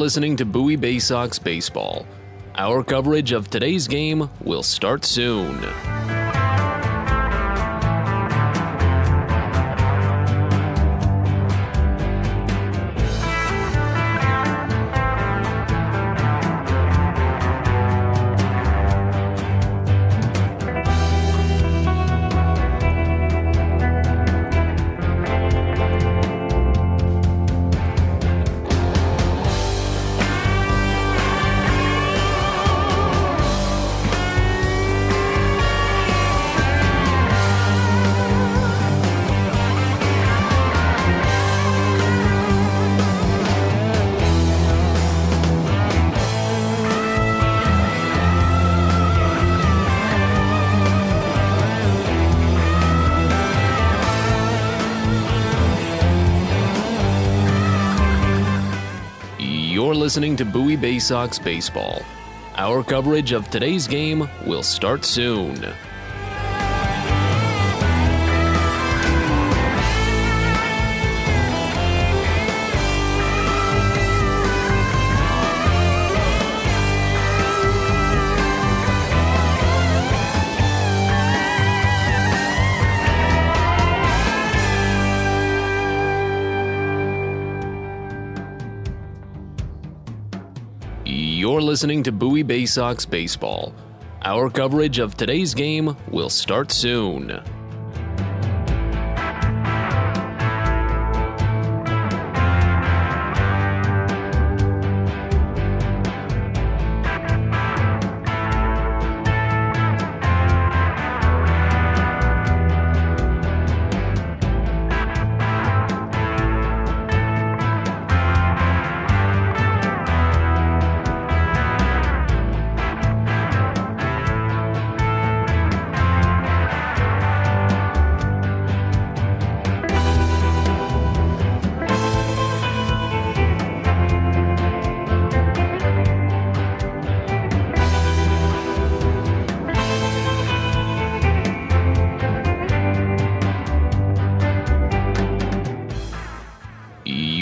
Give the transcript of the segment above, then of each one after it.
listening to Bowie Baysox Baseball. Our coverage of today's game will start soon. You're listening to Bowie Baysox Baseball. Our coverage of today's game will start soon. You're listening to Bowie Baysox Baseball. Our coverage of today's game will start soon.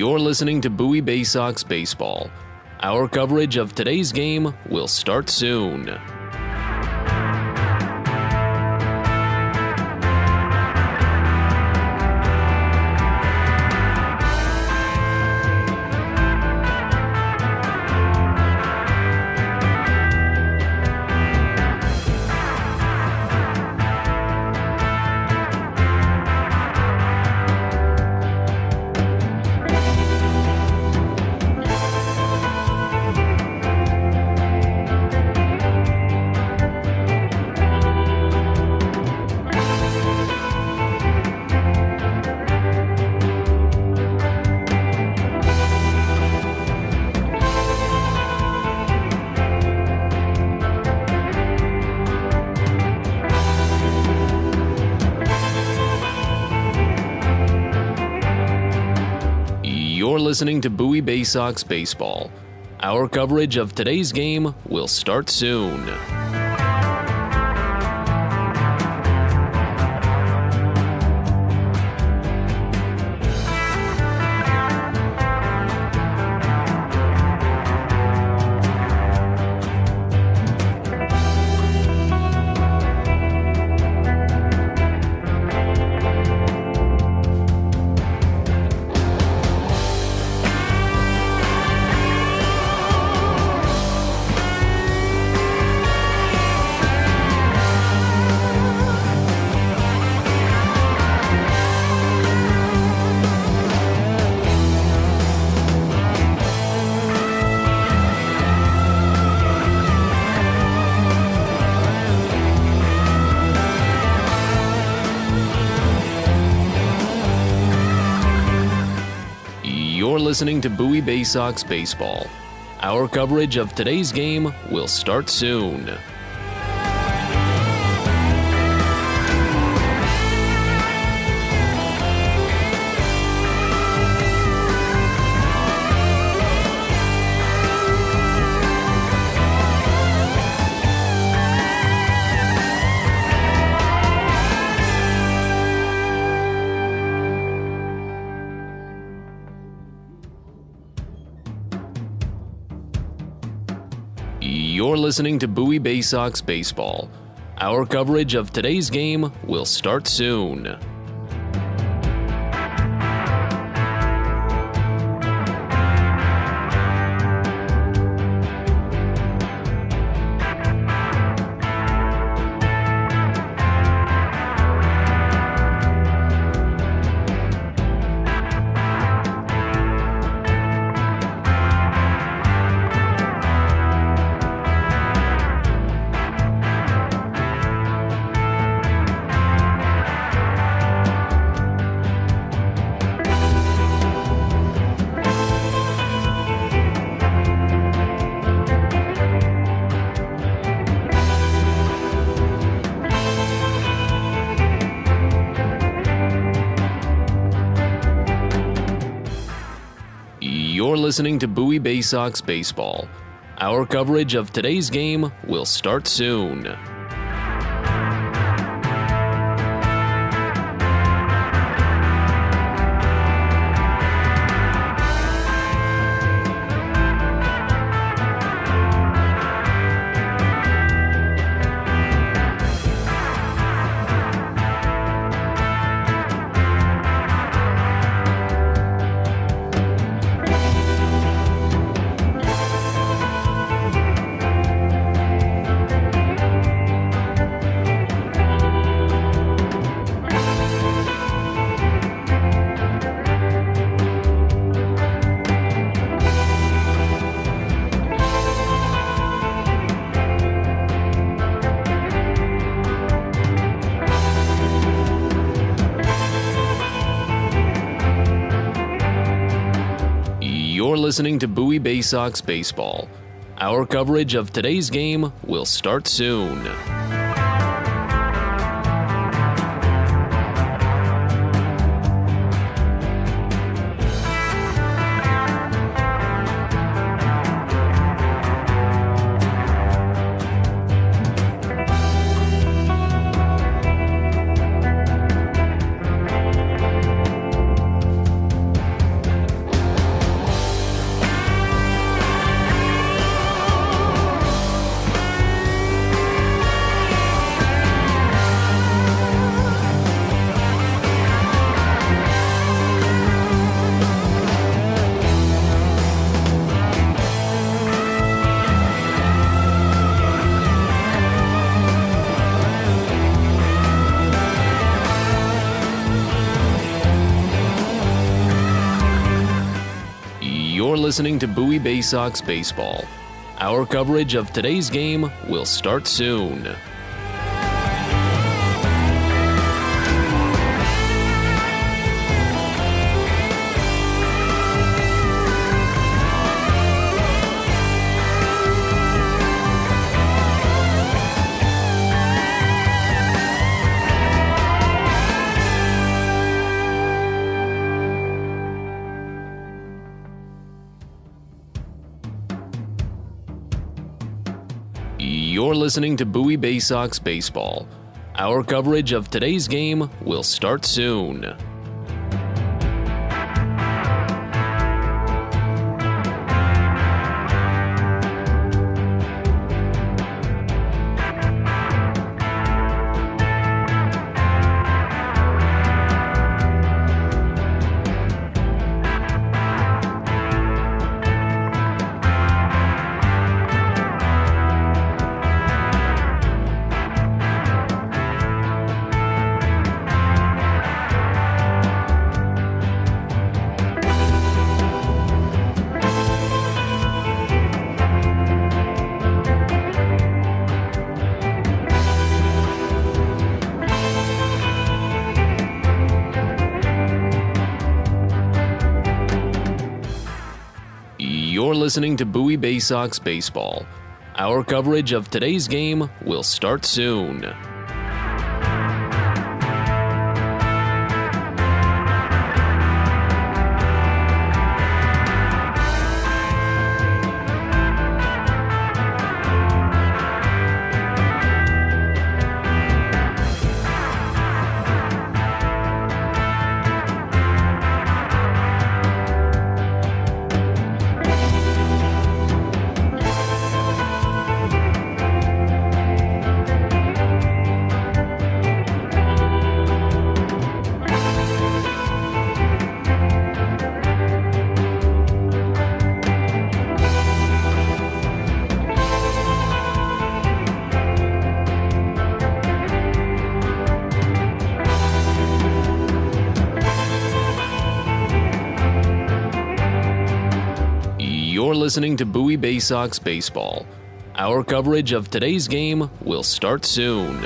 You're listening to Bowie Baysox Baseball. Our coverage of today's game will start soon. You're listening to Bowie Baysox Baseball. Our coverage of today's game will start soon. You're listening to Bowie Baysox Baseball. Our coverage of today's game will start soon. You're listening to Bowie Baysox Baseball. Our coverage of today's game will start soon. You're listening to Bowie Baysox Baseball. Our coverage of today's game will start soon. You're listening to Bowie Baysox Baseball. Our coverage of today's game will start soon. You're listening to Bowie Baysox Baseball. Our coverage of today's game will start soon. You're listening to Bowie Baysox Baseball. Our coverage of today's game will start soon. You're listening to Bowie Baysox Baseball. Our coverage of today's game will start soon. listening to Bowie Baysox Baseball. Our coverage of today's game will start soon.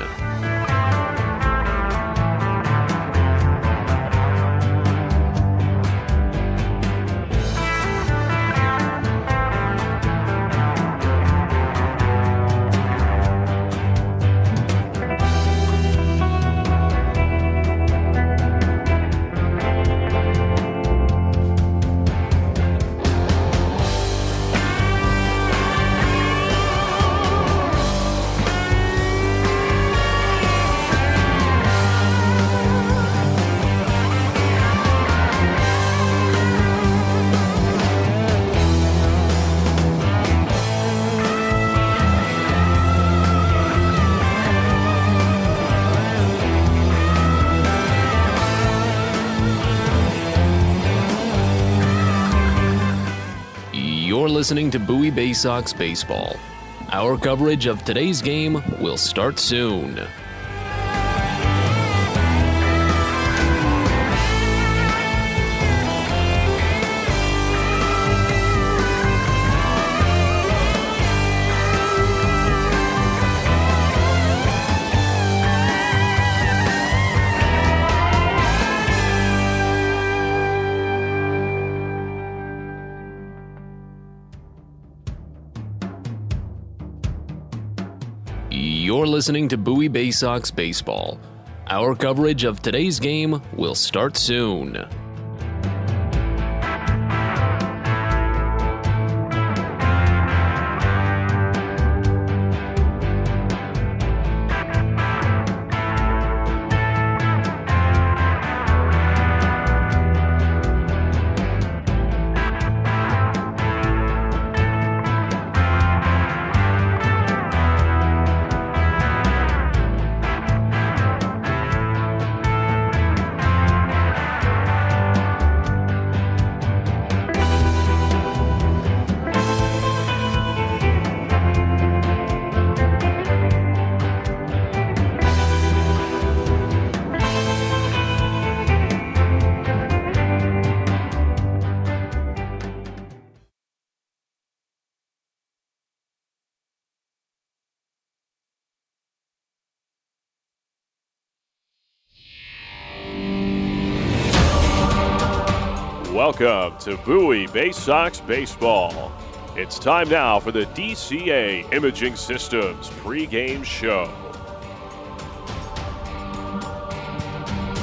You're listening to Bowie Baysox Baseball. Our coverage of today's game will start soon. You're listening to Bowie Baysox Baseball. Our coverage of today's game will start soon. Welcome to Bowie Baysox Baseball. It's time now for the DCA Imaging Systems pregame show.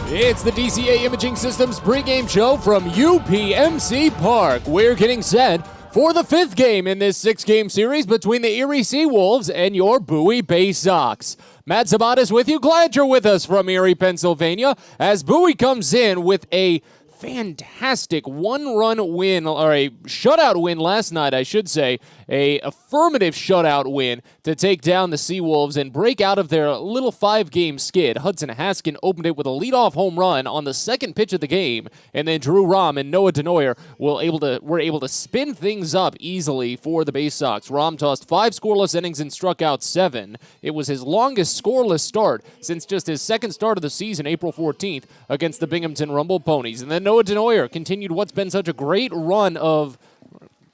It's the DCA Imaging Systems pregame show from UPMC Park. We're getting set for the fifth game in this six-game series between the Erie Seawolves and your Bowie Baysox. Matt Sabatis with you. Glad you're with us from Erie, Pennsylvania, as Bowie comes in with a fantastic one-run win, or a shutout win last night, I should say. A affirmative shutout win to take down the Seawolves and break out of their little five-game skid. Hudson Haskin opened it with a leadoff home run on the second pitch of the game, and then Drew Rahm and Noah Denoyer were able to spin things up easily for the Baysox. Rahm tossed 5 scoreless innings and struck out 7. It was his longest scoreless start since just his second start of the season, April 14th, against the Binghamton Rumble Ponies. And then Noah Denoyer continued what's been such a great run of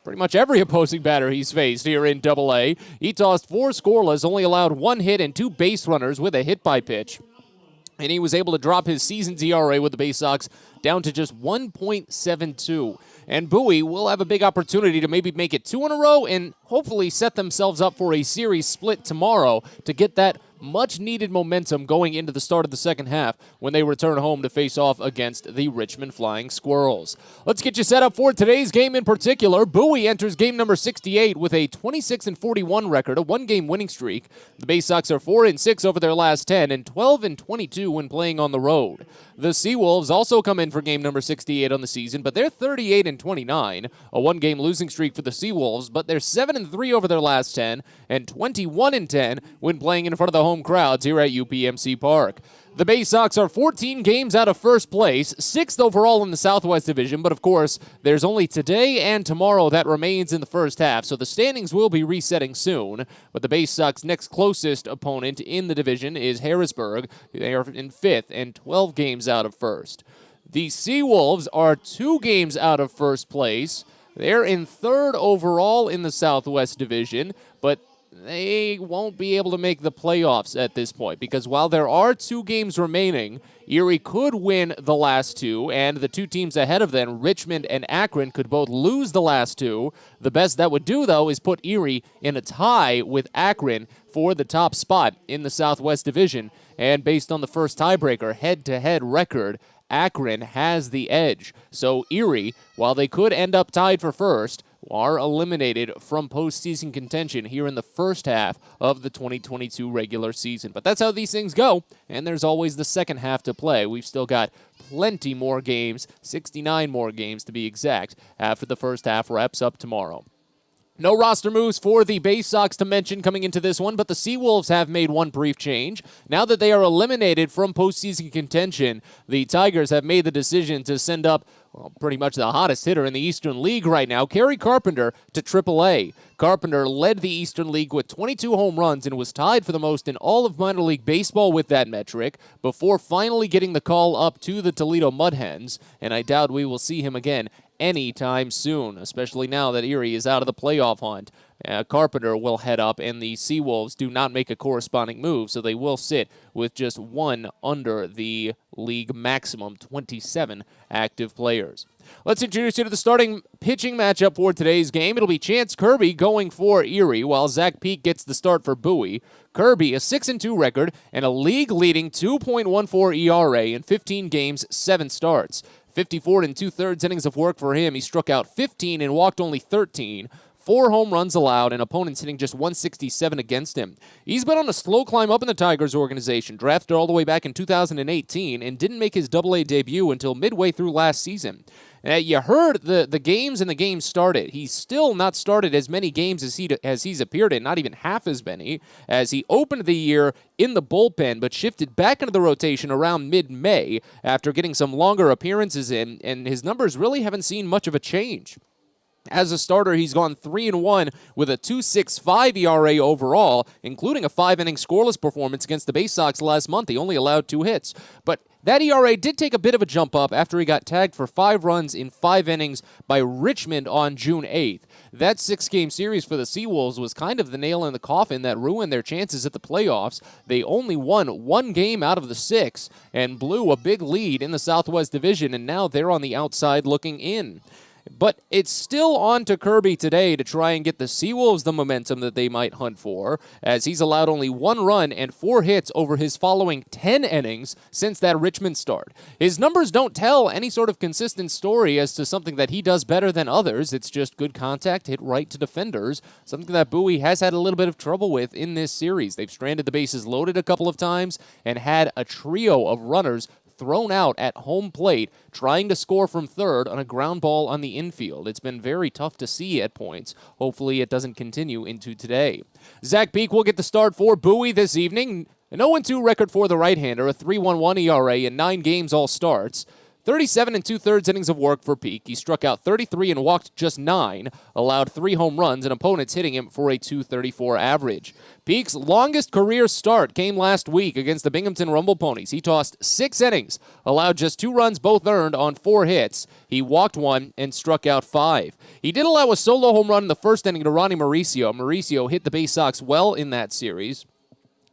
pretty much every opposing batter he's faced here in Double-A. He tossed 4 scoreless, only allowed 1 hit and 2 base runners with a hit by pitch. And he was able to drop his season's ERA with the Baysox down to just 1.72. And Bowie will have a big opportunity to maybe make it 2 in a row and hopefully set themselves up for a series split tomorrow to get that much-needed momentum going into the start of the second half when they return home to face off against the Richmond Flying Squirrels. Let's get you set up for today's game in particular. Bowie enters game number 68 with a 26-41 record, a one-game winning streak. The Baysox are 4-6 over their last 10 and 12-22 when playing on the road. The Seawolves also come in for game number 68 on the season, but they're 38-29, a one-game losing streak for the Seawolves, but they're 7-3 over their last 10 and 21-10 when playing in front of the home crowds here at UPMC Park. The Baysox are 14 games out of first place, 6th overall in the Southwest Division, but of course, there's only today and tomorrow that remains in the first half, so the standings will be resetting soon. But the Baysox' next closest opponent in the division is Harrisburg. They are in 5th and 12 games out of first. The Seawolves are 2 games out of first place. They're in third overall in the Southwest Division, but they won't be able to make the playoffs at this point because while there are 2 games remaining, Erie could win the last 2, and the 2 teams ahead of them, Richmond and Akron, could both lose the last 2. The best that would do, though, is put Erie in a tie with Akron for the top spot in the Southwest Division, and based on the first tiebreaker head-to-head record, Akron has the edge. So Erie, while they could end up tied for first, are eliminated from postseason contention here in the first half of the 2022 regular season. But that's how these things go, and there's always the second half to play. We've still got plenty more games, 69 more games to be exact, after the first half wraps up tomorrow. No roster moves for the Baysox to mention coming into this one, but the Seawolves have made one brief change. Now that they are eliminated from postseason contention, the Tigers have made the decision to send up pretty much the hottest hitter in the Eastern League right now, Kerry Carpenter, to AAA. Carpenter led the Eastern League with 22 home runs and was tied for the most in all of minor league baseball with that metric before finally getting the call up to the Toledo Mud Hens, and I doubt we will see him again anytime soon, especially now that Erie is out of the playoff hunt. Carpenter will head up, and the Seawolves do not make a corresponding move, so they will sit with just 1 under the league maximum, 27 active players. Let's introduce you to the starting pitching matchup for today's game. It'll be Chance Kirby going for Erie, while Zach Peak gets the start for Bowie. Kirby, a 6-2 record and a league-leading 2.14 ERA in 15 games, 7 starts. 54 2/3 innings of work for him. He struck out 15 and walked only 13. 4 home runs allowed, and opponents hitting just 167 against him. He's been on a slow climb up in the Tigers organization, drafted all the way back in 2018, and didn't make his Double-A debut until midway through last season. You heard the games and the games started. He's still not started as many games as he's appeared in, not even half as many, as he opened the year in the bullpen, but shifted back into the rotation around mid-May after getting some longer appearances in, and his numbers really haven't seen much of a change. As a starter, he's gone 3-1 with a 2.65 ERA overall, including a 5-inning scoreless performance against the Baysox last month. He only allowed 2 hits. But that ERA did take a bit of a jump up after he got tagged for 5 runs in 5 innings by Richmond on June 8th. That 6-game series for the Seawolves was kind of the nail in the coffin that ruined their chances at the playoffs. They only won 1 game out of the 6 and blew a big lead in the Southwest Division, and now they're on the outside looking in. But it's still on to Kirby today to try and get the Seawolves the momentum that they might hunt for, as he's allowed only 1 run and 4 hits over his following 10 innings since that Richmond start. His numbers don't tell any sort of consistent story as to something that he does better than others. It's just good contact, hit right to defenders, something that Bowie has had a little bit of trouble with in this series. They've stranded the bases loaded a couple of times and had a trio of runners thrown out at home plate, trying to score from third on a ground ball on the infield. It's been very tough to see at points. Hopefully it doesn't continue into today. Zach Peak will get the start for Bowie this evening. An 0-2 record for the right-hander, a 3.11 ERA in 9 games all starts. 37 2/3 innings of work for Peak. He struck out 33 and walked just 9, allowed 3 home runs, and opponents hitting him for a 234 average. Peak's longest career start came last week against the Binghamton Rumble Ponies. He tossed 6 innings, allowed just 2 runs, both earned on 4 hits. He walked 1 and struck out 5. He did allow a solo home run in the first inning to Ronnie Mauricio. Mauricio hit the Baysox well in that series.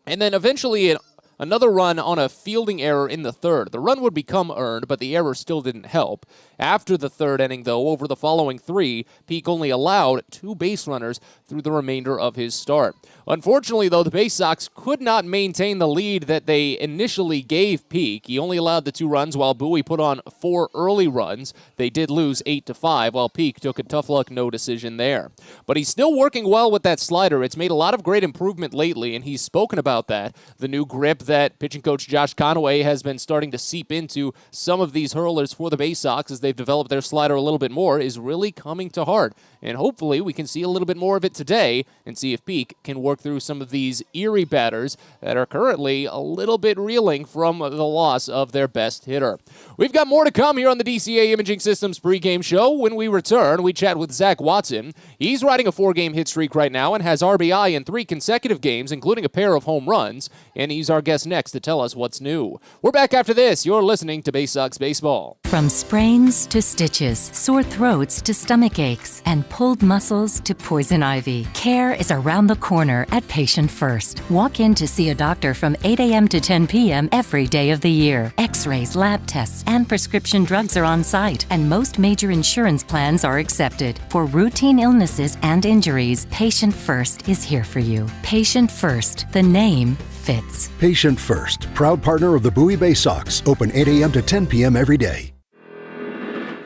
And then eventually another run on a fielding error in the third. The run would become earned, but the error still didn't help. After the third inning, though, over the following 3, Peak only allowed 2 base runners through the remainder of his start. Unfortunately, though, the Baysox could not maintain the lead that they initially gave Peak. He only allowed the 2 runs while Bowie put on 4 early runs. They did lose 8-5, while Peak took a tough luck no decision there. But he's still working well with that slider. It's made a lot of great improvement lately, and he's spoken about that. The new grip that pitching coach Josh Conaway has been starting to seep into some of these hurlers for the Baysox as they've developed their slider a little bit more is really coming to heart. And hopefully we can see a little bit more of it today and see if Peak can work through some of these Erie batters that are currently a little bit reeling from the loss of their best hitter. We've got more to come here on the DCA Imaging Systems pregame show. When we return, we chat with Zach Watson. He's riding a 4-game hit streak right now and has RBI in 3 consecutive games, including a pair of home runs. And he's our guest guest next to tell us what's new. We're back after this. You're listening to Baysox Baseball. From sprains to stitches, sore throats to stomach aches, and pulled muscles to poison ivy, care is around the corner at Patient First. Walk in to see a doctor from 8 a.m. to 10 p.m. every day of the year. X-rays, lab tests, and prescription drugs are on site, and most major insurance plans are accepted. For routine illnesses and injuries, Patient First is here for you. Patient First, the name fits. Patient First, proud partner of the Bowie Baysox, open 8 a.m. to 10 p.m. every day.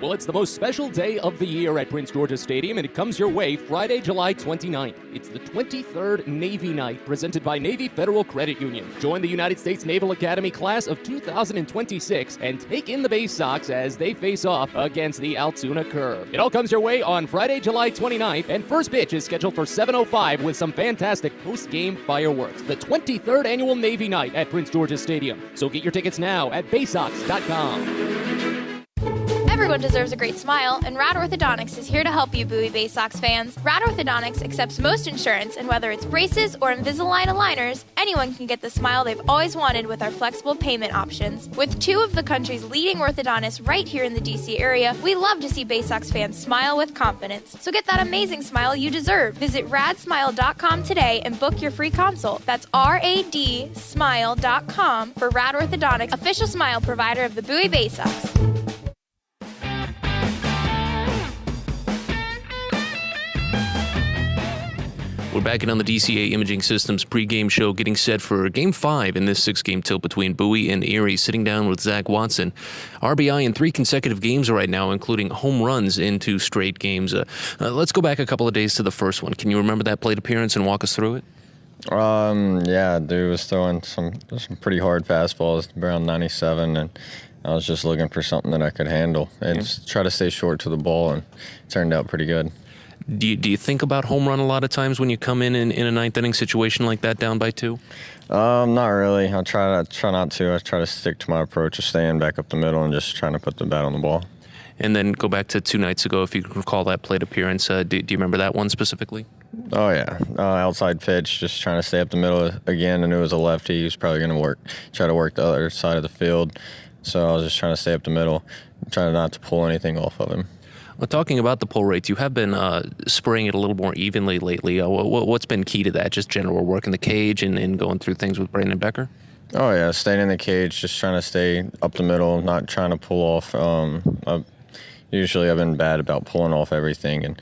Well, it's the most special day of the year at Prince George's Stadium, and it comes your way Friday, July 29th. It's the 23rd Navy Night, presented by Navy Federal Credit Union. Join the United States Naval Academy class of 2026 and take in the Baysox as they face off against the Altoona Curve. It all comes your way on Friday, July 29th, and first pitch is scheduled for 7:05 with some fantastic post-game fireworks. The 23rd Annual Navy Night at Prince George's Stadium. So get your tickets now at baysox.com. Everyone deserves a great smile, and Rad Orthodontics is here to help you, Bowie Baysox fans. Rad Orthodontics accepts most insurance, and whether it's braces or Invisalign aligners, anyone can get the smile they've always wanted with our flexible payment options. With two of the country's leading orthodontists right here in the DC area, we love to see Baysox fans smile with confidence. So get that amazing smile you deserve. Visit radsmile.com today and book your free consult. That's radsmile.com for Rad Orthodontics, official smile provider of the Bowie Baysox. We're back in on the DCA Imaging Systems pregame show, getting set for Game 5 in this 6-game tilt between Bowie and Erie, sitting down with Zach Watson. RBI in 3 consecutive games right now, including home runs in 2 straight games. Let's go back a couple of days to the first one. Can you remember that plate appearance and walk us through it? Yeah, dude was throwing some pretty hard fastballs, around 97, and I was just looking for something that I could handle and just try to stay short to the ball, and it turned out pretty good. Do you think about home run a lot of times when you come in a ninth inning situation like that, down by 2? Not really. I try not to. I try to stick to my approach of staying back up the middle and just trying to put the bat on the ball. And then go back to 2 nights ago, if you can recall that plate appearance. Do you remember that one specifically? Oh, yeah. Outside pitch, just trying to stay up the middle again, and it was a lefty. He was probably going to try to work the other side of the field. So I was just trying to stay up the middle, trying not to pull anything off of him. Well, talking about the pull rates, you have been spraying it a little more evenly lately. What's been key to that? Just general work in the cage and going through things with Brandon Becker? Oh, yeah, staying in the cage, just trying to stay up the middle, not trying to pull off. Usually I've been bad about pulling off everything, and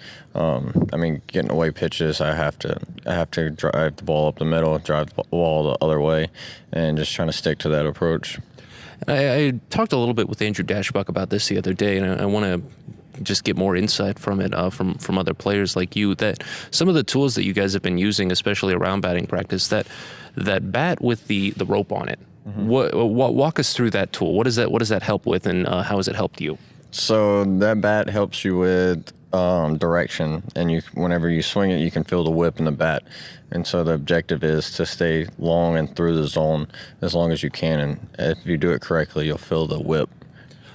getting away pitches, I have to drive the ball up the middle, drive the ball the other way, and just trying to stick to that approach. I talked a little bit with Andrew Dashbuck about this the other day, and I want to just get more insight from it from other players like you, that some of the tools that you guys have been using, especially around batting practice, that bat with the rope on it. Mm-hmm. Walk us through that tool. What does that help with, and how has it helped you? So that bat helps you with direction, and whenever you swing it, you can feel the whip in the bat. And so the objective is to stay long and through the zone as long as you can, and if you do it correctly, you'll feel the whip.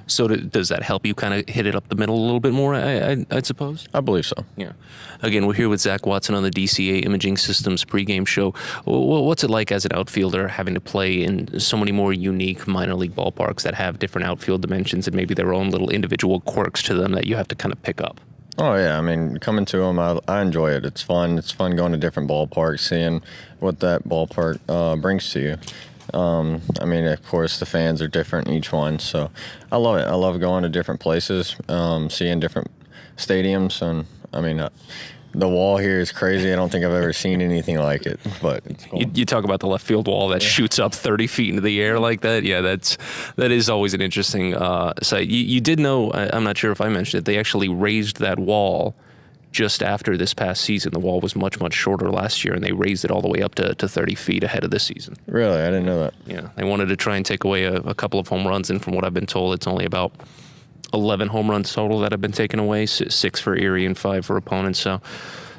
So does that help you kind of hit it up the middle a little bit more, I'd suppose? I believe so. Yeah. Again, we're here with Zach Watson on the DCA Imaging Systems pregame show. What's it like as an outfielder having to play in so many more unique minor league ballparks that have different outfield dimensions and maybe their own little individual quirks to them that you have to kind of pick up? Oh, yeah. Coming to them, I enjoy it. It's fun. It's fun going to different ballparks, seeing what that ballpark brings to you. Of course, the fans are different in each one, so I love it. I love going to different places, seeing different stadiums, and the wall here is crazy. I don't think I've ever seen anything like it, but it's cool. You talk about the left field wall that shoots up 30 feet into the air like that. Yeah, that is always an interesting sight. You did know, I'm not sure if I mentioned it, they actually raised that wall just after this past season. The wall was much, much shorter last year, and they raised it all the way up to 30 feet ahead of this season. Really? I didn't know that. Yeah. They wanted to try and take away a couple of home runs, and from what I've been told, it's only about 11 home runs total that have been taken away, 6 for Erie and 5 for opponents. So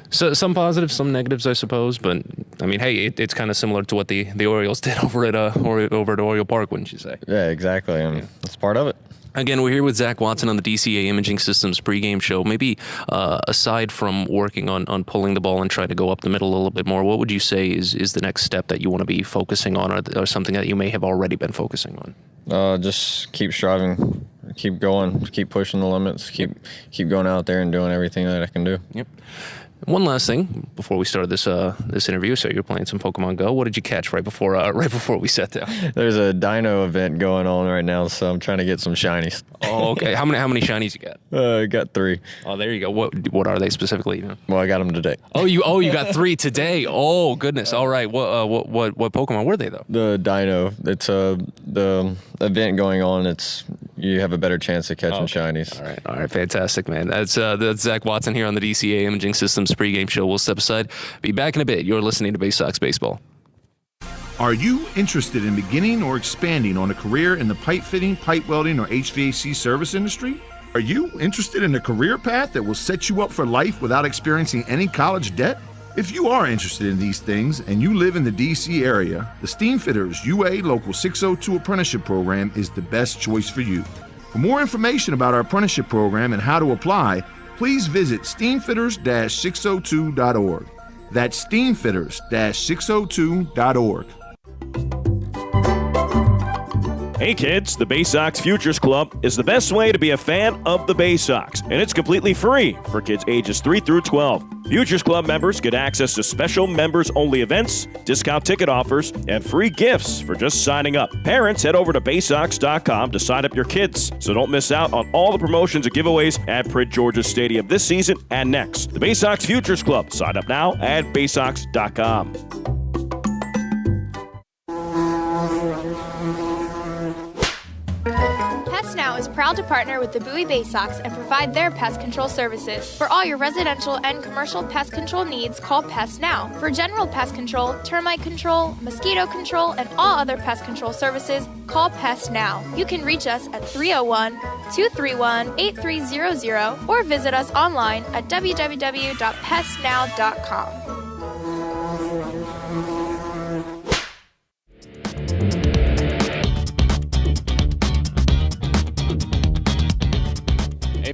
some positives, some negatives, I suppose. But, hey, it's kind of similar to what the Orioles did over at Oriole Park, wouldn't you say? Yeah, exactly. It's part of it. Again, we're here with Zach Watson on the DCA Imaging Systems pregame show. Maybe aside from working on pulling the ball and trying to go up the middle a little bit more, what would you say is the next step that you want to be focusing on, or something that you may have already been focusing on? Just keep striving, keep going, keep pushing the limits, keep going out there and doing everything that I can do. Yep. One last thing before we started this interview. So you're playing some Pokemon Go. What did you catch right before we sat down? There's a dino event going on right now, so I'm trying to get some shinies. Oh, okay. How many shinies you got? I got 3. Oh, there you go. What are they specifically? You know? Well, I got them today. You got 3 today. Oh goodness. All right. What Pokemon were they though? The dino. It's the event going on. You have a better chance of catching shinies. All right. Fantastic, man. That's Zach Watson here on the DCA Imaging Systems pregame show. We'll step aside. Be back in a bit. You're listening to Baysox Baseball. Are you interested in beginning or expanding on a career in the pipe fitting, pipe welding, or HVAC service industry? Are you interested in a career path that will set you up for life without experiencing any college debt? If you are interested in these things and you live in the DC area, the Steamfitters UA Local 602 Apprenticeship Program is the best choice for you. For more information about our apprenticeship program and how to apply, please visit steamfitters-602.org. That's steamfitters-602.org. Hey kids, the Baysox Futures Club is the best way to be a fan of the Baysox, and it's completely free for kids ages 3 through 12. Futures Club members get access to special members-only events, discount ticket offers, and free gifts for just signing up. Parents, head over to Baysox.com to sign up your kids, so don't miss out on all the promotions and giveaways at Prince George's Stadium this season and next. The Baysox Futures Club. Sign up now at Baysox.com. Pest Now is proud to partner with the Bowie Baysox and provide their pest control services. For all your residential and commercial pest control needs, call Pest Now. For general pest control, termite control, mosquito control, and all other pest control services, call Pest Now. You can reach us at 301-231-8300 or visit us online at www.pestnow.com.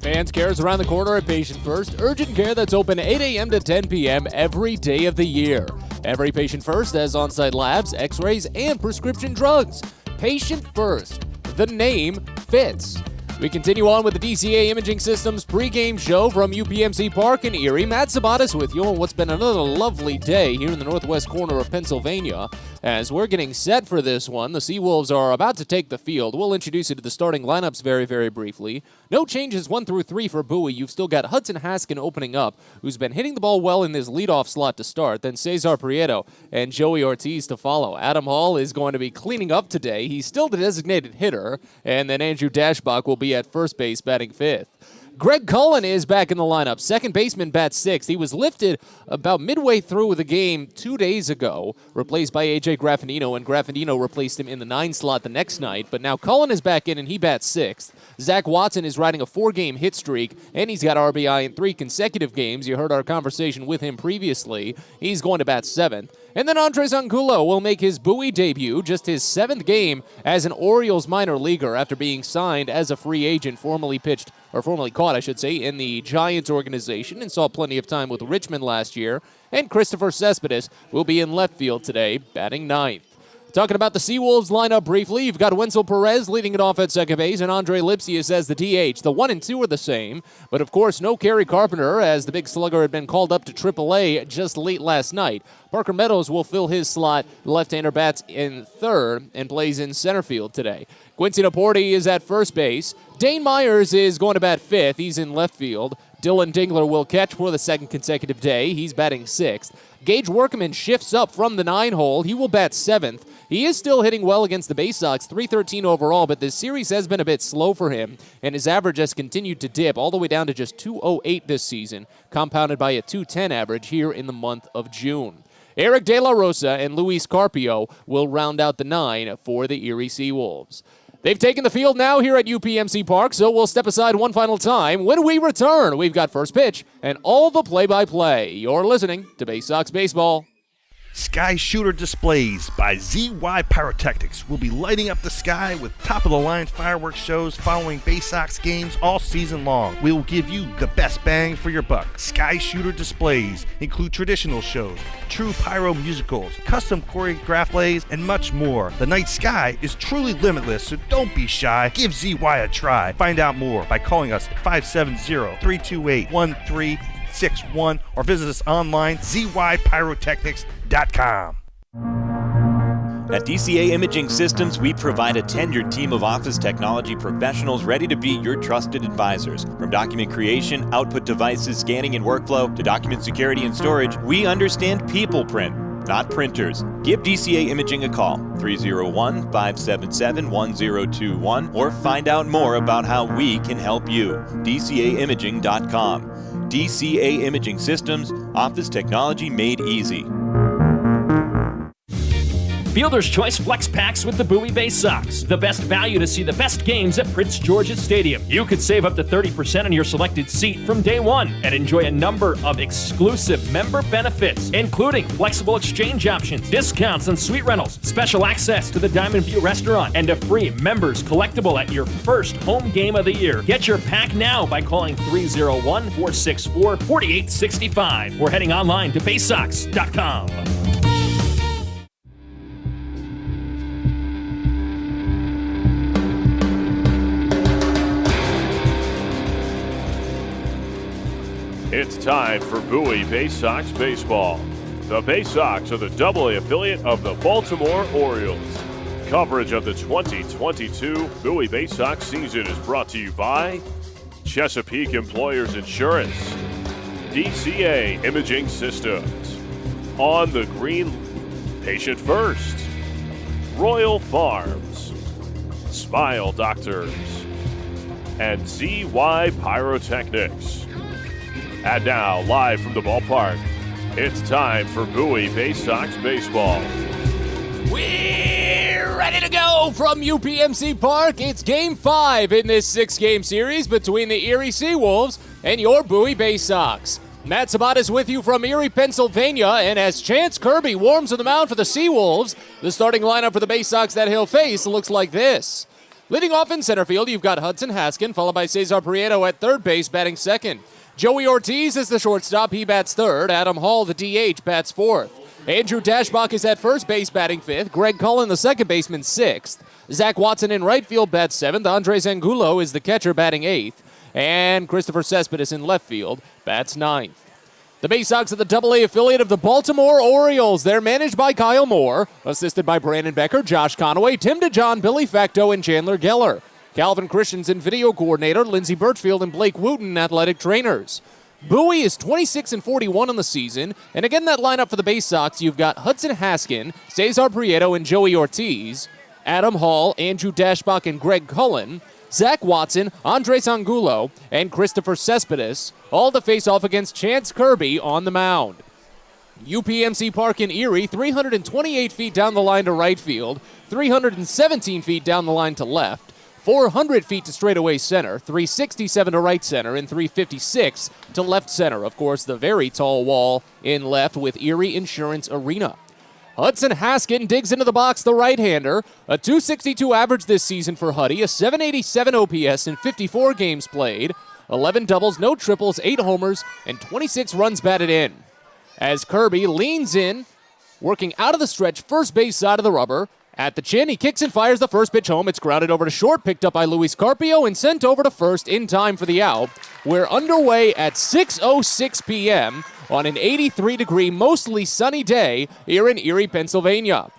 Fans, cares around the corner at Patient First. Urgent care that's open 8 a.m. to 10 p.m. every day of the year. Every Patient First has on-site labs, x-rays, and prescription drugs. Patient First. The name fits. We continue on with the DCA Imaging Systems pregame show from UPMC Park in Erie. Matt Sabatis with you on what's been another lovely day here in the northwest corner of Pennsylvania. As we're getting set for this one, the Seawolves are about to take the field. We'll introduce you to the starting lineups very, very briefly. No changes 1 through 3 for Bowie. You've still got Hudson Haskin opening up, who's been hitting the ball well in this leadoff slot to start. Then Cesar Prieto and Joey Ortiz to follow. Adam Hall is going to be cleaning up today. He's still the designated hitter. And then Andrew Dashbach will be at first base batting 5th. Greg Cullen is back in the lineup. Second baseman bats 6th. He was lifted about midway through the game 2 days ago, replaced by A.J. Graffinino, and Graffinino replaced him in the 9 slot the next night. But now Cullen is back in, and he bats 6th. Zach Watson is riding a 4-game hit streak, and he's got RBI in 3 consecutive games. You heard our conversation with him previously. He's going to bat 7th. And then Andres Angulo will make his Bowie debut, just his 7th game as an Orioles minor leaguer after being signed as a free agent, formerly caught, in the Giants organization, and saw plenty of time with Richmond last year. And Christopher Cespedes will be in left field today, batting 9th. Talking about the Seawolves lineup briefly, you've got Wenzel Perez leading it off at second base, and Andre Lipsius as the DH. The 1 and 2 are the same, but of course no Kerry Carpenter, as the big slugger had been called up to AAA just late last night. Parker Meadows will fill his slot. The left-hander bats in third and plays in center field today. Quincy Naporti is at first base. Dane Myers is going to bat 5th. He's in left field. Dylan Dingler will catch for the second consecutive day. He's batting 6th. Gage Workman shifts up from the 9 hole. He will bat 7th. He is still hitting well against the Baysox, .313 overall, but this series has been a bit slow for him, and his average has continued to dip all the way down to just .208 this season, compounded by a .210 average here in the month of June. Eric De La Rosa and Luis Carpio will round out the 9 for the Erie Seawolves. They've taken the field now here at UPMC Park, so we'll step aside one final time. When we return, we've got first pitch and all the play-by-play. You're listening to Baysox Baseball. Sky Shooter Displays by ZY Pyrotechnics will be lighting up the sky with top-of-the-line fireworks shows following Baysox games all season long. We will give you the best bang for your buck. Sky Shooter Displays include traditional shows, true pyro musicals, custom choreographed plays, and much more. The night sky is truly limitless, so don't be shy. Give ZY a try. Find out more by calling us at 570-328-1361 or visit us online, zypyrotechnics.com. At DCA Imaging Systems, we provide a tenured team of office technology professionals ready to be your trusted advisors. From document creation, output devices, scanning and workflow, to document security and storage, we understand people print, not printers. Give DCA Imaging a call, 301-577-1021, or find out more about how we can help you. DCAimaging.com. DCA Imaging Systems, office technology made easy. Fielder's Choice Flex Packs with the Bowie Baysox. The best value to see the best games at Prince George's Stadium. You could save up to 30% on your selected seat from day one and enjoy a number of exclusive member benefits, including flexible exchange options, discounts on suite rentals, special access to the Diamond View restaurant, and a free members collectible at your first home game of the year. Get your pack now by calling 301-464-4865 or heading online to baysox.com. It's time for Bowie Baysox Baseball. The Baysox are the AA affiliate of the Baltimore Orioles. Coverage of the 2022 Bowie Baysox season is brought to you by Chesapeake Employers Insurance, DCA Imaging Systems, On the Green, Patient First, Royal Farms, Smile Doctors, and ZY Pyrotechnics. And now, live from the ballpark, it's time for Bowie Baysox Baseball. We're ready to go from UPMC Park. It's Game 5 in this 6-game series between the Erie Seawolves and your Bowie Baysox. Matt Sabat is with you from Erie, Pennsylvania, and as Chance Kirby warms on the mound for the Seawolves, the starting lineup for the Baysox that he'll face looks like this. Leading off in center field, you've got Hudson Haskin, followed by Cesar Prieto at third base, batting second. Joey Ortiz is the shortstop. He bats third. Adam Hall, the DH, bats fourth. Andrew Dashbach is at first base, batting fifth. Greg Cullen, the second baseman, sixth. Zach Watson in right field, bats seventh. Andres Angulo is the catcher, batting eighth. And Christopher Cespedes in left field, bats ninth. The Baysox are the AA affiliate of the Baltimore Orioles. They're managed by Kyle Moore, assisted by Brandon Becker, Josh Conaway, Tim DeJohn, Billy Facto, and Chandler Geller. Calvin Christensen, video coordinator, Lindsey Birchfield, and Blake Wooten, athletic trainers. Bowie is 26-41 on the season, and again that lineup for the Baysox, you've got Hudson Haskin, Cesar Prieto, and Joey Ortiz, Adam Hall, Andrew Dashbach, and Greg Cullen, Zach Watson, Andres Angulo, and Christopher Cespedes, all to face off against Chance Kirby on the mound. UPMC Park in Erie, 328 feet down the line to right field, 317 feet down the line to left, 400 feet to straightaway center, 367 to right center, and 356 to left center. Of course, the very tall wall in left with Erie Insurance Arena. Hudson Haskin digs into the box, the right-hander. A .262 average this season for Huddy, a .787 OPS in 54 games played, 11 doubles, no triples, 8 homers, and 26 runs batted in. As Kirby leans in, working out of the stretch, first base side of the rubber. At the chin, he kicks and fires the first pitch home. It's grounded over to short, picked up by Luis Carpio, and sent over to first in time for the out. We're underway at 6:06 p.m. on an 83-degree, mostly sunny day here in Erie, Pennsylvania.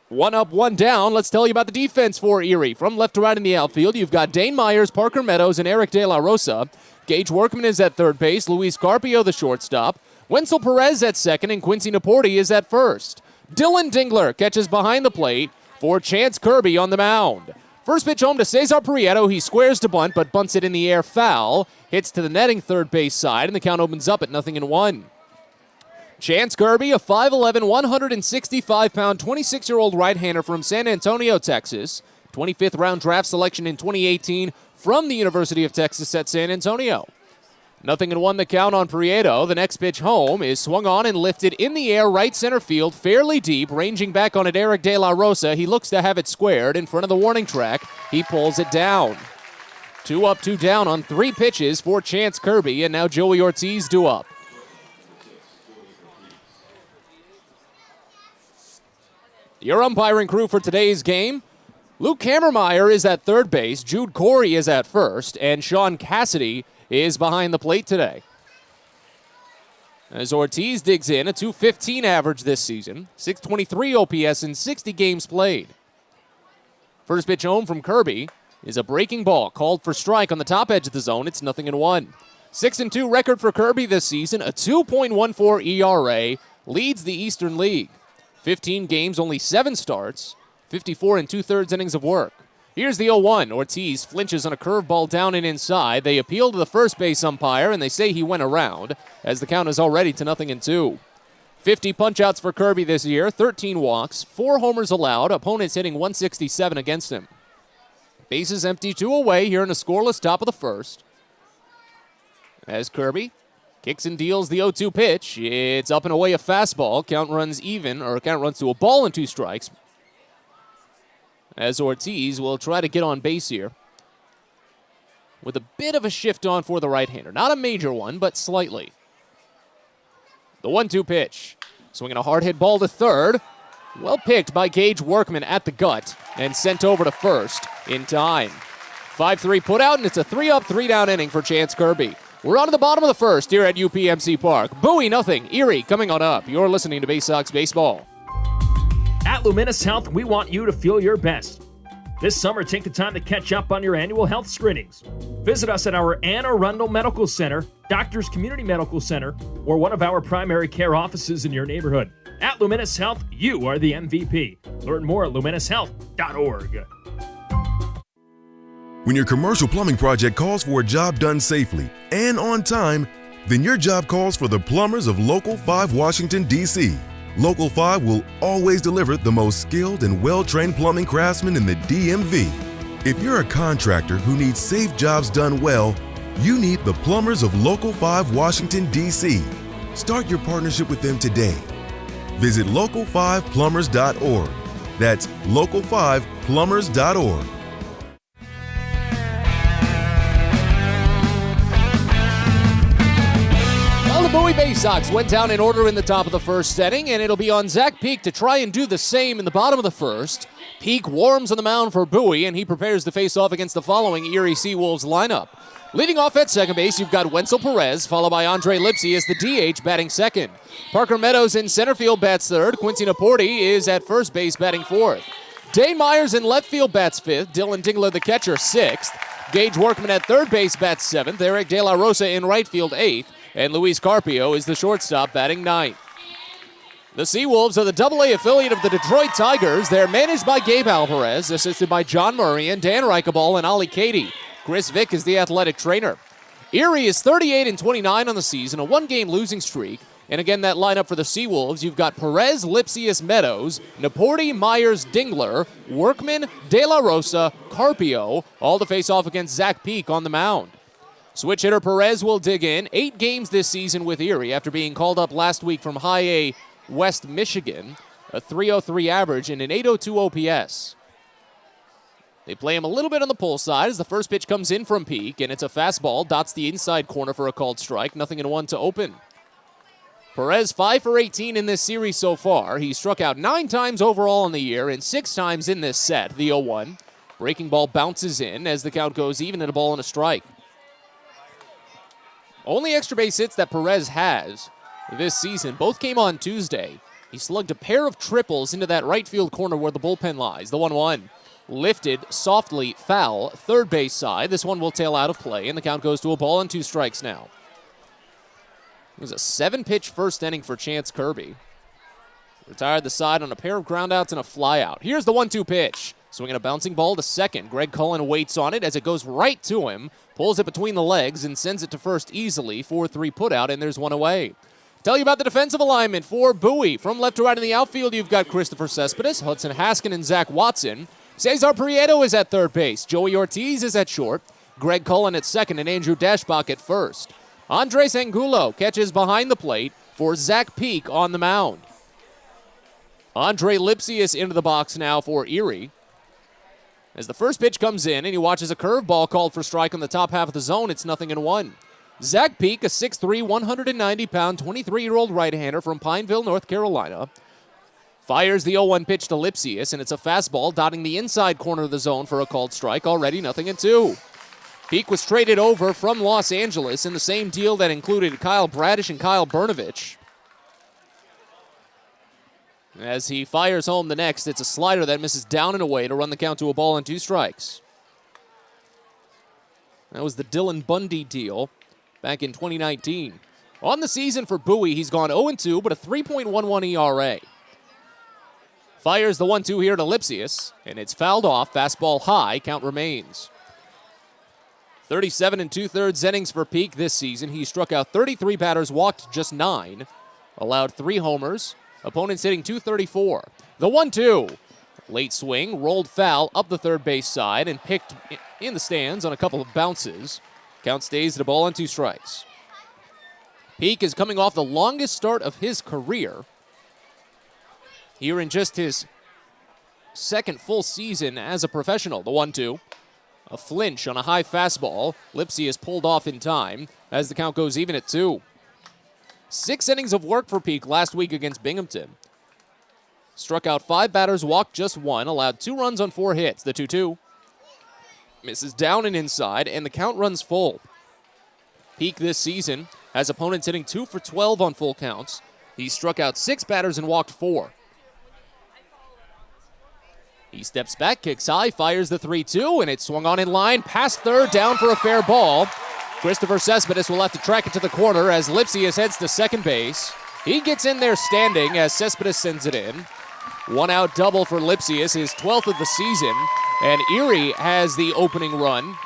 One up, one down. Let's tell you about the defense for Erie. From left to right in the outfield, you've got Dane Myers, Parker Meadows, and Eric De La Rosa. Gage Workman is at third base, Luis Carpio the shortstop. Wenzel Perez at second, and Quincy Naporti is at first. Dylan Dingler catches behind the plate for Chance Kirby on the mound. First pitch home to Cesar Prieto. He squares to bunt, but bunts it in the air foul. Hits to the netting third base side, and the count opens up at 0-1. Chance Kirby, a 5'11", 165-pound, 26-year-old right-hander from San Antonio, Texas. 25th round draft selection in 2018 from the University of Texas at San Antonio. 0-1 the count on Prieto. The next pitch home is swung on and lifted in the air, right center field, fairly deep, ranging back on it, Eric De La Rosa. He looks to have it squared in front of the warning track. He pulls it down. 2 up, 2 down on 3 pitches for Chance Kirby, and now Joey Ortiz due up. Your umpiring crew for today's game: Luke Hammermeyer is at third base, Jude Corey is at first, and Sean Cassidy is behind the plate today. As Ortiz digs in, a .215 average this season, .623 OPS in 60 games played. First pitch home from Kirby is a breaking ball, called for strike on the top edge of the zone. It's 0-1. 6-2 record for Kirby this season, a 2.14 ERA, leads the Eastern League. 15 games, only 7 starts, 54 2/3 innings of work. Here's the 0-1. Ortiz flinches on a curveball down and inside. They appeal to the first base umpire, and they say he went around, as the count is already to 0-2. 50 punch-outs for Kirby this year, 13 walks, 4 homers allowed, opponents hitting .167 against him. Bases empty, 2 away here in a scoreless top of the first. As Kirby kicks and deals the 0-2 pitch. It's up and away, a fastball. Count runs to a ball and 2 strikes. As Ortiz will try to get on base here with a bit of a shift on for the right-hander. Not a major one, but slightly. The 1-2 pitch. Swinging a hard hit ball to third. Well picked by Gage Workman at the gut and sent over to first in time. 5-3 put out, and it's a 3 up, 3 down inning for Chance Kirby. We're on to the bottom of the first here at UPMC Park. Bowie 0, Erie coming on up. You're listening to Baysox Baseball. At Luminous Health, we want you to feel your best. This summer, take the time to catch up on your annual health screenings. Visit us at our Anne Arundel Medical Center, Doctors Community Medical Center, or one of our primary care offices in your neighborhood. At Luminous Health, you are the MVP. Learn more at luminoushealth.org. When your commercial plumbing project calls for a job done safely and on time, then your job calls for the plumbers of Local 5 Washington, D.C. Local 5 will always deliver the most skilled and well-trained plumbing craftsmen in the DMV. If you're a contractor who needs safe jobs done well, you need the plumbers of Local 5 Washington, D.C. Start your partnership with them today. Visit local5plumbers.org. That's local5plumbers.org. Well, the Bowie Baysox went down in order in the top of the first inning, and it'll be on Zach Peak to try and do the same in the bottom of the first. Peak warms on the mound for Bowie, and he prepares to face off against the following Erie Seawolves lineup. Leading off at second base, you've got Wenzel Perez, followed by Andre Lipsy as the DH batting second. Parker Meadows in center field bats third. Quincy Naporti is at first base batting fourth. Dane Myers in left field bats fifth. Dylan Dingler, the catcher, sixth. Gage Workman at third base bats seventh. Eric De La Rosa in right field eighth. And Luis Carpio is the shortstop batting ninth. The Seawolves are the AA affiliate of the Detroit Tigers. They're managed by Gabe Alvarez, assisted by John Murray and Dan Reicheball and Ollie Cady. Chris Vick is the athletic trainer. Erie is 38-29 on the season, a 1-game losing streak. And again, that lineup for the Seawolves, you've got Perez, Lipsius, Meadows, Naporti, Myers, Dingler, Workman, De La Rosa, Carpio, all to face off against Zach Peak on the mound. Switch hitter Perez will dig in. 8 games this season with Erie after being called up last week from High A West Michigan. A .303 average and an .802 OPS. They play him a little bit on the pull side as the first pitch comes in from Peak, and it's a fastball, dots the inside corner for a called strike. 0-1 to open. Perez 5 for 18 in this series so far. He struck out 9 times overall in the year and 6 times in this set. The 0-1. Breaking ball bounces in as the count goes even at a ball and a strike. Only extra base hits that Perez has this season both came on Tuesday. He slugged a pair of triples into that right field corner where the bullpen lies. The 1-1. Lifted softly, foul, third base side. This one will tail out of play, and the count goes to a ball and 2 strikes now. It was a 7-pitch first inning for Chance Kirby. Retired the side on a pair of groundouts and a flyout. Here's the 1-2 pitch. Swinging a bouncing ball to second. Greg Cullen waits on it as it goes right to him. Pulls it between the legs and sends it to first easily. 4-3 put out, and there's one away. Tell you about the defensive alignment for Bowie. From left to right in the outfield, you've got Christopher Cespedes, Hudson Haskin, and Zach Watson. Cesar Prieto is at third base. Joey Ortiz is at short. Greg Cullen at second and Andrew Dashbach at first. Andres Angulo catches behind the plate for Zach Peak on the mound. Andre Lipsius into the box now for Erie. As the first pitch comes in and he watches a curveball called for strike on the top half of the zone, it's 0-1. Zach Peak, a 6'3", 190-pound, 23-year-old right-hander from Pineville, North Carolina, fires the 0-1 pitch to Lipsius, and it's a fastball dotting the inside corner of the zone for a called strike, already 0-2. Peak was traded over from Los Angeles in the same deal that included Kyle Bradish and Kyle Brnovich. As he fires home the next, it's a slider that misses down and away to run the count to a ball and 2 strikes. That was the Dylan Bundy deal back in 2019. On the season for Bowie, he's gone 0-2, but a 3.11 ERA. Fires the 1-2 here to Lipsius, and it's fouled off. Fastball high, count remains. 37 2/3 innings for Peak this season. He struck out 33 batters, walked just 9, allowed 3 homers. Opponents hitting .234. The 1-2. Late swing, rolled foul up the third base side and picked in the stands on a couple of bounces. Count stays at a ball and 2 strikes. Peak is coming off the longest start of his career. Here in just his second full season as a professional. The 1-2. A flinch on a high fastball. Lipsius pulled off in time as the count goes even at 2. 6 innings of work for Peak last week against Binghamton. Struck out 5 batters, walked just 1, allowed 2 runs on 4 hits. The 2-2 misses down and inside, and the count runs full. Peak this season has opponents hitting 2 for 12 on full counts. He struck out 6 batters and walked 4. He steps back, kicks high, fires the 3-2, and it's swung on in line, past third, down for a fair ball. Christopher Cespedes will have to track it to the corner as Lipsius heads to second base. He gets in there standing as Cespedes sends it in. 1-out double for Lipsius, his 12th of the season. And Erie has the opening run,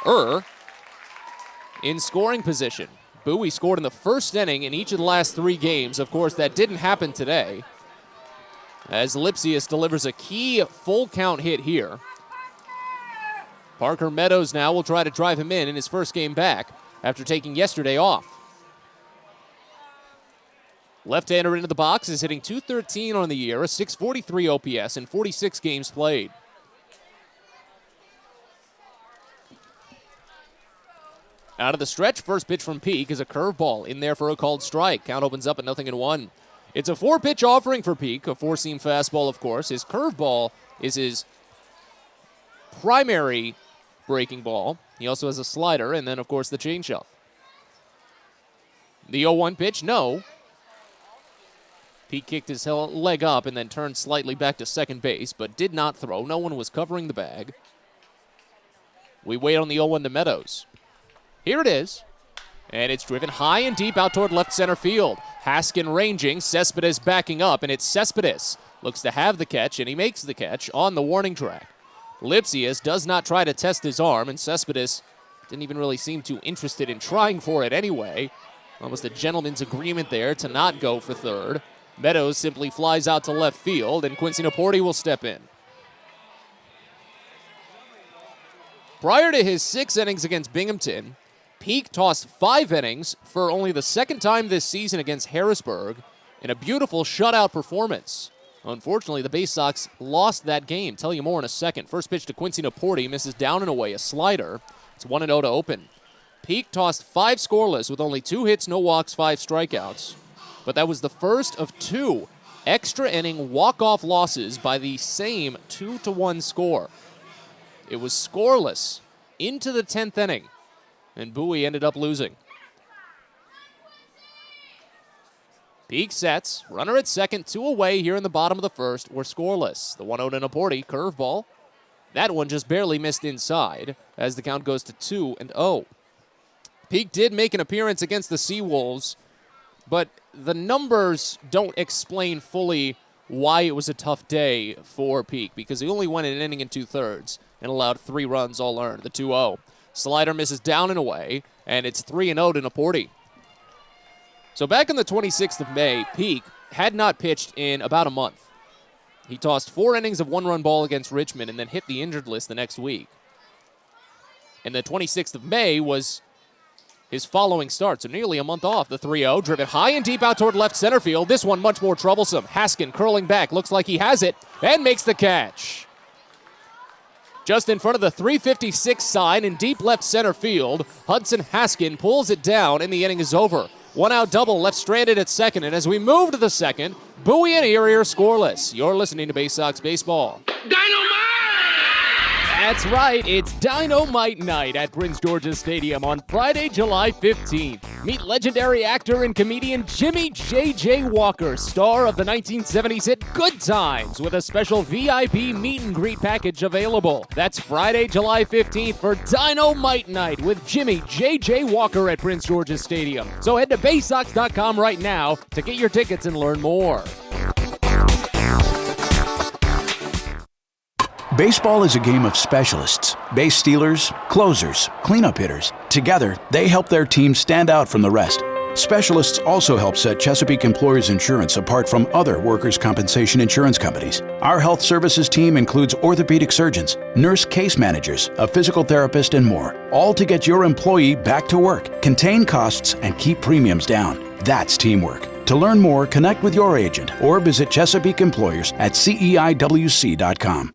in scoring position. Bowie scored in the first inning in each of the last 3 games. Of course, that didn't happen today, as Lipsius delivers a key full count hit here. Parker Meadows now will try to drive him in his first game back after taking yesterday off. Left-hander into the box is hitting .213 on the year, a .643 OPS in 46 games played. Out of the stretch, first pitch from Peak is a curveball in there for a called strike. Count opens up at 0-1. It's a 4-pitch offering for Peak, a 4-seam fastball, of course. His curveball is his primary breaking ball. He also has a slider, and then, of course, the changeup. The 0-1 pitch, no. Peak kicked his leg up and then turned slightly back to second base, but did not throw. No one was covering the bag. We wait on the 0-1 to Meadows. Here it is. And it's driven high and deep out toward left center field. Haskin ranging, Cespedes backing up, and it's Cespedes. Looks to have the catch, and he makes the catch on the warning track. Lipsius does not try to test his arm, and Cespedes didn't even really seem too interested in trying for it anyway. Almost a gentleman's agreement there to not go for third. Meadows simply flies out to left field, and Quincy Naporti will step in. Prior to his 6 innings against Binghamton, Peak tossed 5 innings for only the second time this season against Harrisburg in a beautiful shutout performance. Unfortunately, the Baysox lost that game. Tell you more in a second. First pitch to Quincy Naporti, misses down and away, a slider. It's 1-0 to open. Peak tossed 5 scoreless with only 2 hits, no walks, 5 strikeouts. But that was the first of 2 extra inning walk-off losses by the same 2-1 score. It was scoreless into the 10th inning, and Bowie ended up losing. Peak sets, runner at second, 2 away here in the bottom of the first. We're scoreless. The 1-0 to Naporti, curveball. That one just barely missed inside as the count goes to 2-0. Peak did make an appearance against the Seawolves, but the numbers don't explain fully why it was a tough day for Peak, because he only went an inning and 2/3 and allowed 3 runs all earned. The 2-0. Slider misses down and away, and it's 3-0 to Naporti. So back on the 26th of May, Peak had not pitched in about a month. He tossed 4 innings of 1-run ball against Richmond and then hit the injured list the next week. And the 26th of May was his following start, so nearly a month off. The 3-0, driven high and deep out toward left center field. This one much more troublesome. Haskin curling back, looks like he has it, and makes the catch. Just in front of the 356 sign in deep left center field, Hudson Haskin pulls it down, and the inning is over. One out double left stranded at second, and as we move to the second, Bowie and Erie are scoreless. You're listening to Baysox Baseball. That's right, it's Dynamite Night at Prince George's Stadium on Friday, July 15th. Meet legendary actor and comedian Jimmy J.J. Walker, star of the 1970s hit Good Times, with a special VIP meet and greet package available. That's Friday, July 15th for Dynamite Night with Jimmy J.J. Walker at Prince George's Stadium. So head to Baysox.com right now to get your tickets and learn more. Baseball is a game of specialists. Base stealers, closers, cleanup hitters. Together, they help their team stand out from the rest. Specialists also help set Chesapeake Employers Insurance apart from other workers' compensation insurance companies. Our health services team includes orthopedic surgeons, nurse case managers, a physical therapist, and more, all to get your employee back to work, contain costs, and keep premiums down. That's teamwork. To learn more, connect with your agent or visit Chesapeake Employers at CEIWC.com.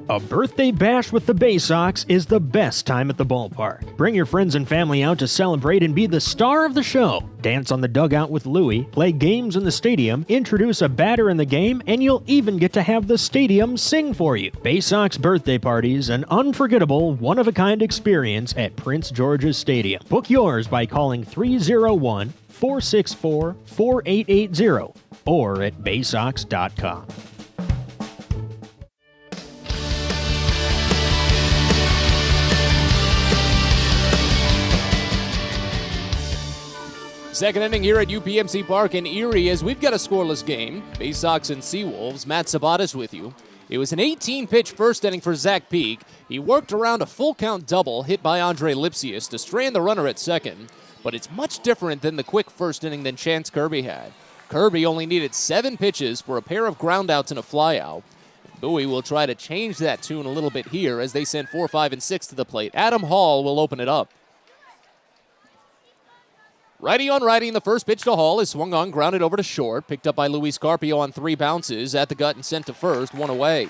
A birthday bash with the Baysox is the best time at the ballpark. Bring your friends and family out to celebrate and be the star of the show. Dance on the dugout with Louie, play games in the stadium, introduce a batter in the game, and you'll even get to have the stadium sing for you. Baysox birthday parties, an unforgettable, one-of-a-kind experience at Prince George's Stadium. Book yours by calling 301-464-4880 or at baysox.com. Second inning here at UPMC Park in Erie as we've got a scoreless game. Baysox and Seawolves. Matt Sabatis with you. It was an 18-pitch first inning for Zach Peak. He worked around a full count double hit by Andre Lipsius to strand the runner at second, but it's much different than the quick first inning than Chance Kirby had. Kirby only needed 7 pitches for a pair of groundouts and a flyout. Bowie will try to change that tune a little bit here as they send 4, 5, and 6 to the plate. Adam Hall will open it up. Righty on righty, and the first pitch to Hall is swung on, grounded over to short, picked up by Luis Carpio on 3 bounces, at the gut and sent to first, 1 away.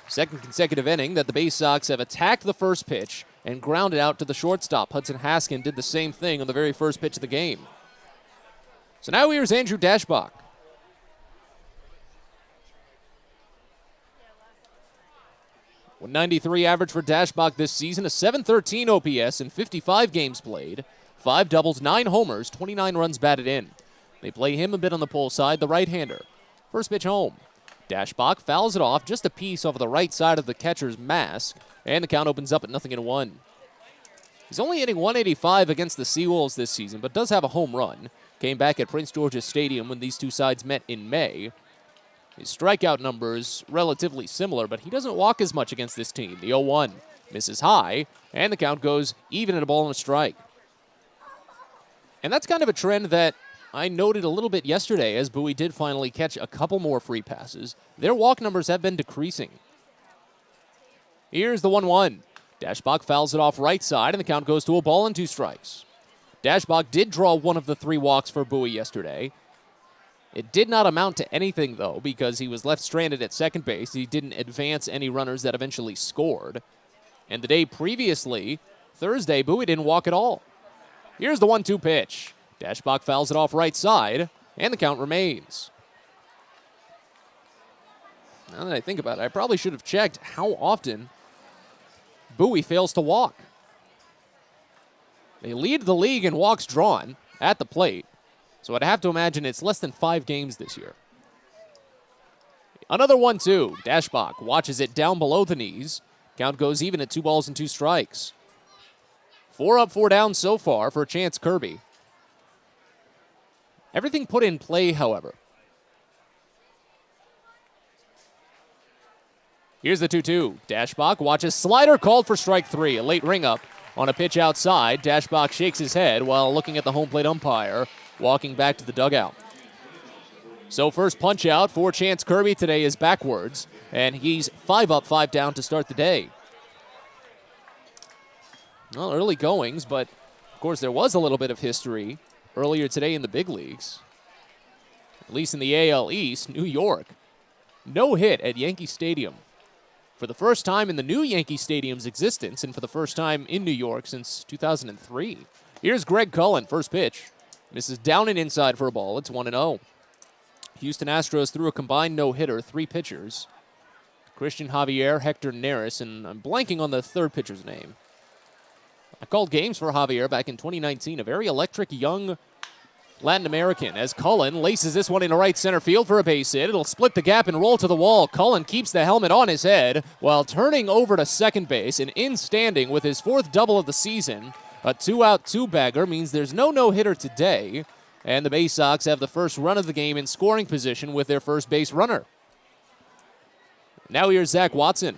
Second consecutive inning that the Baysox have attacked the first pitch and grounded out to the shortstop. Hudson Haskin did the same thing on the very first pitch of the game. So now here's Andrew Dashbach. .193 average for Dashbach this season, a .713 OPS in 55 games played. 5 doubles, 9 homers, 29 runs batted in. They play him a bit on the pull side, the right-hander. First pitch home. Dashbach fouls it off just a piece over the right side of the catcher's mask, and the count opens up at 0-1. He's only hitting .185 against the Seawolves this season, but does have a home run. Came back at Prince George's Stadium when these two sides met in May. His strikeout numbers relatively similar, but he doesn't walk as much against this team. The 0-1 misses high, and the count goes even at a ball and a strike. And that's kind of a trend that I noted a little bit yesterday as Bowie did finally catch a couple more free passes. Their walk numbers have been decreasing. Here's the 1-1. Dashbach fouls it off right side, and the count goes to a ball and 2 strikes. Dashbach did draw one of the 3 walks for Bowie yesterday. It did not amount to anything, though, because he was left stranded at second base. He didn't advance any runners that eventually scored. And the day previously, Thursday, Bowie didn't walk at all. Here's the 1-2 pitch. Dashbach fouls it off right side, and the count remains. Now that I think about it, I probably should have checked how often Bowie fails to walk. They lead the league in walks drawn at the plate, so I'd have to imagine it's less than 5 games this year. Another 1-2. Dashbach watches it down below the knees. Count goes even at 2 balls and 2 strikes. 4 up, 4 down so far for Chance Kirby. Everything put in play, however. Here's the 2-2. Dashbach watches slider called for strike 3. A late ring up on a pitch outside. Dashbach shakes his head while looking at the home plate umpire, walking back to the dugout. So first punch out for Chance Kirby today is backwards, and he's 5 up, 5 down to start the day. Well, early goings, but of course there was a little bit of history earlier today in the big leagues. At least in the AL East, New York. No hit at Yankee Stadium. For the first time in the new Yankee Stadium's existence, and for the first time in New York since 2003. Here's Greg Cullen, first pitch. Misses down and inside for a ball. It's 1-0. Houston Astros threw a combined no-hitter, 3 pitchers. Christian Javier, Hector Neris, and I'm blanking on the third pitcher's name. I called games for Javier back in 2019, a very electric young Latin American, as Cullen laces this one into right center field for a base hit. It'll split the gap and roll to the wall. Cullen keeps the helmet on his head while turning over to second base and in standing with his 4th double of the season. A 2-out, 2-bagger means there's no no-hitter today, and the Baysox have the first run of the game in scoring position with their first base runner. Now here's Zach Watson.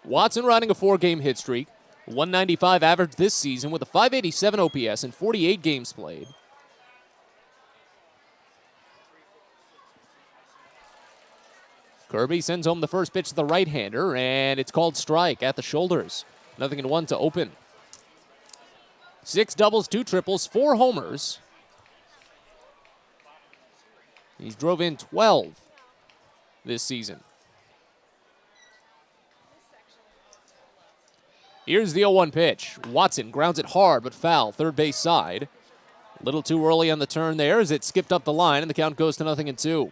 Watson riding a 4-game hit streak, 195 average this season with a 587 OPS in 48 games played. Kirby sends home the first pitch to the right-hander, and it's called strike at the shoulders. 0-1 to open. 6 doubles, 2 triples, 4 homers. He's drove in 12 this season. Here's the 0-1 pitch. Watson grounds it hard but foul, third base side. A little too early on the turn there as it skipped up the line, and the count goes to 0-2.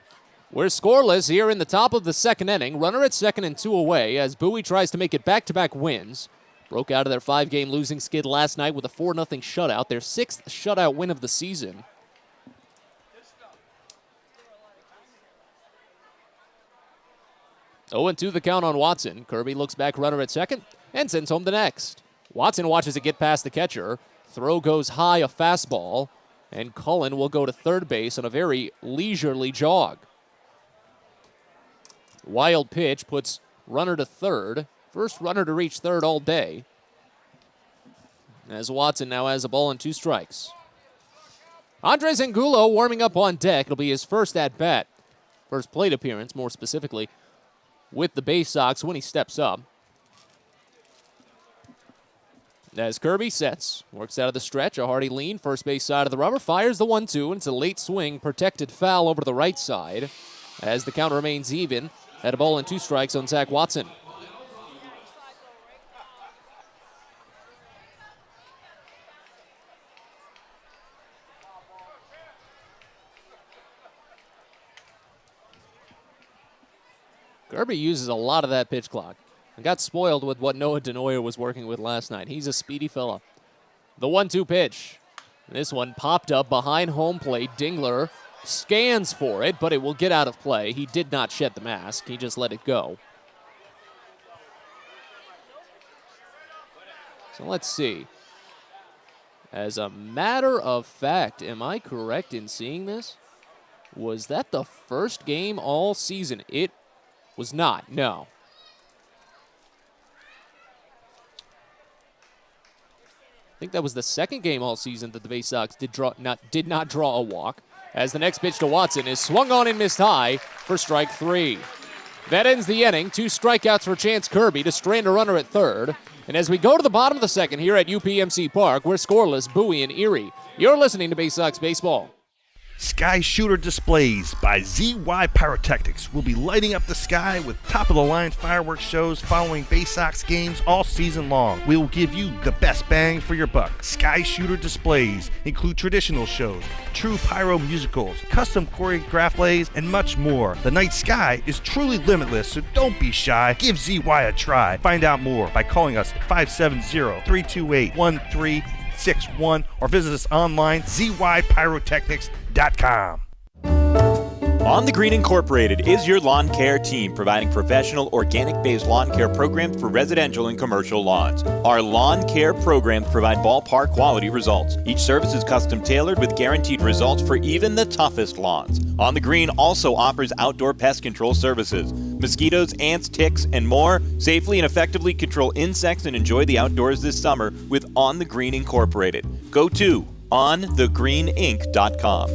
We're scoreless here in the top of the second inning. Runner at second and 2 away as Bowie tries to make it back-to-back wins. Broke out of their 5-game losing skid last night with a 4-0 shutout, their 6th shutout win of the season. Oh, 0-2 the count on Watson. Kirby looks back, runner at second, and sends home the next. Watson watches it get past the catcher. Throw goes high, a fastball, and Cullen will go to third base on a very leisurely jog. Wild pitch puts runner to third. First runner to reach third all day. As Watson now has a ball and 2 strikes. Andres Angulo warming up on deck. It'll be his first at-bat. First plate appearance, more specifically, with the Baysox when he steps up. As Kirby sets, works out of the stretch, a hearty lean, first base side of the rubber, fires the 1-2, and it's a late swing, protected foul over to the right side. As the count remains even, had a ball and 2 strikes on Zach Watson. Kirby uses a lot of that pitch clock. And got spoiled with what Noah Denoyer was working with last night. He's a speedy fella. The 1-2 pitch. This one popped up behind home plate. Dingler scans for it, but it will get out of play. He did not shed the mask. He just let it go. So let's see. As a matter of fact, am I correct in seeing this? Was that the first game all season? It was not, no. I think that was the second game all season that the Baysox did not draw a walk, as the next pitch to Watson is swung on and missed high for strike 3. That ends the inning. 2 strikeouts for Chance Kirby to strand a runner at third. And as we go to the bottom of the second here at UPMC Park, we're scoreless, Bowie and Erie. You're listening to Baysox Baseball. Sky Shooter Displays by ZY Pyrotechnics will be lighting up the sky with top-of-the-line fireworks shows following Baysox games all season long. We will give you the best bang for your buck. Sky Shooter Displays include traditional shows, true pyro musicals, custom choreographed plays, and much more. The night sky is truly limitless, so don't be shy. Give ZY a try. Find out more by calling us at 570-328-1361 or visit us online, zypyrotechnics.com. On the Green Incorporated is your lawn care team, providing professional organic-based lawn care programs for residential and commercial lawns. Our lawn care programs provide ballpark quality results. Each service is custom tailored with guaranteed results for even the toughest lawns. On the Green also offers outdoor pest control services. Mosquitoes, ants, ticks, and more. Safely and effectively control insects and enjoy the outdoors this summer with On the Green Incorporated. Go to on thegreenink.com.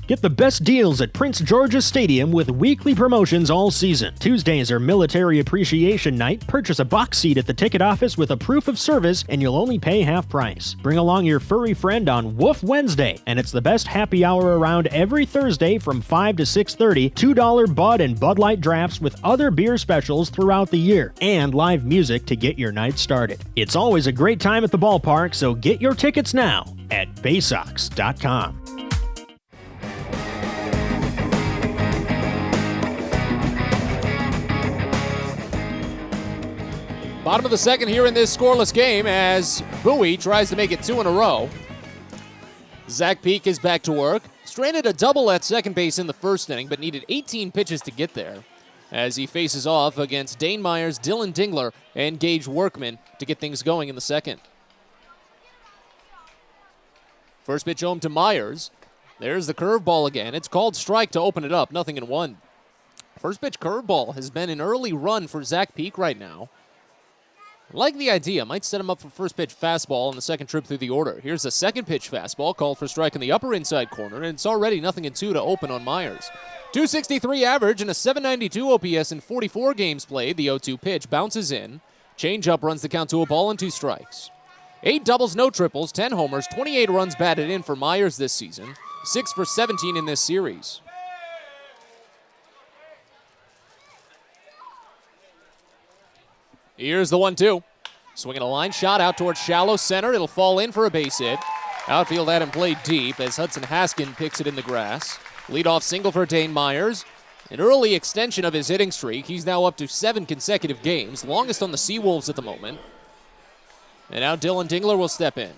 Get the best deals at Prince George's Stadium with weekly promotions all season. Tuesdays are Military Appreciation Night. Purchase a box seat at the ticket office with a proof of service and you'll only pay half price. Bring along your furry friend on Woof Wednesday, and it's the best happy hour around every Thursday from 5 to 6:30. $2 Bud and Bud Light drafts with other beer specials throughout the year, and live music to get your night started. It's always a great time at the ballpark, so get your tickets now at Baysox.com. Bottom of the second here in this scoreless game as Bowie tries to make it 2 in a row. Zach Peak is back to work. Stranded a double at second base in the first inning, but needed 18 pitches to get there as he faces off against Dane Myers, Dylan Dingler, and Gage Workman to get things going in the second. First pitch home to Myers. There's the curveball again. It's called strike to open it up, 0-1. First pitch curveball has been an early run for Zach Peak right now. I like the idea. Might set him up for first pitch fastball on the second trip through the order. Here's the second pitch fastball called for strike in the upper inside corner, and it's already 0-2 to open on Myers. 263 average and a 792 OPS in 44 games played. The 0-2 pitch bounces in. Changeup runs the count to a ball and 2 strikes. 8 doubles, no triples, 10 homers, 28 runs batted in for Myers this season. 6 for 17 in this series. Here's the 1-2. Swinging a line shot out towards shallow center. It'll fall in for a base hit. Outfield had him played deep as Hudson Haskin picks it in the grass. Leadoff single for Dane Myers. An early extension of his hitting streak. He's now up to 7 consecutive games, longest on the Seawolves at the moment. And now Dylan Dingler will step in.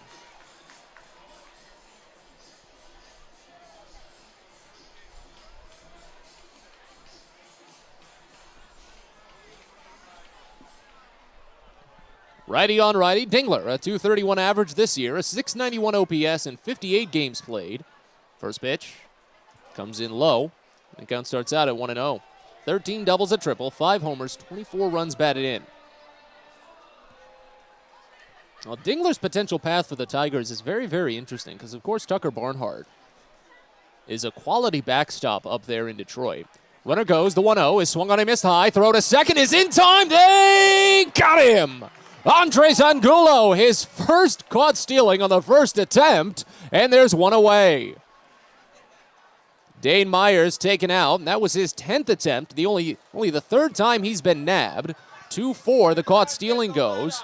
Righty on righty, Dingler, a 231 average this year, a 691 OPS and 58 games played. First pitch comes in low. The count starts out at 1-0. 13 doubles, a triple, 5 homers, 24 runs batted in. Well, Dingler's potential path for the Tigers is very, very interesting because, of course, Tucker Barnhart is a quality backstop up there in Detroit. Runner goes, the 1-0 is swung on a missed high. Throw to second is in time. They got him! Andres Angulo, his first caught stealing on the first attempt, and there's one away. Dane Myers taken out, and that was his 10th attempt, only the 3rd time he's been nabbed. 2-4, the caught stealing goes.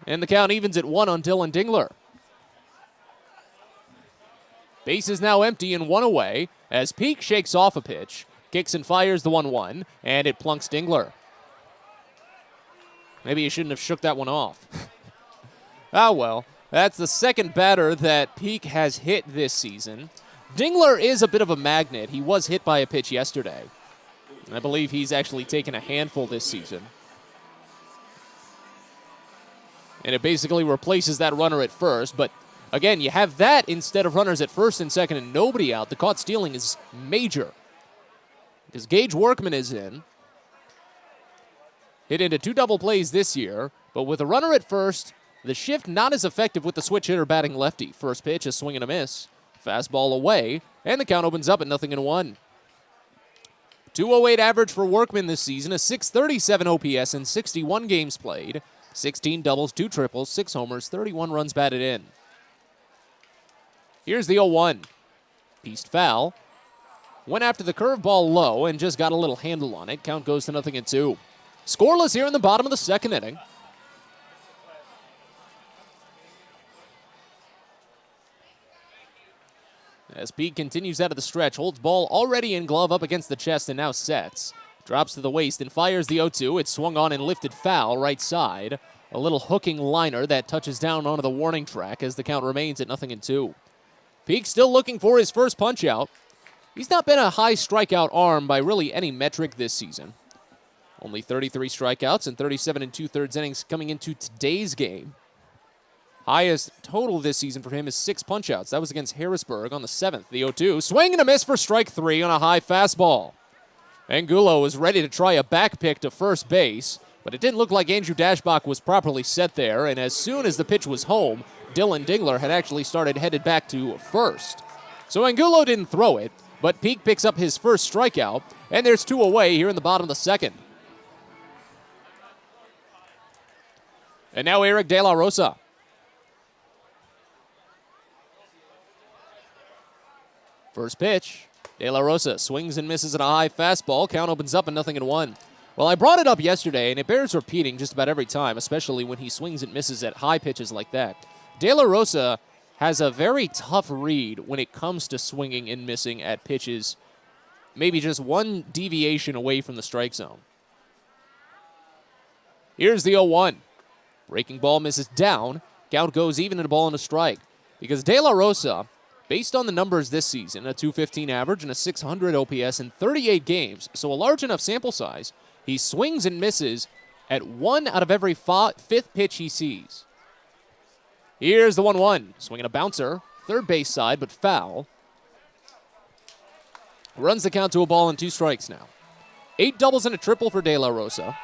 And the count evens at 1 on Dylan Dingler. Base is now empty and 1 away as Peak shakes off a pitch, kicks and fires the 1-1, and it plunks Dingler. Maybe you shouldn't have shook that one off. Ah, well, that's the second batter that Peak has hit this season. Dingler is a bit of a magnet. He was hit by a pitch yesterday. I believe he's actually taken a handful this season. And it basically replaces that runner at first. But, again, you have that instead of runners at first and second and nobody out. The caught stealing is major. Because Gage Workman is in. Hit into 2 double plays this year, but with a runner at first, the shift not as effective with the switch hitter batting lefty. First pitch, a swing and a miss. Fastball away, and the count opens up at 0-1. 208 average for Workman this season, a 637 OPS in 61 games played. 16 doubles, 2 triples, 6 homers, 31 runs batted in. Here's the 0-1. Pieced foul. Went after the curveball low and just got a little handle on it. Count goes to 0-2. Scoreless here in the bottom of the second inning. As Peak continues out of the stretch, holds ball already in glove up against the chest and now sets. Drops to the waist and fires the 0-2. It's swung on and lifted foul right side. A little hooking liner that touches down onto the warning track as the count remains at 0-2. Peak still looking for his first punch out. He's not been a high strikeout arm by really any metric this season. Only 33 strikeouts and 37 2/3 innings coming into today's game. Highest total this season for him is 6 punch-outs. That was against Harrisburg on the 7th. The 0-2, swing and a miss for strike 3 on a high fastball. Angulo is ready to try a back pick to first base. But it didn't look like Andrew Dashbach was properly set there, and as soon as the pitch was home, Dylan Dingler had actually started headed back to first. So Angulo didn't throw it, but Peak picks up his first strikeout, and there's 2 away here in the bottom of the second. And now Eric De La Rosa. First pitch, De La Rosa swings and misses at a high fastball. Count opens up and 0-1. Well, I brought it up yesterday, and it bears repeating just about every time, especially when he swings and misses at high pitches like that. De La Rosa has a very tough read when it comes to swinging and missing at pitches, maybe just one deviation away from the strike zone. Here's the 0-1. Breaking ball misses down. Count goes even at a ball and a strike. Because De La Rosa, based on the numbers this season, a .215 average and a .600 OPS in 38 games, so a large enough sample size, he swings and misses at 1 out of every 5th pitch he sees. Here's the 1-1. Swinging a bouncer. Third base side, but foul. Runs the count to a ball and 2 strikes now. 8 doubles and a triple for De La Rosa.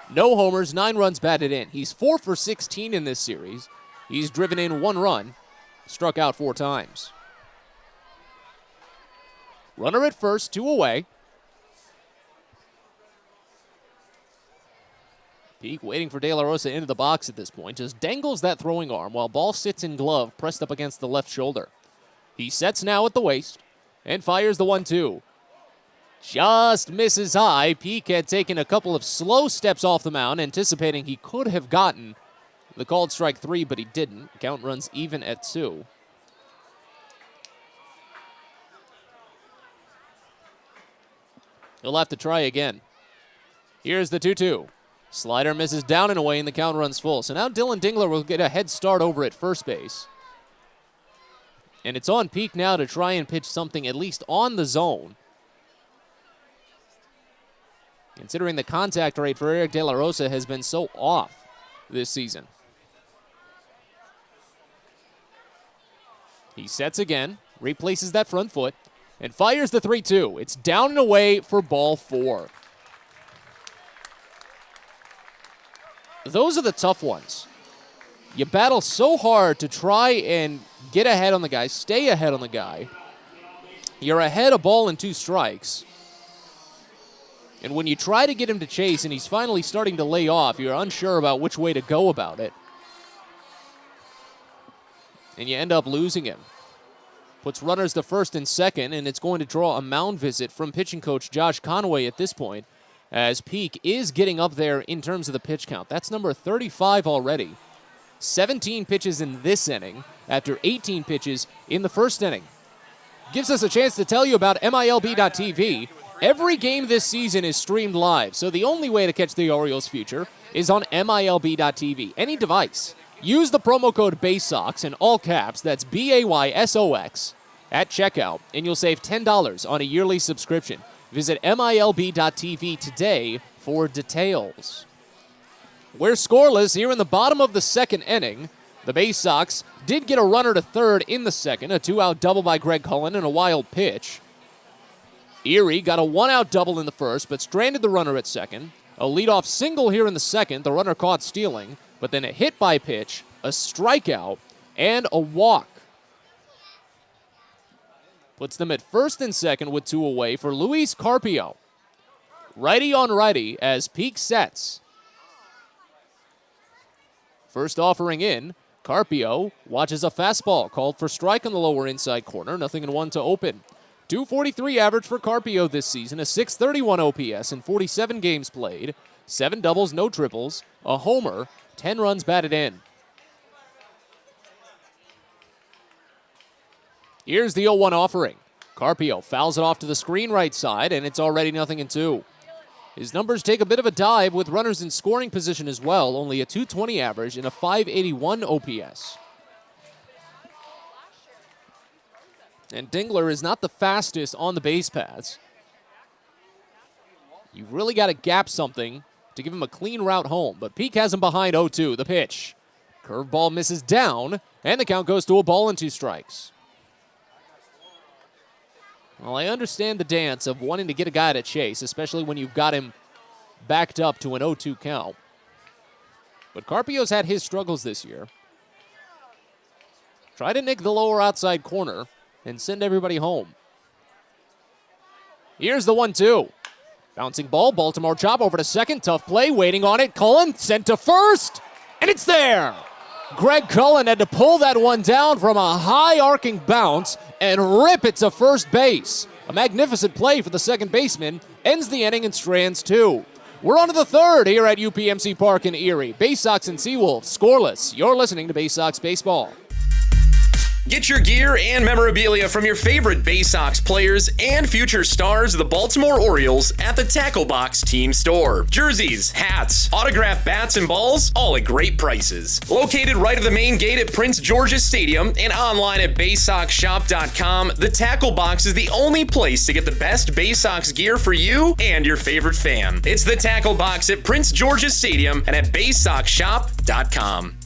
No homers, 9 runs batted in. He's 4 for 16 in this series. He's driven in 1 run. Struck out 4 times. Runner at first, 2 away. Peak waiting for De La Rosa into the box at this point. Just dangles that throwing arm while ball sits in glove pressed up against the left shoulder. He sets now at the waist and fires the 1-2. Just misses high. Peak had taken a couple of slow steps off the mound, anticipating he could have gotten the called strike 3, but he didn't. Count runs even at 2. He'll have to try again. Here's the 2-2. Slider misses down and away, and the count runs full. So now Dylan Dingler will get a head start over at first base. And it's on Peak now to try and pitch something at least on the zone. Considering the contact rate for Eric De La Rosa has been so off this season. He sets again, replaces that front foot, and fires the 3-2. It's down and away for ball 4. Those are the tough ones. You battle so hard to try and get ahead on the guy, stay ahead on the guy. You're ahead a ball and 2 strikes. And when you try to get him to chase and he's finally starting to lay off, you're unsure about which way to go about it. And you end up losing him. Puts runners to first and second, and it's going to draw a mound visit from pitching coach Josh Conway at this point, as Peak is getting up there in terms of the pitch count. That's number 35 already. 17 pitches in this inning after 18 pitches in the first inning. Gives us a chance to tell you about MILB.TV. Every game this season is streamed live, so the only way to catch the Orioles' future is on MILB.TV. Any device. Use the promo code Baysox in all caps, that's BAYSOX, at checkout, and you'll save $10 on a yearly subscription. Visit MILB.TV today for details. We're scoreless here in the bottom of the second inning. The Baysox did get a runner to third in the second, a 2-out double by Greg Cullen and a wild pitch. Erie got a 1-out double in the first, but stranded the runner at second. A leadoff single here in the second, the runner caught stealing, but then a hit by pitch, a strikeout, and a walk. Puts them at first and second with 2 away for Luis Carpio. Righty on righty as Peak sets. First offering in, Carpio watches a fastball called for strike on the lower inside corner, 0-1 to open. 243 average for Carpio this season, a 631 OPS in 47 games played, 7 doubles, no triples, a homer, 10 runs batted in. Here's the 0-1 offering. Carpio fouls it off to the screen right side, and it's already 0-2. His numbers take a bit of a dive with runners in scoring position as well, only a 220 average and a 581 OPS. And Dingler is not the fastest on the base paths. You've really got to gap something to give him a clean route home, but Peak has him behind 0-2. The pitch. Curveball misses down, and the count goes to a ball and 2 strikes. Well, I understand the dance of wanting to get a guy to chase, especially when you've got him backed up to an 0-2 count. But Carpio's had his struggles this year. Try to nick the lower outside corner and send everybody home. Here's the 1-2. Bouncing ball, Baltimore chop over to second. Tough play, waiting on it. Cullen sent to first, and it's there. Greg Cullen had to pull that one down from a high arcing bounce and rip it to first base. A magnificent play for the second baseman ends the inning in strands 2. We're on to the third here at UPMC Park in Erie. Baysox and Seawolves scoreless. You're listening to Baysox Baseball. Get your gear and memorabilia from your favorite Baysox players and future stars of the Baltimore Orioles at the Tackle Box Team Store. Jerseys, hats, autographed bats and balls, all at great prices. Located right at the main gate at Prince George's Stadium and online at BaysoxShop.com, the Tackle Box is the only place to get the best Baysox gear for you and your favorite fan. It's the Tackle Box at Prince George's Stadium and at BaysoxShop.com.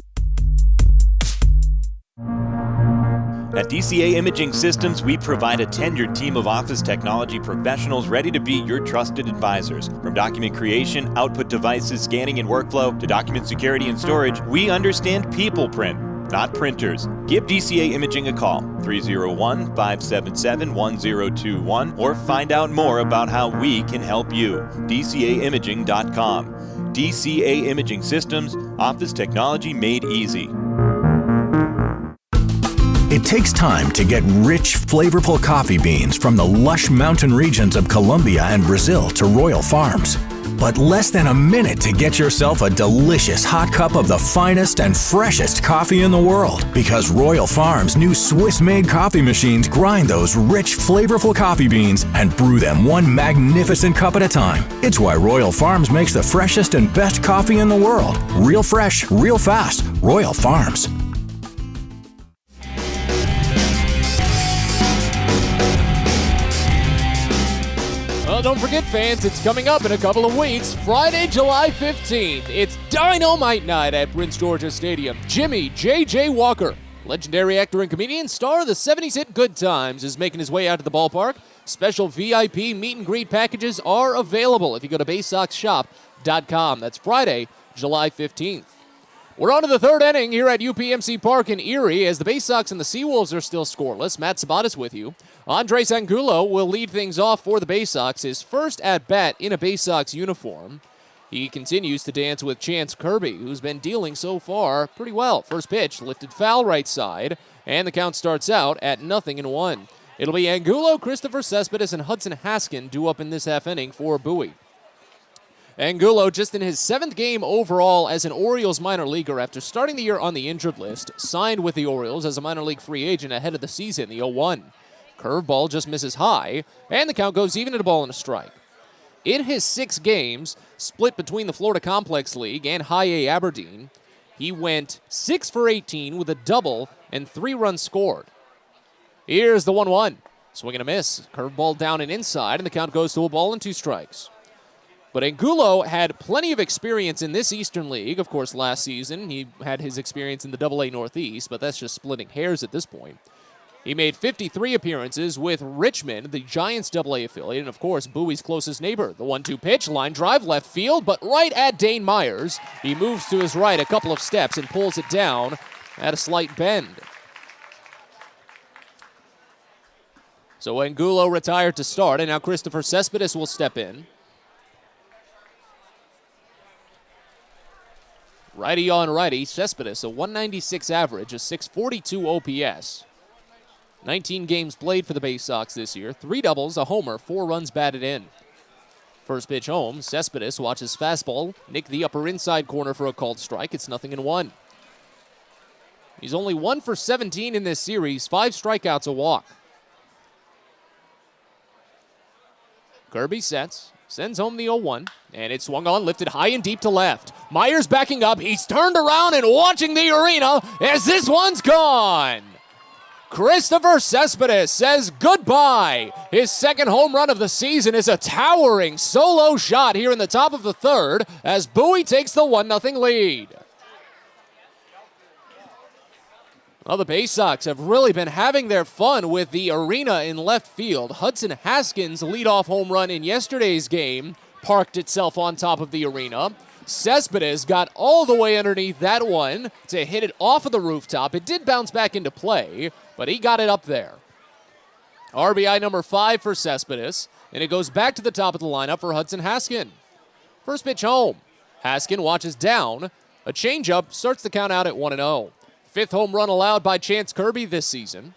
At DCA Imaging Systems, we provide a tenured team of office technology professionals ready to be your trusted advisors. From document creation, output devices, scanning and workflow, to document security and storage, we understand people print, not printers. Give DCA Imaging a call, 301-577-1021, or find out more about how we can help you. DCAimaging.com. DCA Imaging Systems, office technology made easy. It takes time to get rich, flavorful coffee beans from the lush mountain regions of Colombia and Brazil to Royal Farms. But less than a minute to get yourself a delicious hot cup of the finest and freshest coffee in the world. Because Royal Farms' new Swiss-made coffee machines grind those rich, flavorful coffee beans and brew them one magnificent cup at a time. It's why Royal Farms makes the freshest and best coffee in the world. Real fresh, real fast. Royal Farms. Don't forget, fans, it's coming up in a couple of weeks. Friday, July 15th. It's Dynamite Night at Prince George's Stadium. Jimmy J.J. Walker, legendary actor and comedian, star of the 70s hit Good Times, is making his way out to the ballpark. Special VIP meet and greet packages are available if you go to BaysoxShop.com. That's Friday, July 15th. We're on to the third inning here at UPMC Park in Erie as the Baysox and the Seawolves are still scoreless. Matt Sabatas with you. Andres Angulo will lead things off for the Baysox, his first at-bat in a Baysox uniform. He continues to dance with Chance Kirby, who's been dealing so far pretty well. First pitch, lifted foul right side, and the count starts out at 0-1. It'll be Angulo, Christopher Cespedes, and Hudson Haskin due up in this half inning for Bowie. Angulo just in his 7th game overall as an Orioles minor leaguer after starting the year on the injured list, signed with the Orioles as a minor league free agent ahead of the season, the 0-1. Curveball just misses high, and the count goes even at a ball and a strike. In his 6 games, split between the Florida Complex League and High A Aberdeen, he went 6 for 18 with a double and 3 runs scored. Here's the 1-1. Swing and a miss. Curveball down and inside, and the count goes to a ball and 2 strikes. But Angulo had plenty of experience in this Eastern League. Of course, last season he had his experience in the AA Northeast, but that's just splitting hairs at this point. He made 53 appearances with Richmond, the Giants AA affiliate, and of course, Bowie's closest neighbor. The 1-2 pitch, line drive, left field, but right at Dane Myers. He moves to his right a couple of steps and pulls it down at a slight bend. So Angulo retired to start, and now Christopher Cespedes will step in. Righty on righty, Cespedes, a 196 average, a 642 OPS. 19 games played for the Baysox this year, 3 doubles, a homer, 4 runs batted in. First pitch home, Cespedes watches fastball, nick the upper inside corner for a called strike. It's 0-1. He's only 1 for 17 in this series, 5 strikeouts, a walk. Kirby sets. Sends home the 0-1, and it swung on, lifted high and deep to left. Myers backing up. He's turned around and watching the arena as this one's gone. Christopher Cespedes says goodbye. His 2nd home run of the season is a towering solo shot here in the top of the 3rd as Bowie takes the 1-0 lead. Well, the Baysox have really been having their fun with the arena in left field. Hudson Haskins' leadoff home run in yesterday's game parked itself on top of the arena. Cespedes got all the way underneath that one to hit it off of the rooftop. It did bounce back into play, but he got it up there. RBI number 5 for Cespedes, and it goes back to the top of the lineup for Hudson Haskin. First pitch home. Haskin watches down. A changeup starts the count out at 1-0. Fifth home run allowed by Chance Kirby this season.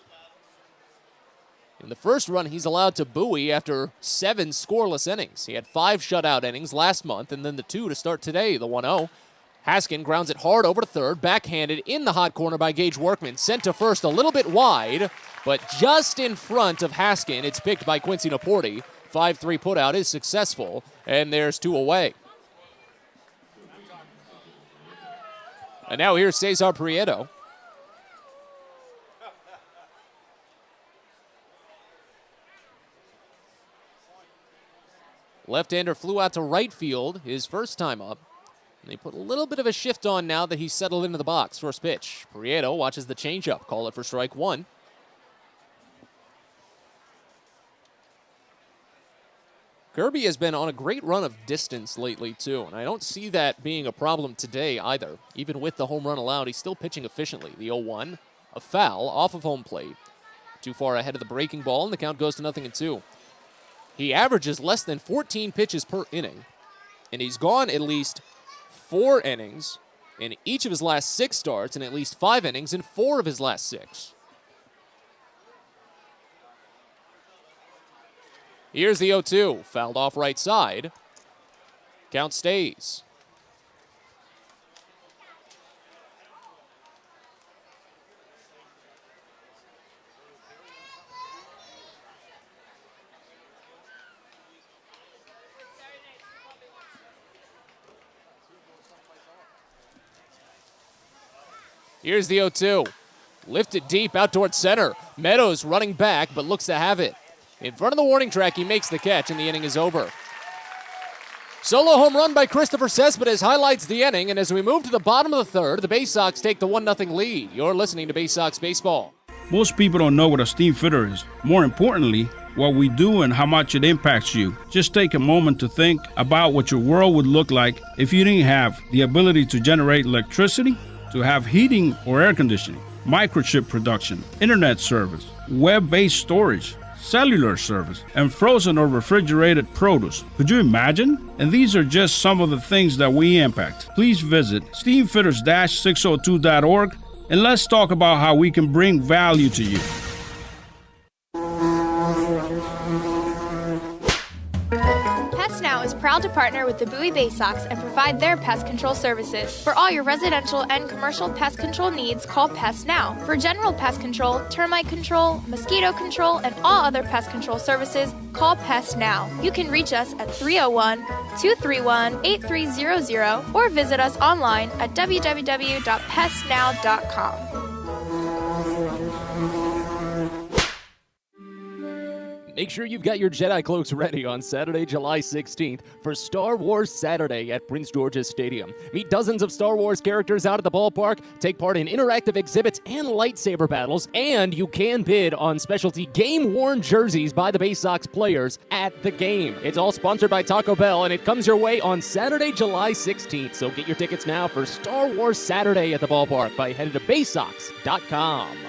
In the first run he's allowed to Bowie after 7 scoreless innings. He had 5 shutout innings last month, and then the 2 to start today, the 1-0. Haskin grounds it hard over to third, backhanded in the hot corner by Gage Workman. Sent to first a little bit wide, but just in front of Haskin. It's picked by Quincy Naporti. 5-3 putout is successful, and there's 2 away. And now here's Cesar Prieto. Left-hander flew out to right field his first time up. And they put a little bit of a shift on now that he's settled into the box. First pitch. Prieto watches the changeup. Call it for strike 1. Kirby has been on a great run of distance lately, too, and I don't see that being a problem today either. Even with the home run allowed, he's still pitching efficiently. The 0-1, a foul off of home plate. Too far ahead of the breaking ball, and the count goes to 0-2. He averages less than 14 pitches per inning, and he's gone at least 4 innings in each of his last 6 starts and at least 5 innings in 4 of his last 6. Here's the 0-2, fouled off right side. Count stays. Here's the 0-2. Lifted deep out towards center. Meadows running back, but looks to have it. In front of the warning track, he makes the catch, and the inning is over. Solo home run by Christopher Cespedes highlights the inning, and as we move to the bottom of the third, the Baysox take the 1-0 lead. You're listening to Baysox Baseball. Most people don't know what a steam fitter is. More importantly, what we do and how much it impacts you. Just take a moment to think about what your world would look like if you didn't have the ability to generate electricity, to have heating or air conditioning, microchip production, internet service, web-based storage, cellular service, and frozen or refrigerated produce. Could you imagine? And these are just some of the things that we impact. Please visit steamfitters-602.org and let's talk about how we can bring value to you. Pest Now is proud to partner with the Bowie Baysox and provide their pest control services. For all your residential and commercial pest control needs, call Pest Now. For general pest control, termite control, mosquito control, and all other pest control services, call Pest Now. You can reach us at 301-231-8300 or visit us online at www.pestnow.com. Make sure you've got your Jedi cloaks ready on Saturday, July 16th for Star Wars Saturday at Prince George's Stadium. Meet dozens of Star Wars characters out at the ballpark, take part in interactive exhibits and lightsaber battles, and you can bid on specialty game-worn jerseys by the Baysox players at the game. It's all sponsored by Taco Bell, and it comes your way on Saturday, July 16th. So get your tickets now for Star Wars Saturday at the ballpark by heading to Baysox.com.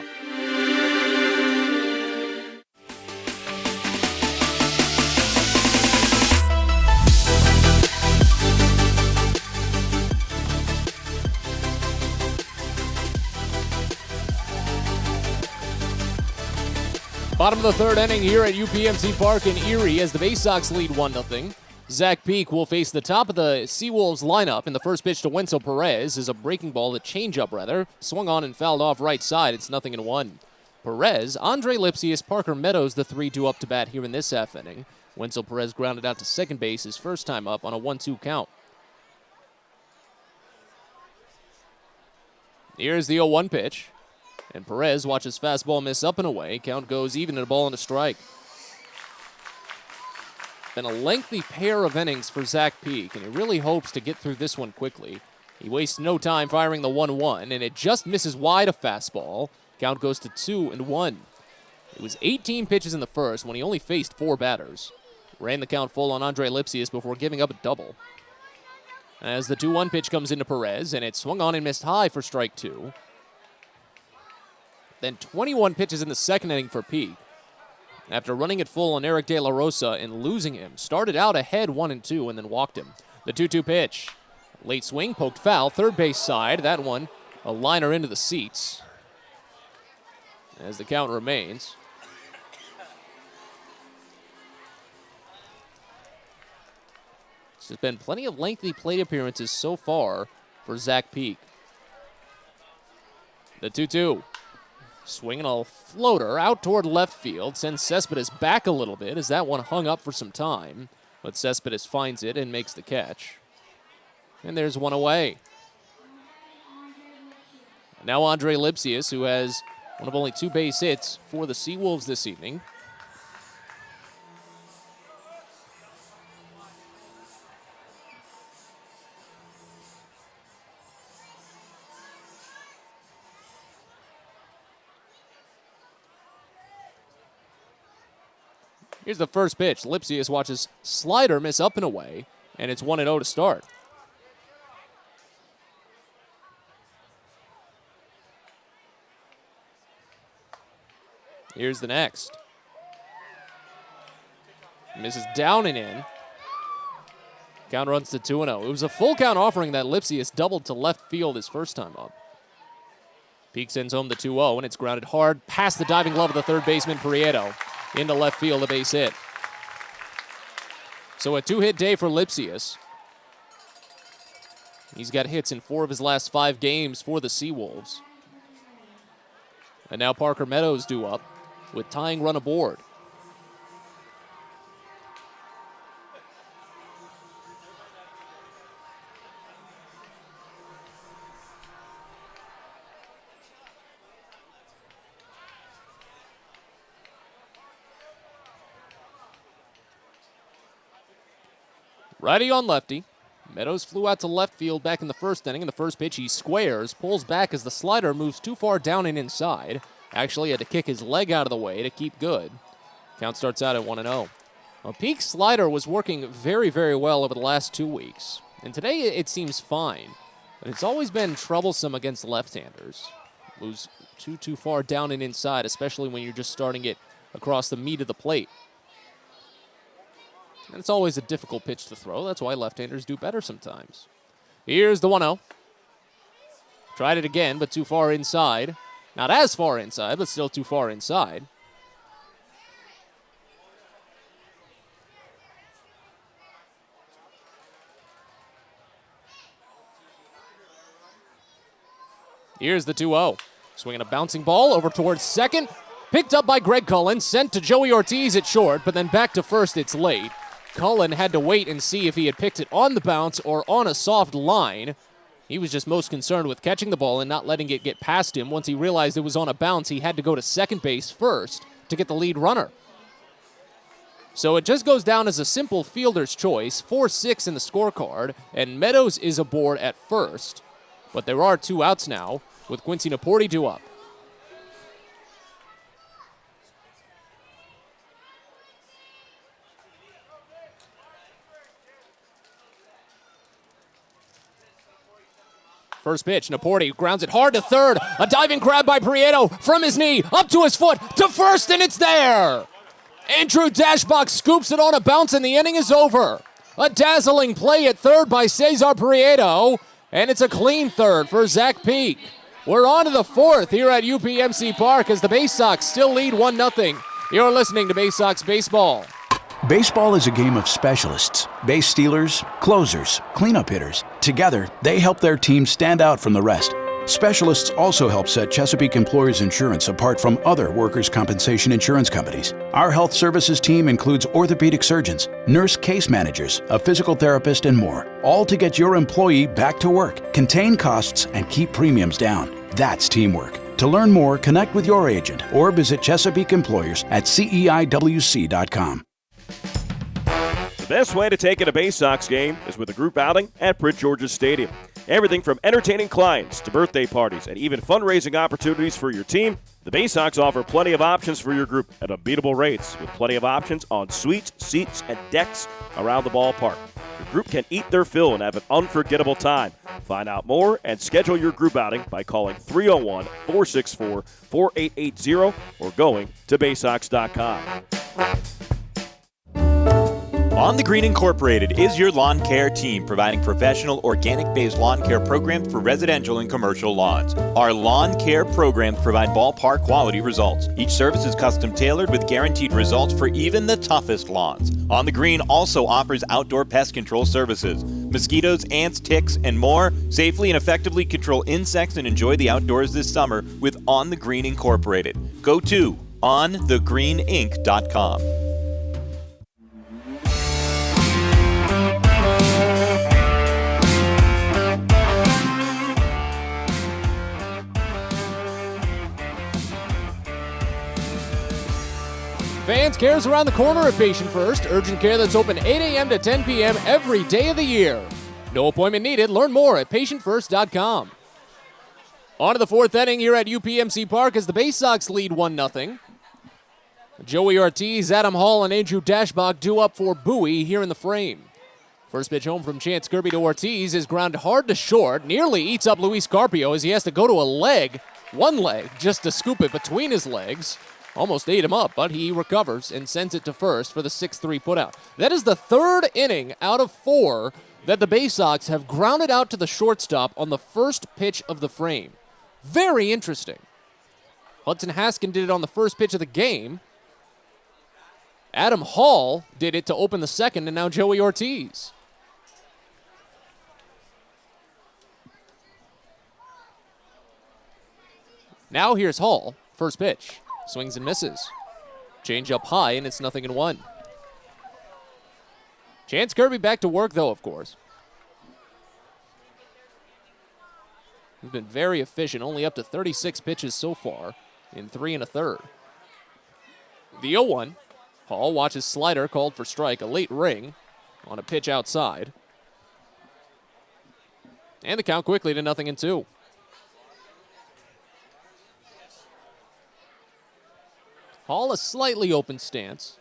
Bottom of the third inning here at UPMC Park in Erie as the Baysox lead 1-0. Zach Peak will face the top of the Seawolves lineup, and the first pitch to Wenzel Perez is a breaking ball, a changeup rather, swung on and fouled off right side. It's 0-1. Perez, Andre Lipsius, Parker Meadows, the 3-2 up to bat here in this half inning. Wenzel Perez grounded out to second base his first time up on a 1-2 count. Here's the 0-1 pitch. And Perez watches fastball miss up and away. Count goes even and a ball and a strike. Been a lengthy pair of innings for Zach Peak, and he really hopes to get through this one quickly. He wastes no time firing the 1-1, and it just misses wide a fastball. Count goes to 2-1. It was 18 pitches in the first when he only faced 4 batters. ran the count full on Andre Lipsius before giving up a double. As the 2-1 pitch comes into Perez, and it swung on and missed high for strike 2. Then 21 pitches in the second inning for Peak. After running it full on Eric De La Rosa and losing him, started out ahead 1-2 and then walked him. The 2-2 pitch. Late swing, poked foul, third base side. That one, a liner into the seats. As the count remains. There's been plenty of lengthy plate appearances so far for Zach Peak. The 2-2. Swinging a floater out toward left field. Sends Cespedes back a little bit as that one hung up for some time. But Cespedes finds it and makes the catch. And there's one away. Now Andre Lipsius, who has one of only 2 base hits for the Seawolves this evening. Here's the first pitch. Lipsius watches slider miss up and away, and it's 1-0 to start. Here's the next. Misses down and in. Count runs to 2-0. It was a full count offering that Lipsius doubled to left field his first time up. Peak sends home the 2-0, and it's grounded hard past the diving glove of the third baseman, Prieto. Into left field, a base hit. So a 2-hit day for Lipsius. He's got hits in 4 of his last 5 games for the Seawolves. And now Parker Meadows due up with tying run aboard. Righty on lefty. Meadows flew out to left field back in the first inning. In the first pitch, he squares, pulls back as the slider moves too far down and inside. Actually had to kick his leg out of the way to keep good. Count starts out at 1-0. Well, Peak's slider was working very, very well over the last 2 weeks. And today it seems fine. But it's always been troublesome against left-handers. Moves too far down and inside, especially when you're just starting it across the meat of the plate. And it's always a difficult pitch to throw. That's why left-handers do better sometimes. Here's the 1-0. Tried it again, but too far inside. Not as far inside, but still too far inside. Here's the 2-0. Swinging a bouncing ball over towards second. Picked up by Greg Cullen, sent to Joey Ortiz at short, but then back to first, it's late. Cullen had to wait and see if he had picked it on the bounce or on a soft line. He was just most concerned with catching the ball and not letting it get past him. Once he realized it was on a bounce, he had to go to second base first to get the lead runner. So it just goes down as a simple fielder's choice, 4-6 in the scorecard, and Meadows is aboard at first. But there are 2 outs now, with Quincy Naporti due up. First pitch, Naporti grounds it hard to third. A diving grab by Prieto from his knee, up to his foot, to first, and it's there! Andrew Dashbach scoops it on a bounce, and the inning is over. A dazzling play at third by Cesar Prieto, and it's a clean third for Zach Peak. We're on to the 4th here at UPMC Park as the Baysox still lead 1-0. You're listening to Baysox Baseball. Baseball is a game of specialists. Base stealers, closers, cleanup hitters. Together, they help their team stand out from the rest. Specialists also help set Chesapeake Employers Insurance apart from other workers' compensation insurance companies. Our health services team includes orthopedic surgeons, nurse case managers, a physical therapist, and more, all to get your employee back to work, contain costs, and keep premiums down. That's teamwork. To learn more, connect with your agent or visit Chesapeake Employers at CEIWC.com. The best way to take in a Baysox game is with a group outing at Prince George's Stadium. Everything from entertaining clients to birthday parties and even fundraising opportunities for your team, the Baysox offer plenty of options for your group at unbeatable rates with plenty of options on suites, seats, and decks around the ballpark. Your group can eat their fill and have an unforgettable time. Find out more and schedule your group outing by calling 301-464-4880 or going to baysox.com. On the Green Incorporated is your lawn care team, providing professional organic-based lawn care programs for residential and commercial lawns. Our lawn care programs provide ballpark quality results. Each service is custom tailored with guaranteed results for even the toughest lawns. On the Green also offers outdoor pest control services. Mosquitoes, ants, ticks, and more. Safely and effectively control insects and enjoy the outdoors this summer with On the Green Incorporated. Go to onthegreeninc.com. Fans, cares around the corner at Patient First. Urgent care that's open 8 a.m. to 10 p.m. every day of the year. No appointment needed. Learn more at patientfirst.com. On to the fourth inning here at UPMC Park as the Baysox lead 1-0. Joey Ortiz, Adam Hall, and Andrew Dashbach due up for Bowie here in the frame. First pitch home from Chance Kirby to Ortiz is grounded hard to short. Nearly eats up Luis Carpio as he has to go to one leg, just to scoop it between his legs. Almost ate him up, but he recovers and sends it to first for the 6-3 putout. That is the third inning out of 4 that the Baysox have grounded out to the shortstop on the first pitch of the frame. Very interesting. Hudson Haskin did it on the first pitch of the game. Adam Hall did it to open the second, and now Joey Ortiz. Now here's Hall, first pitch. Swings and misses. Change up high, and it's 0-1. Chance Kirby back to work, though, of course. He's been very efficient, only up to 36 pitches so far in 3 1/3. The 0-1. Hall watches slider called for strike, a late ring on a pitch outside. And the count quickly to 0-2. Hall a slightly open stance.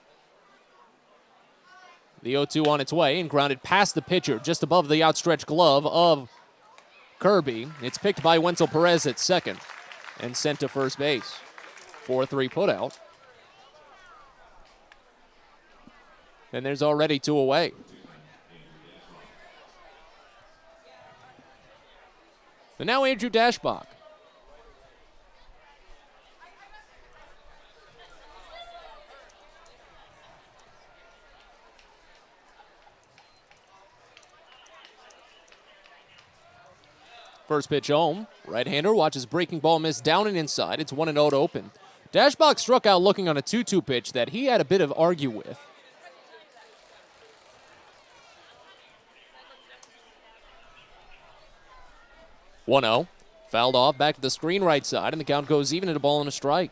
The 0-2 on its way and grounded past the pitcher, just above the outstretched glove of Kirby. It's picked by Wenzel Perez at second and sent to first base. 4-3 putout. And there's already 2 away. But now Andrew Dashbach. First pitch home. Right-hander watches breaking ball miss down and inside. It's 1-0 to open. Dashbach struck out looking on a 2-2 pitch that he had a bit of argue with. (1-0). Fouled off back to the screen right side, and the count goes even at a ball and a strike.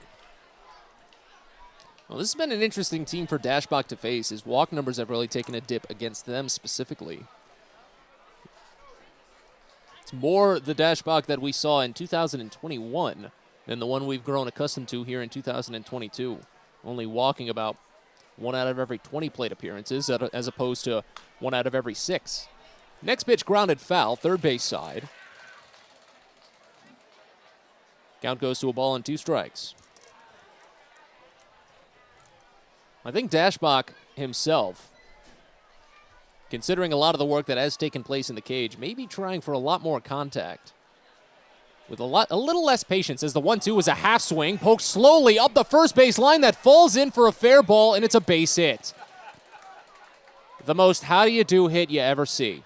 Well, this has been an interesting team for Dashbach to face. His walk numbers have really taken a dip against them specifically. It's more the Dashbach that we saw in 2021 than the one we've grown accustomed to here in 2022. Only walking about 1 out of every 20 plate appearances as opposed to 1 out of every 6. Next pitch grounded foul, third base side. Count goes to a ball and 2 strikes. I think Dashbach himself, considering a lot of the work that has taken place in the cage, may be trying for a lot more contact. With a little less patience as the 1-2 is a half swing, poked slowly up the first base line that falls in for a fair ball, and it's a base hit. The most how-do-you-do hit you ever see.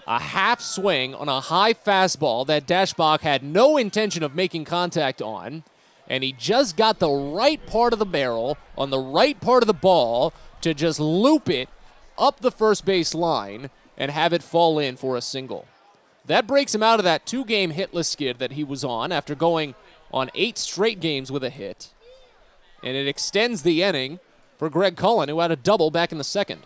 A half swing on a high fastball that Dashbach had no intention of making contact on, and he just got the right part of the barrel on the right part of the ball to just loop it up the first base line and have it fall in for a single. That breaks him out of that 2-game hitless skid that he was on after going on 8 straight games with a hit. And it extends the inning for Greg Cullen, who had a double back in the second.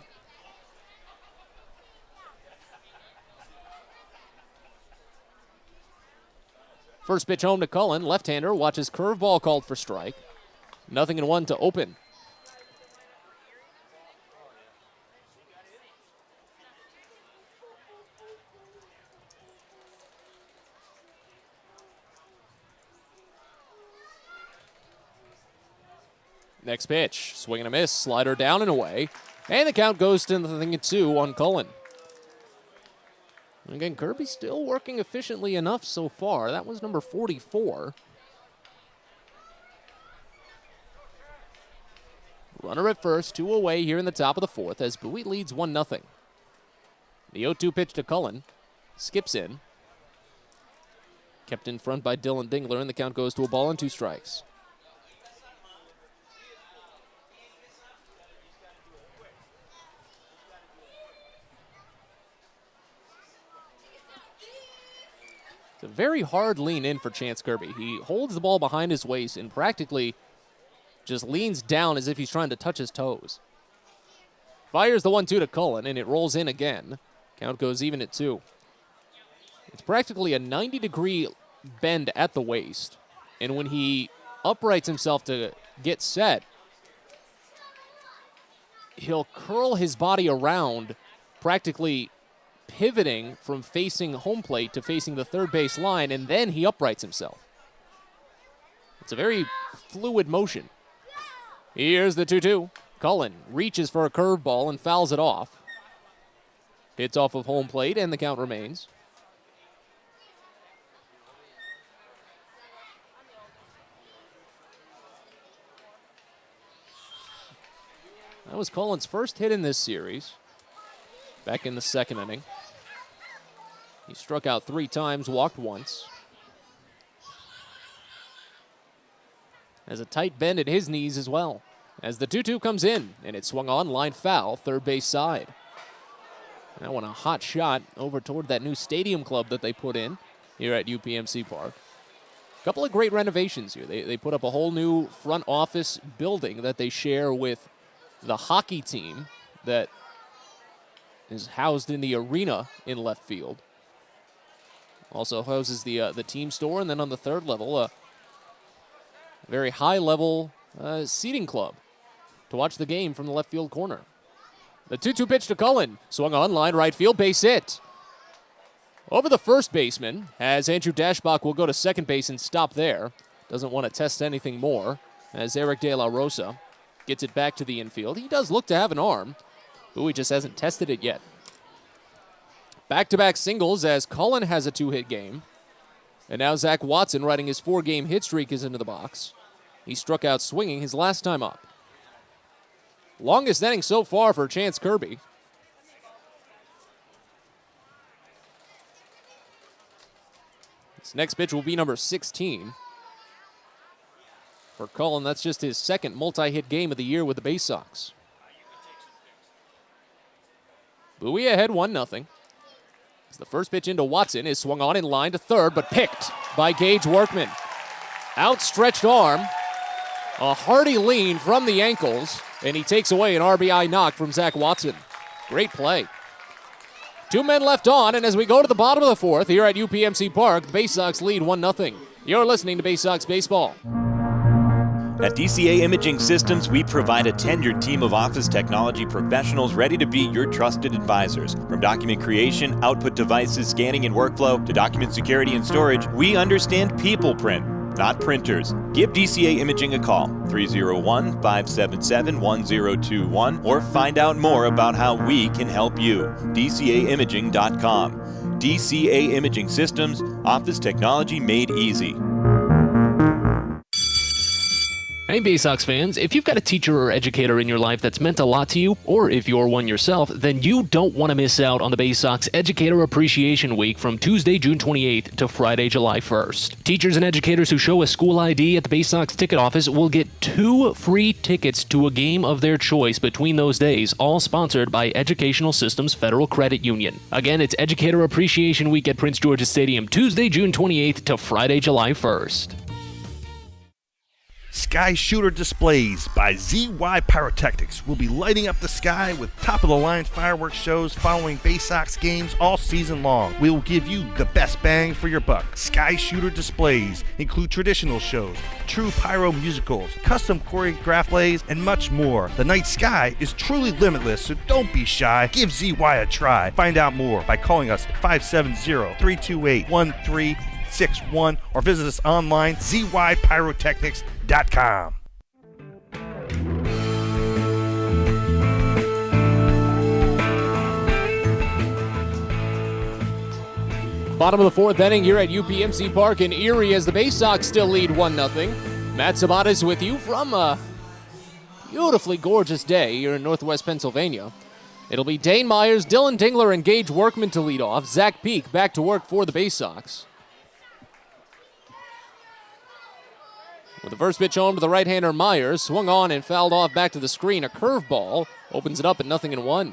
First pitch home to Cullen. Left-hander watches curveball called for strike. 0-1 to open. Next pitch, swing and a miss, slider down and away. And the count goes to 0-2 on Cullen. And again, Kirby still working efficiently enough so far. That was number 44. Runner at first, 2 away here in the top of the fourth as Bowie leads 1-0. The 0-2 pitch to Cullen. Skips in. Kept in front by Dylan Dingler, and the count goes to a ball and 2 strikes. It's a very hard lean in for Chance Kirby. He holds the ball behind his waist and practically just leans down as if he's trying to touch his toes. Fires the 1-2 to Cullen, and it rolls in again. Count goes even at 2. It's practically a 90-degree bend at the waist. And when he uprights himself to get set, he'll curl his body around, practically pivoting from facing home plate to facing the third base line, and then he uprights himself. It's a very fluid motion. Here's the 2-2. Cullen reaches for a curveball and fouls it off. Hits off of home plate, and the count remains. That was Cullen's first hit in this series, back in the second inning. He struck out 3 times, walked once. Has a tight bend at his knees as well. As the 2-2 comes in, and it's swung on, line foul, third base side. That one a hot shot over toward that new stadium club that they put in here at UPMC Park. A couple of great renovations here. They put up a whole new front office building that they share with the hockey team that is housed in the arena in left field. Also houses the team store, and then on the third level, a very high-level seating club to watch the game from the left field corner. The 2-2 pitch to Cullen. Swung on, line right field, base hit. Over the first baseman, as Andrew Dashbach will go to second base and stop there. Doesn't want to test anything more, as Eric De La Rosa gets it back to the infield. He does look to have an arm, but he just hasn't tested it yet. Back-to-back singles as Cullen has a 2-hit game. And now Zach Watson, riding his 4-game hit streak, is into the box. He struck out swinging his last time up. Longest inning so far for Chance Kirby. This next pitch will be number 16. For Cullen, that's just his second multi-hit game of the year with the Baysox. Bowie ahead 1-0. As the first pitch into Watson is swung on in line to third, but picked by Gage Workman. Outstretched arm, a hearty lean from the ankles, and he takes away an RBI knock from Zach Watson. Great play. 2 men left on, and as we go to the bottom of the fourth here at UPMC Park, the Baysox lead 1-0. You're listening to Baysox Baseball. At DCA Imaging Systems, we provide a tenured team of office technology professionals ready to be your trusted advisors. From document creation, output devices, scanning and workflow, to document security and storage, we understand people print, not printers. Give DCA Imaging a call, 301-577-1021, or find out more about how we can help you. DCAimaging.com. DCA Imaging Systems, office technology made easy. Hey Baysox fans, if you've got a teacher or educator in your life that's meant a lot to you, or if you're one yourself, then you don't want to miss out on the Baysox Educator Appreciation Week from Tuesday, June 28th to Friday, July 1st. Teachers and educators who show a school ID at the Baysox ticket office will get 2 free tickets to a game of their choice between those days, all sponsored by Educational Systems Federal Credit Union. Again, it's Educator Appreciation Week at Prince George's Stadium, Tuesday, June 28th to Friday, July 1st. Sky Shooter Displays by ZY Pyrotechnics will be lighting up the sky with top-of-the-line fireworks shows following Baysox games all season long. We will give you the best bang for your buck. Sky Shooter Displays include traditional shows, true pyro musicals, custom choreographed plays, and much more. The night sky is truly limitless, so don't be shy. Give ZY a try. Find out more by calling us at 570-328-1361 or visit us online, zypyrotechnics.com. Bottom of the fourth inning here at UPMC Park in Erie as the Baysox still lead 1-0. Matt Sabates with you from a beautifully gorgeous day here in Northwest Pennsylvania. It'll be Dane Myers, Dylan Dingler, and Gage Workman to lead off. Zach Peak back to work for the Baysox. With the first pitch home to the right-hander Myers, swung on and fouled off back to the screen. A curveball opens it up at 0-1.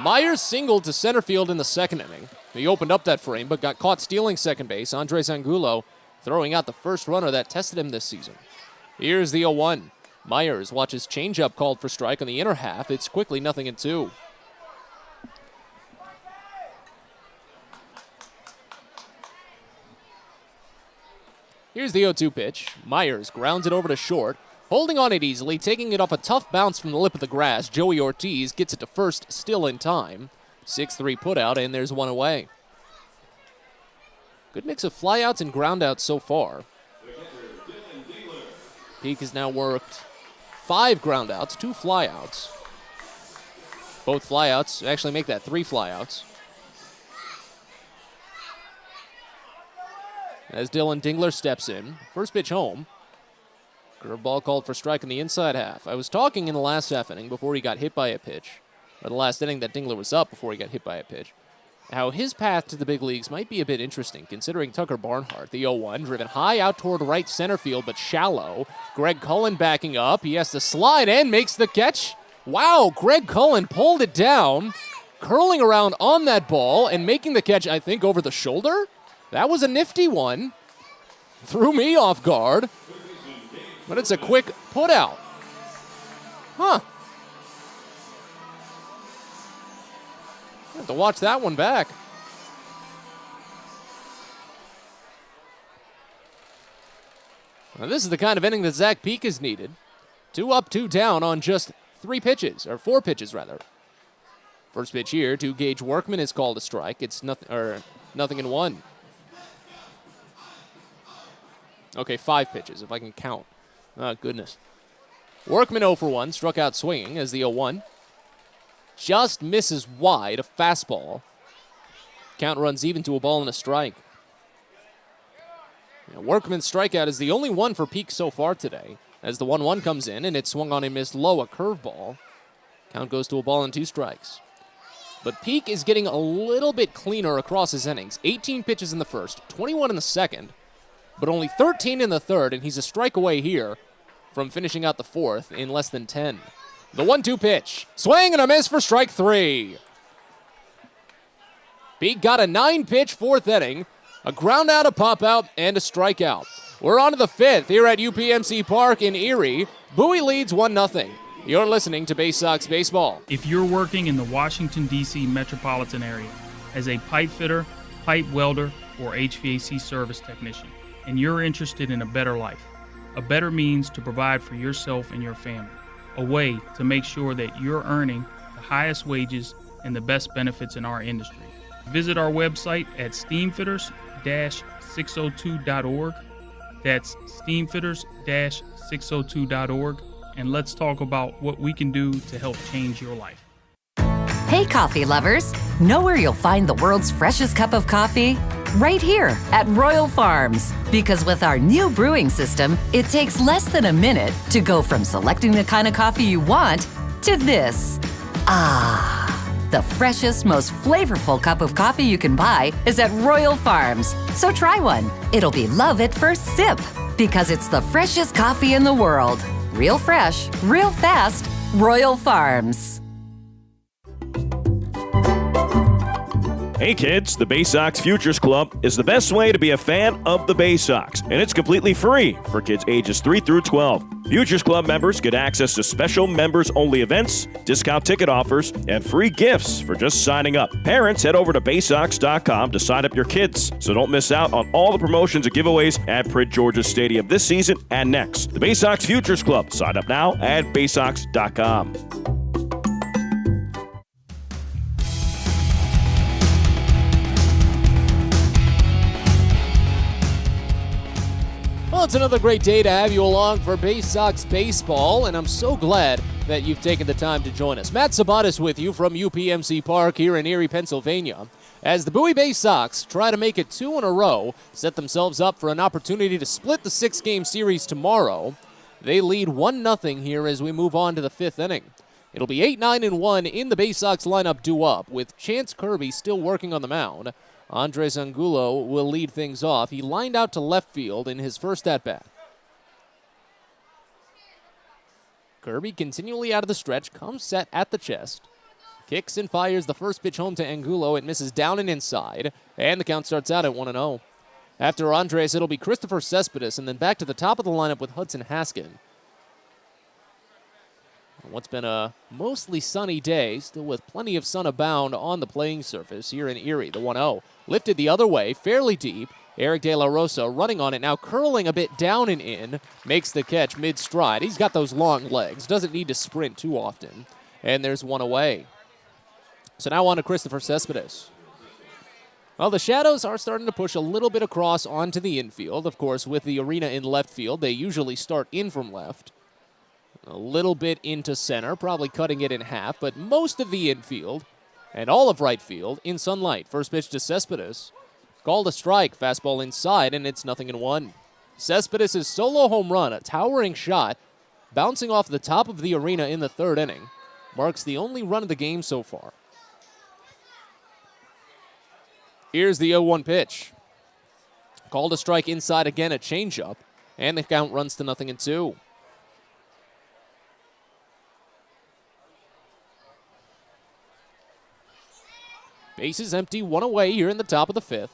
Myers singled to center field in the second inning. He opened up that frame, but got caught stealing second base. Andres Angulo throwing out the first runner that tested him this season. Here's the 0-1. Myers watches changeup called for strike on the inner half. It's quickly 0-2. Here's the 0-2 pitch. Myers grounds it over to short. Holding on it easily, taking it off a tough bounce from the lip of the grass, Joey Ortiz gets it to first still in time. 6-3 putout, and there's one away. Good mix of flyouts and groundouts so far. Peak has now worked 5 groundouts, 2 flyouts. Both flyouts actually make that 3 flyouts. As Dylan Dingler steps in, first pitch home. Curveball called for strike in the inside half. I was talking in the last half inning before he got hit by a pitch, or the last inning that Dingler was up before he got hit by a pitch, how his path to the big leagues might be a bit interesting considering Tucker Barnhart. The 0-1 driven high out toward right center field but shallow. Greg Cullen backing up. He has to slide and makes the catch. Wow, Greg Cullen pulled it down, curling around on that ball and making the catch, I think, over the shoulder. That was a nifty one. Threw me off guard. But it's a quick put out. Huh. Have to watch that one back. Now this is the kind of inning that Zach Peak has needed. 2 up, 2 down on just 4 pitches rather. First pitch here to Gage Workman is called a strike. It's 0-1. Okay, 5 pitches if I can count. Oh, goodness. Workman 0 for 1, struck out swinging as the 0-1. Just misses wide, a fastball. Count runs even to a ball and a strike. Now, Workman's strikeout is the only one for Peak so far today, as the 1-1 comes in and it's swung on and missed low, a curveball. Count goes to a ball and 2 strikes. But Peak is getting a little bit cleaner across his innings. 18 pitches in the first, 21 in the second, but only 13 in the third, and he's a strike away here from finishing out the fourth in less than 10. The 1-2 pitch. Swing and a miss for strike 3. Peak got a 9-pitch fourth inning, a ground out, a pop out, and a strikeout. We're on to the 5th here at UPMC Park in Erie. Bowie leads 1-0. You're listening to Baysox Baseball. If you're working in the Washington, D.C. metropolitan area as a pipe fitter, pipe welder, or HVAC service technician, and you're interested in a better life, a better means to provide for yourself and your family, a way to make sure that you're earning the highest wages and the best benefits in our industry. Visit our website at steamfitters-602.org. That's steamfitters-602.org. And let's talk about what we can do to help change your life. Hey, coffee lovers. Know where you'll find the world's freshest cup of coffee? Right here at Royal Farms. Because with our new brewing system, it takes less than a minute to go from selecting the kind of coffee you want to this. The freshest, most flavorful cup of coffee you can buy is at Royal Farms. So try one. It'll be love at first sip. Because it's the freshest coffee in the world. Real fresh, real fast, Royal Farms. Hey kids, the Baysox Futures Club is the best way to be a fan of the Baysox, and it's completely free for kids ages 3 through 12. Futures Club members get access to special members-only events, discount ticket offers, and free gifts for just signing up. Parents, head over to Baysox.com to sign up your kids, so don't miss out on all the promotions and giveaways at Prince George's Stadium this season and next. The Baysox Futures Club. Sign up now at Baysox.com. Well, it's another great day to have you along for Baysox Baseball, and I'm so glad that you've taken the time to join us. Matt Sabatis with you from UPMC Park here in Erie, Pennsylvania, as the Bowie Baysox try to make it 2 in a row, set themselves up for an opportunity to split the 6-game series tomorrow. They lead 1-0 here as we move on to the 5th inning. It'll be 8-9-1 in the Baysox lineup due up, with Chance Kirby still working on the mound. Andres Angulo will lead things off. He lined out to left field in his first at-bat. Kirby continually out of the stretch, comes set at the chest. Kicks and fires the first pitch home to Angulo. It misses down and inside, and the count starts out at 1-0. After Andres, it'll be Christopher Cespedes, and then back to the top of the lineup with Hudson Haskin. What's been a mostly sunny day, still with plenty of sun abound on the playing surface here in Erie. The 1-0 lifted the other way, fairly deep. Eric De La Rosa running on it, now curling a bit down and in, makes the catch mid-stride. He's got those long legs, doesn't need to sprint too often. And there's one away. So now on to Christopher Cespedes. Well, the Shadows are starting to push a little bit across onto the infield. Of course, with the arena in left field, they usually start in from left. A little bit into center, probably cutting it in half, but most of the infield and all of right field in sunlight. First pitch to Cespedes. Called a strike, fastball inside, and it's 0-1. Cespedes' solo home run, a towering shot, bouncing off the top of the arena in the 3rd inning, marks the only run of the game so far. Here's the 0-1 pitch. Called a strike inside again, a changeup, and the count runs to 0-2. Bases empty, one away here in the top of the 5th.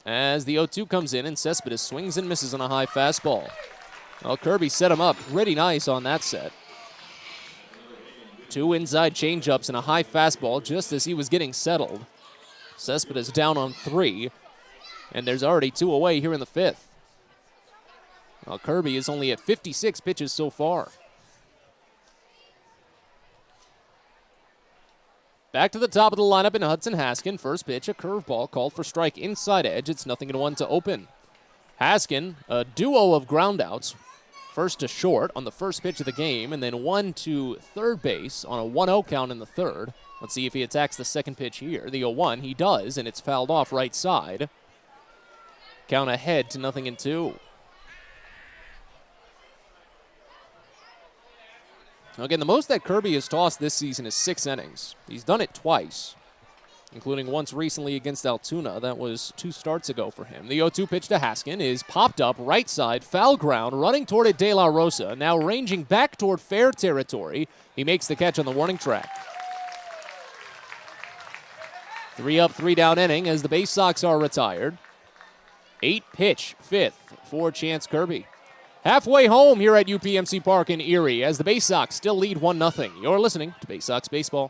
As the 0-2 comes in and Cespedes swings and misses on a high fastball. Well, Kirby set him up pretty nice on that set. 2 inside changeups and a high fastball just as he was getting settled. Cespedes down on 3, and there's already 2 away here in the 5th. Well, Kirby is only at 56 pitches so far. Back to the top of the lineup in Hudson Haskin. First pitch, a curveball called for strike inside edge. It's 0-1 to open. Haskin, a duo of groundouts. First to short on the first pitch of the game, and then one to third base on a 1-0 count in the 3rd. Let's see if he attacks the second pitch here. The 0-1, he does, and it's fouled off right side. Count ahead to 0-2. Again, the most that Kirby has tossed this season is 6 innings. He's done it twice, including once recently against Altoona. That was 2 starts ago for him. The 0-2 pitch to Haskin is popped up right side, foul ground, running toward it De La Rosa, now ranging back toward fair territory. He makes the catch on the warning track. 3 up, 3 down inning as the Baysox are retired. 8-pitch 5th for Chance Kirby. Halfway home here at UPMC Park in Erie as the Baysox still lead 1-0. You're listening to Baysox Baseball.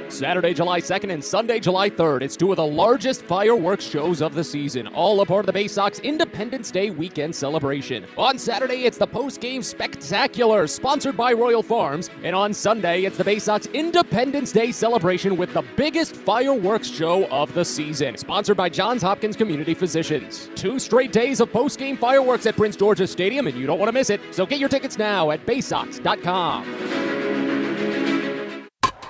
Saturday, July 2nd and Sunday, July 3rd. It's 2 of the largest fireworks shows of the season, all a part of the Baysox Independence Day weekend celebration. On Saturday, it's the post-game spectacular, sponsored by Royal Farms. And on Sunday, it's the Baysox Independence Day celebration with the biggest fireworks show of the season, sponsored by Johns Hopkins Community Physicians. 2 straight days of post-game fireworks at Prince George's Stadium, and you don't want to miss it. So get your tickets now at Baysox.com.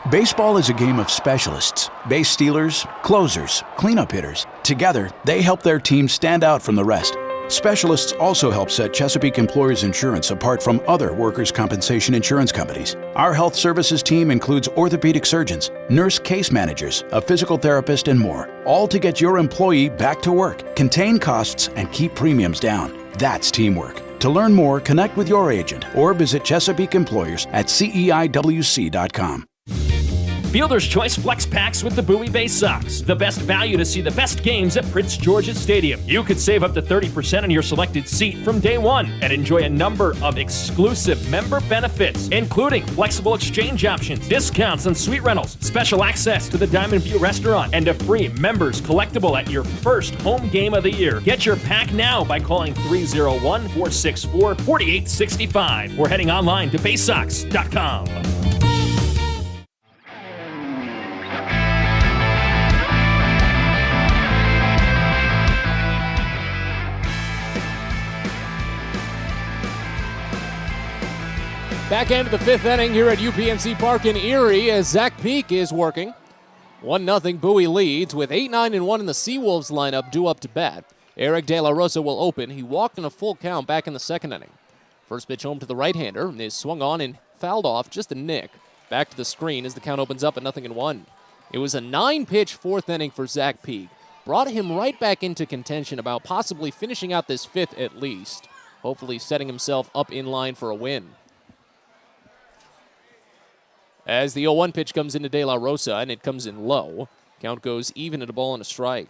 Baseball is a game of specialists. Base stealers, closers, cleanup hitters. Together, they help their team stand out from the rest. Specialists also help set Chesapeake Employers Insurance apart from other workers' compensation insurance companies. Our health services team includes orthopedic surgeons, nurse case managers, a physical therapist, and more, all to get your employee back to work, contain costs, and keep premiums down. That's teamwork. To learn more, connect with your agent or visit Chesapeake Employers at CEIWC.com. Fielder's Choice Flex Packs with the Bowie Baysox. The best value to see the best games at Prince George's Stadium. You could save up to 30% on your selected seat from day one and enjoy a number of exclusive member benefits, including flexible exchange options, discounts on suite rentals, special access to the Diamond View restaurant, and a free members collectible at your first home game of the year. Get your pack now by calling 301-464-4865 or heading online to baysox.com. Back end of the fifth inning here at UPMC Park in Erie as Zach Peak is working. 1-0 Bowie leads with 8-9-1 in the Seawolves lineup due up to bat. Eric De La Rosa will open. He walked in a full count back in the second inning. First pitch home to the right-hander is swung on and fouled off just a nick. Back to the screen as the count opens up at 0-1. It was a 9-pitch fourth inning for Zach Peak. Brought him right back into contention about possibly finishing out this fifth at least. Hopefully setting himself up in line for a win. As the 0-1 pitch comes into De La Rosa, and it comes in low. Count goes even at a ball and a strike.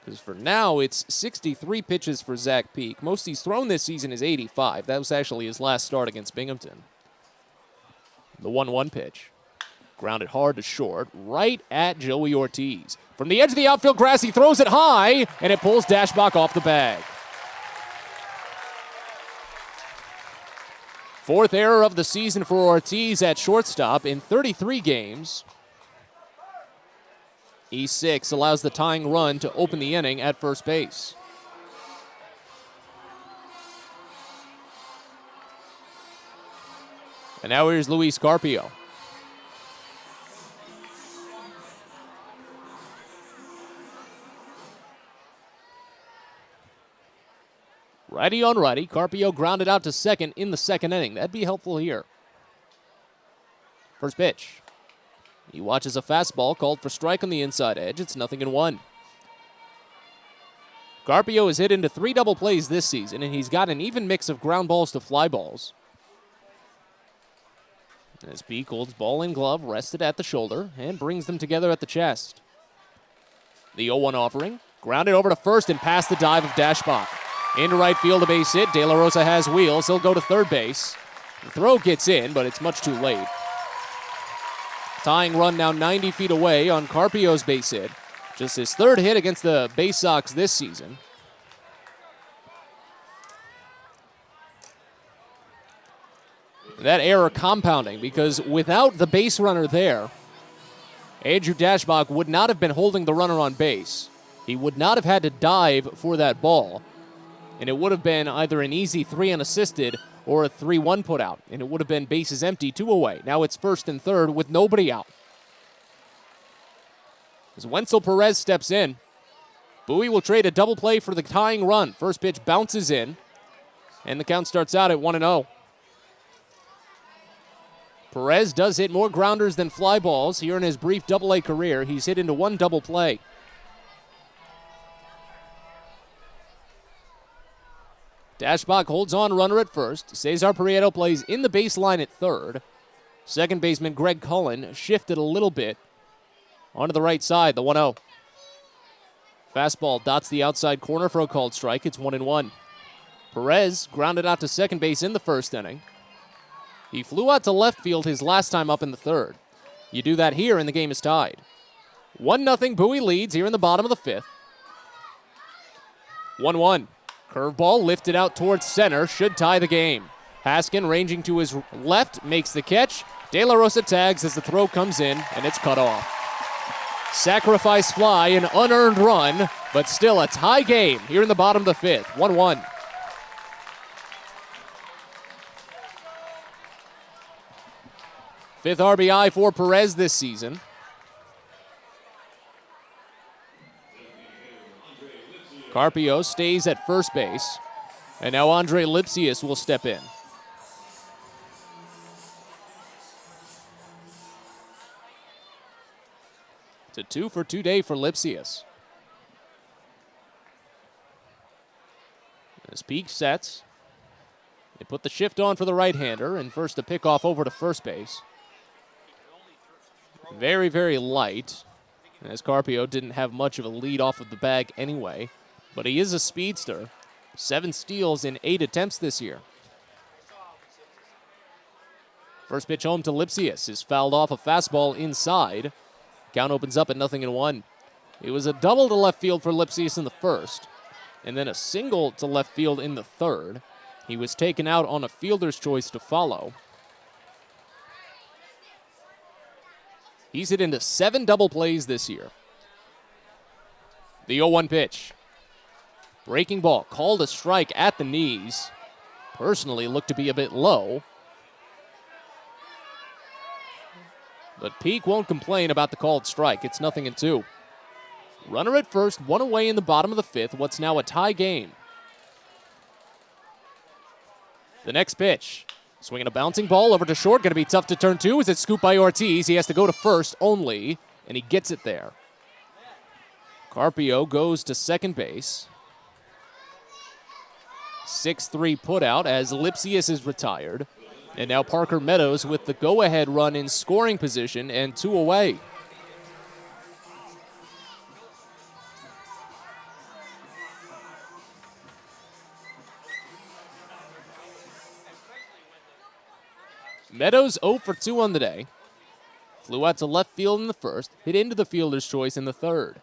Because for now, it's 63 pitches for Zach Peak. Most he's thrown this season is 85. That was actually his last start against Binghamton. The 1-1 pitch. Grounded hard to short, right at Joey Ortiz. From the edge of the outfield grass, he throws it high, and it pulls Dashbach off the bag. Fourth error of the season for Ortiz at shortstop in 33 games. E6 allows the tying run to open the inning at first base. And now here's Luis Carpio. Righty on righty. Carpio grounded out to second in the second inning. That'd be helpful here. First pitch. He watches a fastball called for strike on the inside edge. It's 0-1. Carpio has hit into 3 double plays this season, and he's got an even mix of ground balls to fly balls. As Peak holds ball and glove rested at the shoulder and brings them together at the chest. The 0-1 offering. Grounded over to first and past the dive of Dashbach. Into right field, a base hit. De La Rosa has wheels. He'll go to third base. The throw gets in, but it's much too late. Tying run now 90 feet away on Carpio's base hit. Just his third hit against the Baysox this season. That error compounding because without the base runner there, Andrew Dashbach would not have been holding the runner on base. He would not have had to dive for that ball. And it would have been either an easy 3 unassisted or a 3-1 put out. And it would have been bases empty, 2 away. Now it's first and third with nobody out. As Wenzel Perez steps in, Bowie will trade a double play for the tying run. First pitch bounces in, and the count starts out at 1-0. Perez does hit more grounders than fly balls here in his brief Double-A career. He's hit into 1 double play. Dashbach holds on runner at first. Cesar Prieto plays in the baseline at third. Second baseman Greg Cullen shifted a little bit onto the right side, the 1-0. Fastball dots the outside corner for a called strike. It's 1-1. Perez grounded out to second base in the first inning. He flew out to left field his last time up in the third. You do that here and the game is tied. 1-0 Bowie leads here in the bottom of the fifth. 1-1. Curveball lifted out towards center, should tie the game. Haskin ranging to his left, makes the catch. De La Rosa tags as the throw comes in, and it's cut off. Sacrifice fly, an unearned run, but still a tie game here in the bottom of the fifth. 1-1. Fifth RBI for Perez this season. Carpio stays at first base, and now Andre Lipsius will step in. It's a 2-for-2 day for Lipsius. As Peak sets, they put the shift on for the right-hander, and first a pickoff over to first base. Very, very light, as Carpio didn't have much of a lead off of the bag anyway. But he is a speedster. 7 steals in 8 attempts this year. First pitch home to Lipsius is fouled off a fastball inside. Count opens up at 0-1. It was a double to left field for Lipsius in the first, and then a single to left field in the third. He was taken out on a fielder's choice to follow. He's hit into 7 double plays this year. The 0-1 pitch. Breaking ball, called a strike at the knees. Personally looked to be a bit low. But Peak won't complain about the called strike. It's 0-2. Runner at first, 1 away in the bottom of the 5th, what's now a tie game. The next pitch. Swinging a bouncing ball over to short. Going to be tough to turn to. Is it scooped by Ortiz? He has to go to first only, and he gets it there. Carpio goes to second base. 6-3 put out as Lipsius is retired. And now Parker Meadows with the go-ahead run in scoring position and 2 away. Meadows 0 for 2 on the day. Flew out to left field in the first, hit into the fielder's choice in the third.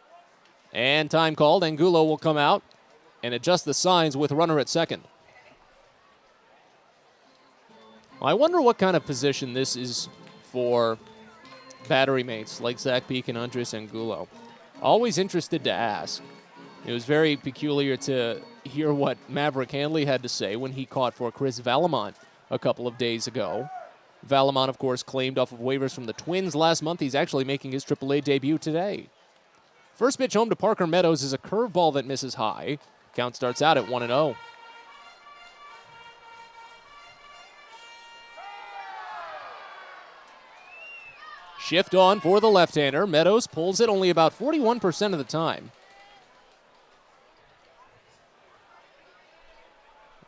And time called. Angulo will come out and adjust the signs with runner at second. I wonder what kind of position this is for battery mates like Zach Peak and Andres Angulo. Always interested to ask. It was very peculiar to hear what Maverick Handley had to say when he caught for Chris Valamont a couple of days ago. Valamont, of course, claimed off of waivers from the Twins last month. He's actually making his AAA debut today. First pitch home to Parker Meadows is a curveball that misses high. Count starts out at 1-0. Shift on for the left-hander. Meadows pulls it only about 41% of the time.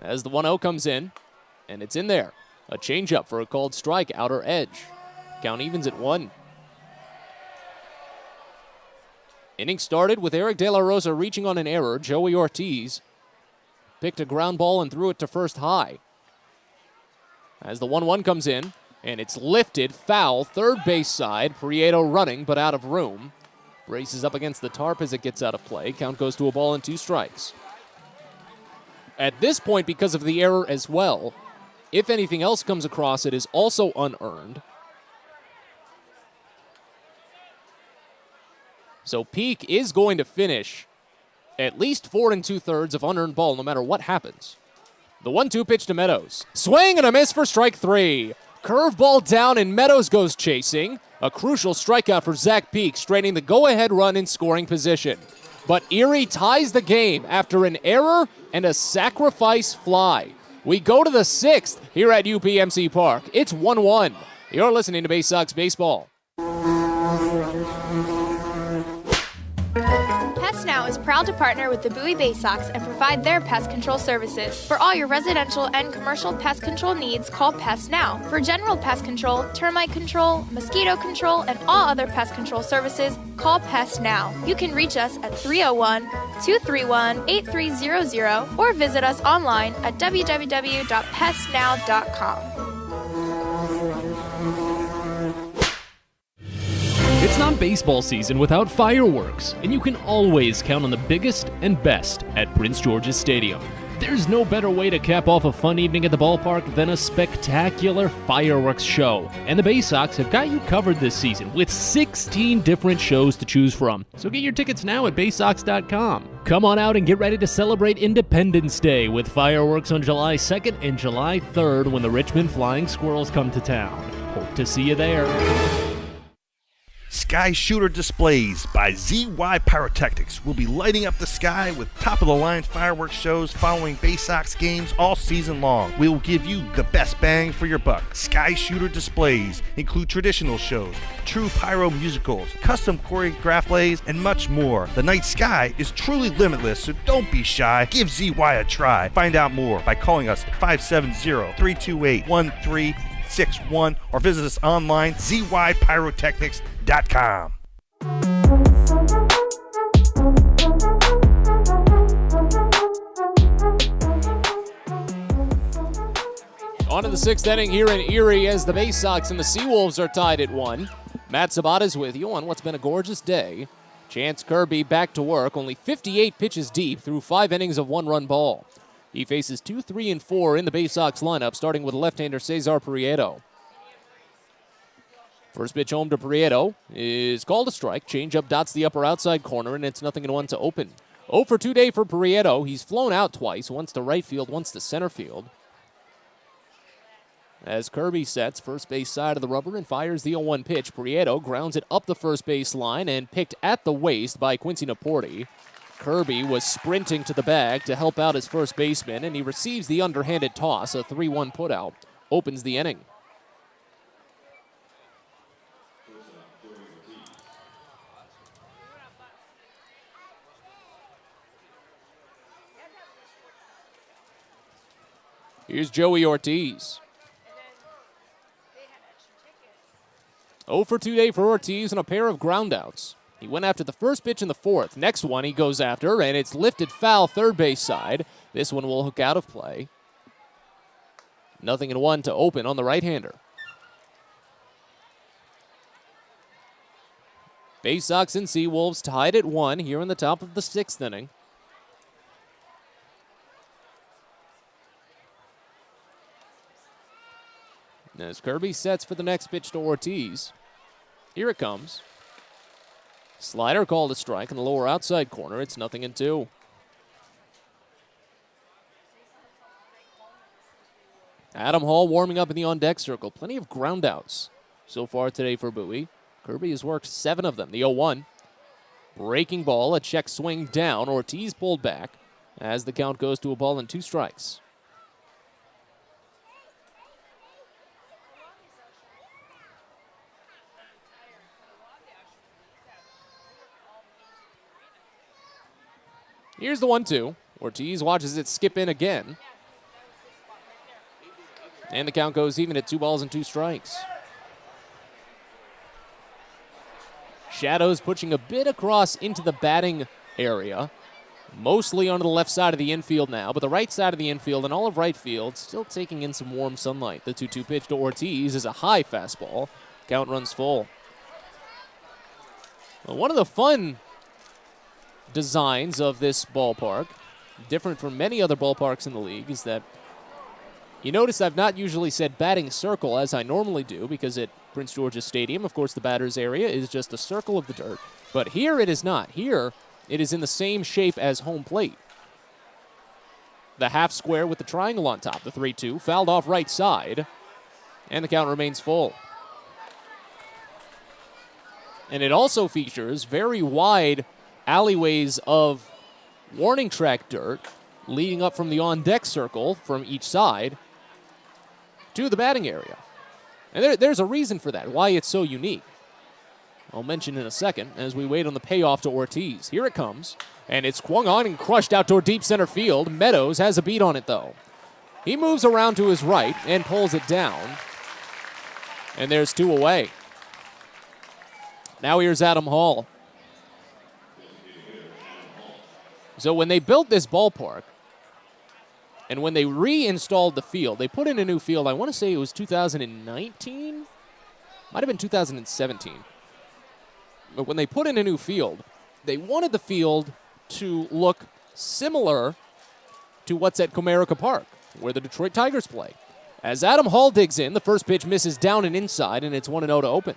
As the 1-0 comes in, and it's in there. A changeup for a called strike, outer edge. Count evens at 1. Inning started with Eric De La Rosa reaching on an error. Joey Ortiz picked a ground ball and threw it to first high. As the 1-1 comes in, and it's lifted, foul, third base side. Prieto running, but out of room. Braces up against the tarp as it gets out of play. Count goes to a ball and 2 strikes. At this point, because of the error as well, if anything else comes across, it is also unearned. So Peak is going to finish at least 4 2/3 of unearned ball no matter what happens. The 1-2 pitch to Meadows. Swing and a miss for strike 3. Curveball down and Meadows goes chasing. A crucial strikeout for Zach Peak, straining the go-ahead run in scoring position. But Erie ties the game after an error and a sacrifice fly. We go to the 6th here at UPMC Park. It's 1-1. You're listening to Baysox Baseball. Pest Now is proud to partner with the Bowie Baysox and provide their pest control services. For all your residential and commercial pest control needs, call Pest Now. For general pest control, termite control, mosquito control, and all other pest control services, call Pest Now. You can reach us at 301-231-8300 or visit us online at www.pestnow.com. It's not baseball season without fireworks, and you can always count on the biggest and best at Prince George's Stadium. There's no better way to cap off a fun evening at the ballpark than a spectacular fireworks show. And the Baysox have got you covered this season with 16 different shows to choose from. So get your tickets now at Baysox.com. Come on out and get ready to celebrate Independence Day with fireworks on July 2nd and July 3rd when the Richmond Flying Squirrels come to town. Hope to see you there. Sky Shooter Displays by ZY Pyrotechnics will be lighting up the sky with top-of-the-line fireworks shows following Baysox games all season long. We will give you the best bang for your buck. Sky Shooter Displays include traditional shows, true pyro musicals, custom choreographed plays, and much more. The night sky is truly limitless, so don't be shy. Give ZY a try. Find out more by calling us at 570-328-1345. 861 or visit us online, zypyrotechnics.com. On to the sixth inning here in Erie as the Baysox and the Seawolves are tied at 1. Matt Sabatas with you on what's been a gorgeous day. Chance Kirby back to work, only 58 pitches deep through 5 innings of 1-run ball. He faces 2, 3, and 4 in the Baysox lineup, starting with left-hander Cesar Prieto. First pitch home to Prieto is called a strike. Changeup dots the upper outside corner, and it's 0-1 to open. 0 for 2 day for Prieto. He's flown out twice, once to right field, once to center field. As Kirby sets first base side of the rubber and fires the 0-1 pitch, Prieto grounds it up the first base line and picked at the waist by Quincy Naporti. Kirby was sprinting to the bag to help out his first baseman, and he receives the underhanded toss. A 3-1 putout opens the inning. Here's Joey Ortiz. 0 for 2 day for Ortiz and a pair of groundouts. He went after the first pitch in the fourth. Next one he goes after, and it's lifted foul third base side. This one will hook out of play. 0-1 to open on the right-hander. Baysox and Seawolves tied at 1 here in the top of the sixth inning. As Kirby sets for the next pitch to Ortiz. Here it comes. Slider called a strike in the lower outside corner. It's 0-2. Adam Hall warming up in the on-deck circle. Plenty of groundouts so far today for Bowie. Kirby has worked 7 of them. The 0-1. Breaking ball, a check swing down. Ortiz pulled back as the count goes to a ball and 2 strikes. Here's the 1-2. Ortiz watches it skip in again. And the count goes even at 2 balls and 2 strikes. Shadows pushing a bit across into the batting area. Mostly onto the left side of the infield now, but the right side of the infield and all of right field still taking in some warm sunlight. The 2-2 pitch to Ortiz is a high fastball. Count runs full. Well, one of the fun designs of this ballpark, different from many other ballparks in the league, is that you notice I've not usually said batting circle as I normally do, because at Prince George's Stadium, of course, the batter's area is just a circle of the dirt. But here it is not. Here it is in the same shape as home plate. The half square with the triangle on top, the 3-2, fouled off right side, and the count remains full. And it also features very wide alleyways of warning track dirt leading up from the on-deck circle from each side to the batting area. And there's a reason for that, why it's so unique. I'll mention in a second as we wait on the payoff to Ortiz. Here it comes, and it's swung on and crushed out toward deep center field. Meadows has a beat on it, though. He moves around to his right and pulls it down, and there's 2 away. Now here's Adam Hall. So when they built this ballpark, and when they reinstalled the field, they put in a new field. I want to say it was 2019? Might have been 2017. But when they put in a new field, they wanted the field to look similar to what's at Comerica Park, where the Detroit Tigers play. As Adam Hall digs in, the first pitch misses down and inside, and it's 1-0 to open.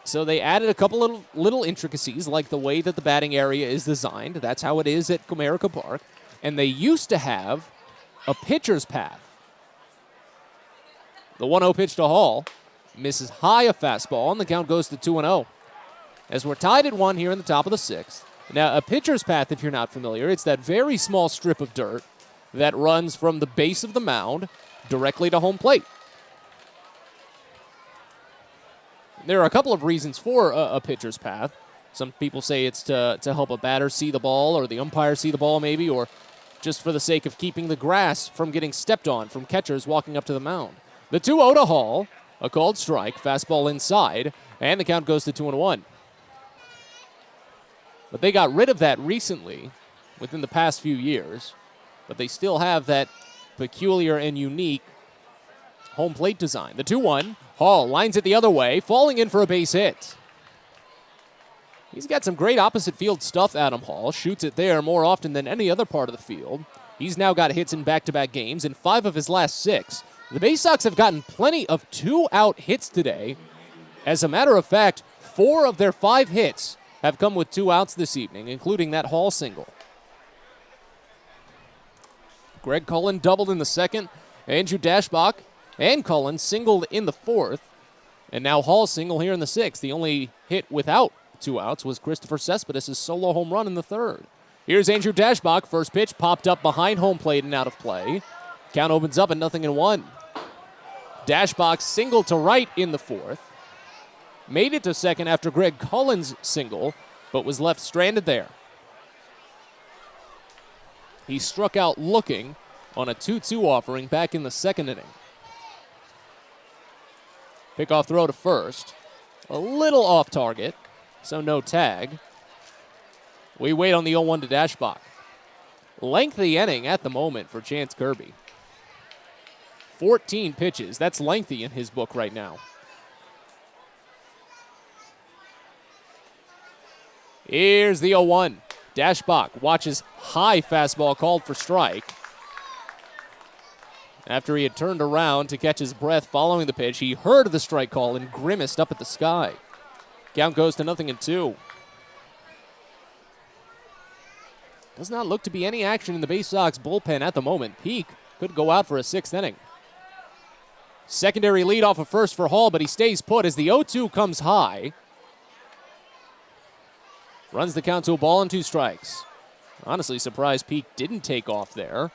So they added a couple of little intricacies, like the way that the batting area is designed. That's how it is at Comerica Park. And they used to have a pitcher's path. The 1-0 pitch to Hall misses high a fastball, and the count goes to 2-0. As we're tied at 1 here in the top of the 6th. Now, a pitcher's path, if you're not familiar, it's that very small strip of dirt that runs from the base of the mound directly to home plate. There are a couple of reasons for a pitcher's path. Some people say it's to help a batter see the ball, or the umpire see the ball maybe, or just for the sake of keeping the grass from getting stepped on from catchers walking up to the mound. The 2-0 to Hall, a called strike, fastball inside, and the count goes to 2-1. But they got rid of that recently, within the past few years, but they still have that peculiar and unique home plate design. The 2-1, Hall lines it the other way, falling in for a base hit. He's got some great opposite field stuff, Adam Hall. Shoots it there more often than any other part of the field. He's now got hits in back-to-back games in 5 of his last 6. The Baysox have gotten plenty of 2-out hits today. As a matter of fact, 4 of their 5 hits have come with 2 outs this evening, including that Hall single. Greg Cullen doubled in the second. Andrew Dashbach and Cullen singled in the 4th. And now Hall single here in the 6th. The only hit without 2 outs was Christopher Cespedes' solo home run in the 3rd. Here's Andrew Dashbach. First pitch popped up behind home plate and out of play. Count opens up at 0-1. Dashbach singled to right in the 4th. Made it to second after Greg Cullen's single, but was left stranded there. He struck out looking on a 2-2 offering back in the 2nd inning. Pickoff throw to first. A little off target, so no tag. We wait on the 0-1 to Dashbach. Lengthy inning at the moment for Chance Kirby. 14 pitches. That's lengthy in his book right now. Here's the 0-1. Dashbach watches high fastball called for strike. After he had turned around to catch his breath following the pitch, he heard the strike call and grimaced up at the sky. Count goes to 0-2. Does not look to be any action in the Baysox bullpen at the moment. Peak could go out for a 6th inning. Secondary lead off of first for Hall, but he stays put as the 0-2 comes high. Runs the count to a ball and 2 strikes. Honestly surprised Peak didn't take off there.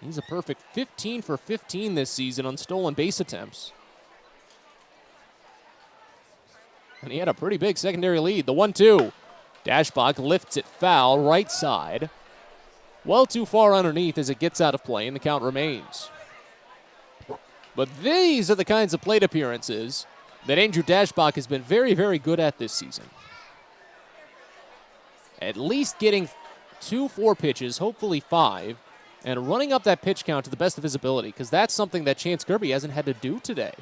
He's a perfect 15 for 15 this season on stolen base attempts. And he had a pretty big secondary lead. The 1-2. Dashbach lifts it foul right side. Well too far underneath as it gets out of play and the count remains. But these are the kinds of plate appearances that Andrew Dashbach has been very, very good at this season. At least getting 2-4 pitches, hopefully 5, and running up that pitch count to the best of his ability, because that's something that Chance Kirby hasn't had to do today.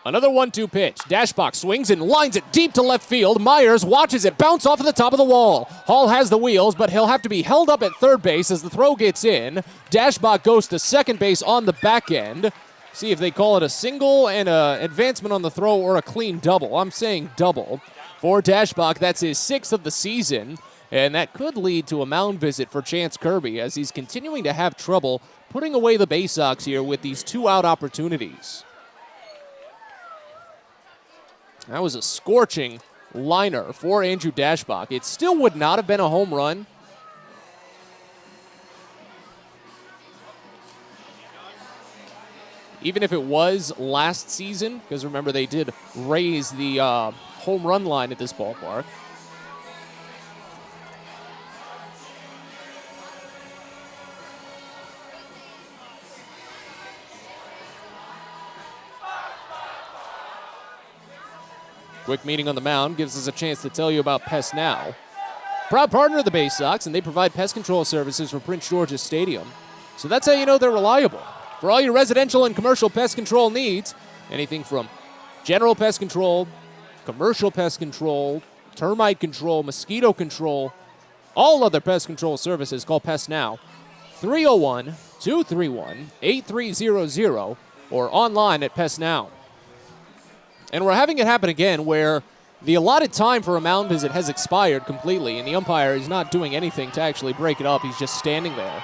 Another 1-2 pitch. Dashbach swings and lines it deep to left field. Myers watches it bounce off of the top of the wall. Hall has the wheels, but he'll have to be held up at third base as the throw gets in. Dashbach goes to second base on the back end. See if they call it a single and an advancement on the throw or a clean double. I'm saying double. For Dashbach, that's his 6th of the season, and that could lead to a mound visit for Chance Kirby as he's continuing to have trouble putting away the Baysox here with these 2-out opportunities. That was a scorching liner for Andrew Dashbach. It still would not have been a home run. Even if it was last season, because remember they did raise the home run line at this ballpark. Quick meeting on the mound gives us a chance to tell you about Pest Now. Proud partner of the Baysox, and they provide pest control services for Prince George's Stadium. So that's how you know they're reliable. For all your residential and commercial pest control needs, anything from general pest control, commercial pest control, termite control, mosquito control, all other pest control services, call Pest Now. 301-231-8300 or online at Pest Now. And we're having it happen again where the allotted time for a mound visit has expired completely, and the umpire is not doing anything to actually break it up. He's just standing there.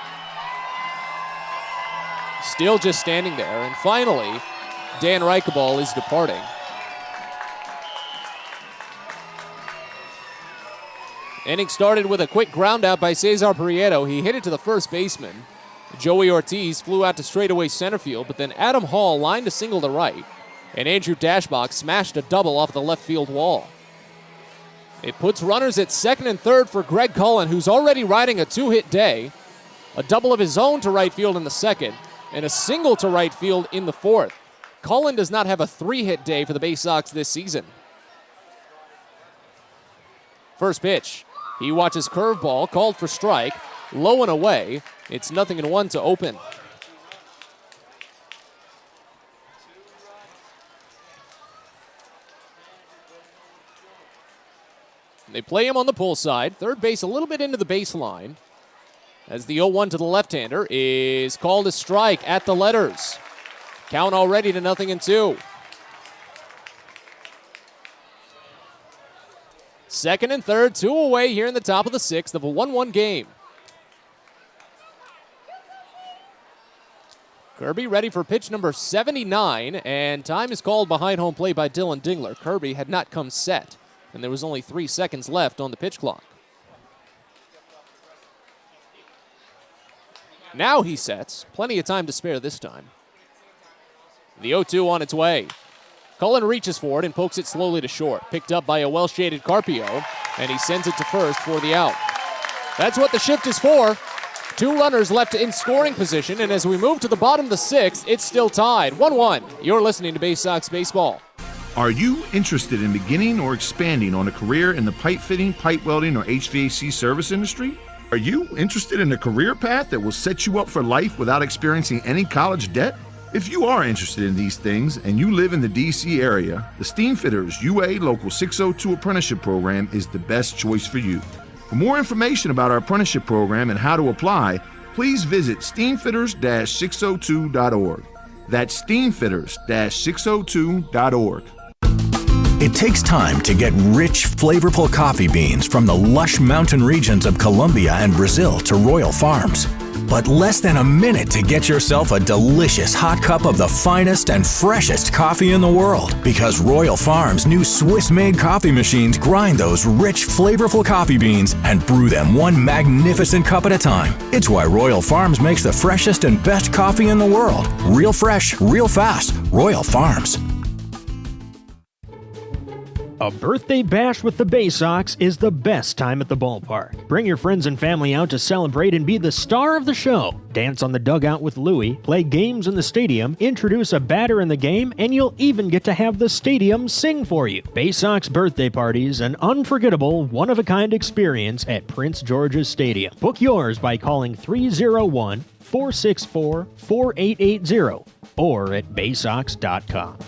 Still just standing there. And finally, Dan Reicheball is departing. Inning started with a quick ground out by Cesar Prieto. He hit it to the first baseman. Joey Ortiz flew out to straightaway center field, but then Adam Hall lined a single to right. And Andrew Dashbach smashed a double off the left field wall. It puts runners at second and third for Greg Cullen, who's already riding a 2-hit day. A double of his own to right field in the second. and a single to right field in the fourth. Cullen does not have a 3-hit day for the Baysox this season. First pitch. He watches curveball, called for strike, low and away. It's 0-1 to open. They play him on the pull side. Third base a little bit into the baseline. As the 0-1 to the left-hander is called a strike at the letters. Count already to 0-2. Second and third, 2 away here in the top of the 6th of a 1-1 game. Kirby ready for pitch number 79, and time is called behind home plate by Dylan Dingler. Kirby had not come set, and there was only 3 seconds left on the pitch clock. Now he sets. Plenty of time to spare this time. The 0-2 on its way. Cullen reaches for it and pokes it slowly to short. Picked up by a well-shaded Carpio, and he sends it to first for the out. That's what the shift is for. 2 runners left in scoring position, and as we move to the bottom of the 6th, it's still tied. 1-1. You're listening to Baysox Baseball. Are you interested in beginning or expanding on a career in the pipe fitting, pipe welding, or HVAC service industry? Are you interested in a career path that will set you up for life without experiencing any college debt? If you are interested in these things and you live in the DC area, the Steamfitters UA Local 602 Apprenticeship Program is the best choice for you. For more information about our apprenticeship program and how to apply, please visit steamfitters-602.org. That's steamfitters-602.org. It takes time to get rich, flavorful coffee beans from the lush mountain regions of Colombia and Brazil to Royal Farms. But less than a minute to get yourself a delicious hot cup of the finest and freshest coffee in the world. Because Royal Farms' new Swiss-made coffee machines grind those rich, flavorful coffee beans and brew them one magnificent cup at a time. It's why Royal Farms makes the freshest and best coffee in the world. Real fresh, real fast. Royal Farms. A birthday bash with the Baysox is the best time at the ballpark. Bring your friends and family out to celebrate and be the star of the show. Dance on the dugout with Louie, play games in the stadium, introduce a batter in the game, and you'll even get to have the stadium sing for you. Baysox birthday parties, an unforgettable, one-of-a-kind experience at Prince George's Stadium. Book yours by calling 301-464-4880 or at baysox.com.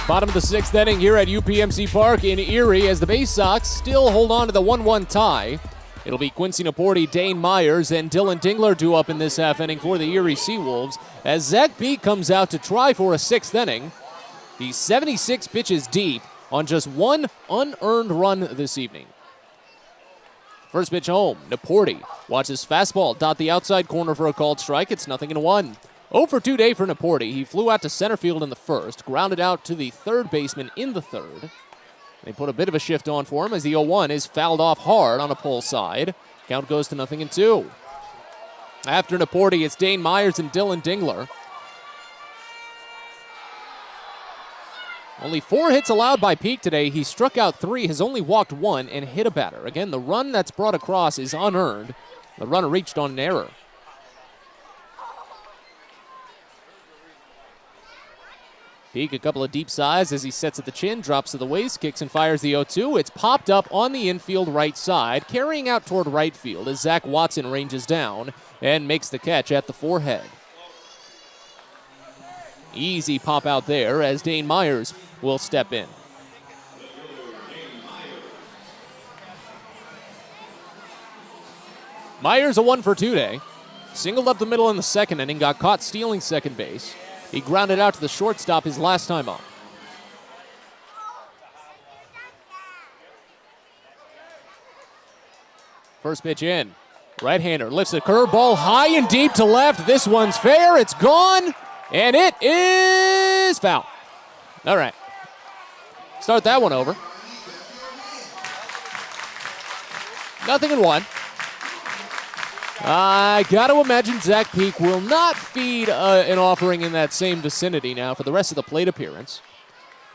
Bottom of the 6th inning here at UPMC Park in Erie as the Baysox still hold on to the 1-1 tie. It'll be Quincy Naporti, Dane Myers, and Dylan Dingler due up in this half inning for the Erie Seawolves as Zach Peak comes out to try for a 6th inning. He's 76 pitches deep on just 1 unearned run this evening. First pitch home, Naporti watches fastball dot the outside corner for a called strike. It's 0-1. 0 for 2 day for Naporti. He flew out to center field in the first, grounded out to the third baseman in the third. They put a bit of a shift on for him as the 0-1 is fouled off hard on a pull side. Count goes to 0-2. After Naporti, it's Dane Myers and Dylan Dingler. Only 4 hits allowed by Peak today. He struck out 3, has only walked 1, and hit a batter. Again, the run that's brought across is unearned. The runner reached on an error. Peak a couple of deep sighs as he sets at the chin, drops to the waist, kicks and fires the 0-2. It's popped up on the infield right side, carrying out toward right field as Zach Watson ranges down and makes the catch at the forehead. Easy pop out there as Dane Myers will step in. Myers a 1 for 2 day. Singled up the middle in the second inning, got caught stealing second base. He grounded out to the shortstop his last time up. First pitch in. Right-hander lifts a curveball high and deep to left. This one's fair. It's gone. And it is foul. All right. Start that one over. 0-1. I got to imagine Zach Peak will not feed an offering in that same vicinity now for the rest of the plate appearance.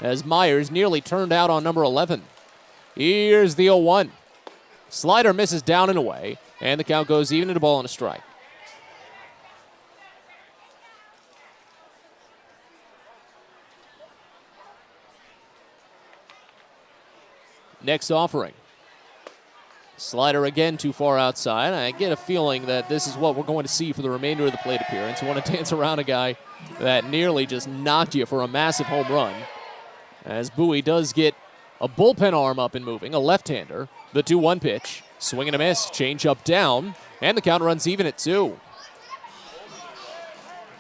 as Myers nearly turned out on number 11. Here's the 0-1. Slider misses down and away, and the count goes even to a ball and a strike. Next offering. Slider again too far outside. I get a feeling that this is what we're going to see for the remainder of the plate appearance. You want to dance around a guy that nearly just knocked you for a massive home run. As Bowie does get a bullpen arm up and moving, a left-hander. The 2-1 pitch. Swing and a miss. Change up down. And the count runs even at 2.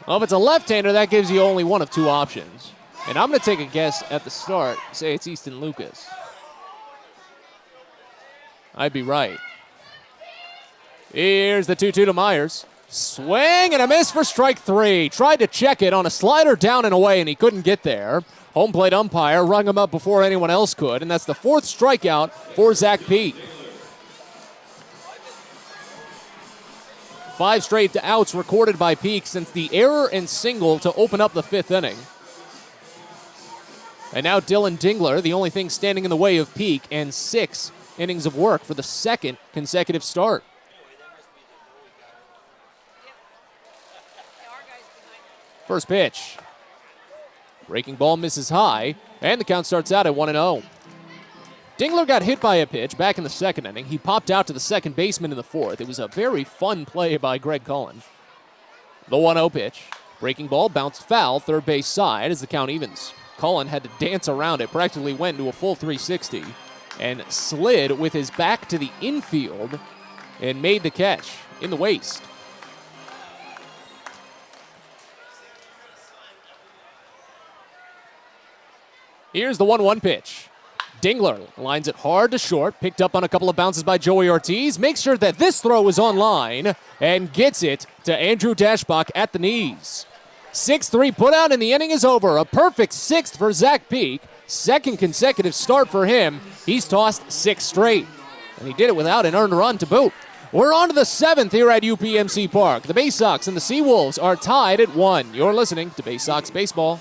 Well, if it's a left-hander, that gives you only one of two options. And I'm going to take a guess at the start. Say it's Easton Lucas. I'd be right. Here's the 2-2 to Myers. Swing and a miss for strike 3. Tried to check it on a slider down and away, and he couldn't get there. Home plate umpire rung him up before anyone else could, and that's the 4th strikeout for Zach Peak. 5 straight outs recorded by Peak since the error and single to open up the 5th inning. And now Dylan Dingler, the only thing standing in the way of Peak, and 6 innings of work for the 2nd consecutive start. First pitch. Breaking ball misses high, and the count starts out at 1-0. Dingler got hit by a pitch back in the 2nd inning. He popped out to the second baseman in the 4th. It was a very fun play by Greg Cullen. The 1-0 pitch. Breaking ball bounced foul, third base side as the count evens. Cullen had to dance around it, practically went into a full 360. And slid with his back to the infield and made the catch in the waist. Here's the 1-1 pitch. Dingler lines it hard to short, picked up on a couple of bounces by Joey Ortiz, makes sure that this throw is on line, and gets it to Andrew Dashbach at the knees. 6-3 put out and the inning is over. A perfect 6th for Zach Peak. 2nd consecutive start for him. He's tossed 6 straight. And he did it without an earned run to boot. We're on to the 7th here at UPMC Park. The Baysox and the Seawolves are tied at 1. You're listening to Baysox Baseball.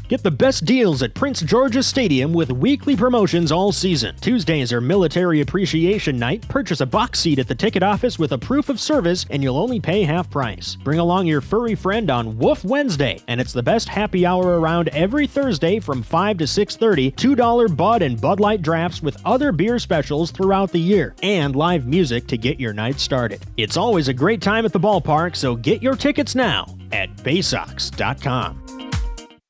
Get the best deals at Prince George's Stadium with weekly promotions all season. Tuesdays are Military Appreciation Night. Purchase a box seat at the ticket office with a proof of service and you'll only pay half price. Bring along your furry friend on Woof Wednesday, and it's the best happy hour around every Thursday from 5 to 6:30. $2 Bud and Bud Light drafts with other beer specials throughout the year, and live music to get your night started. It's always a great time at the ballpark, so get your tickets now at Baysox.com.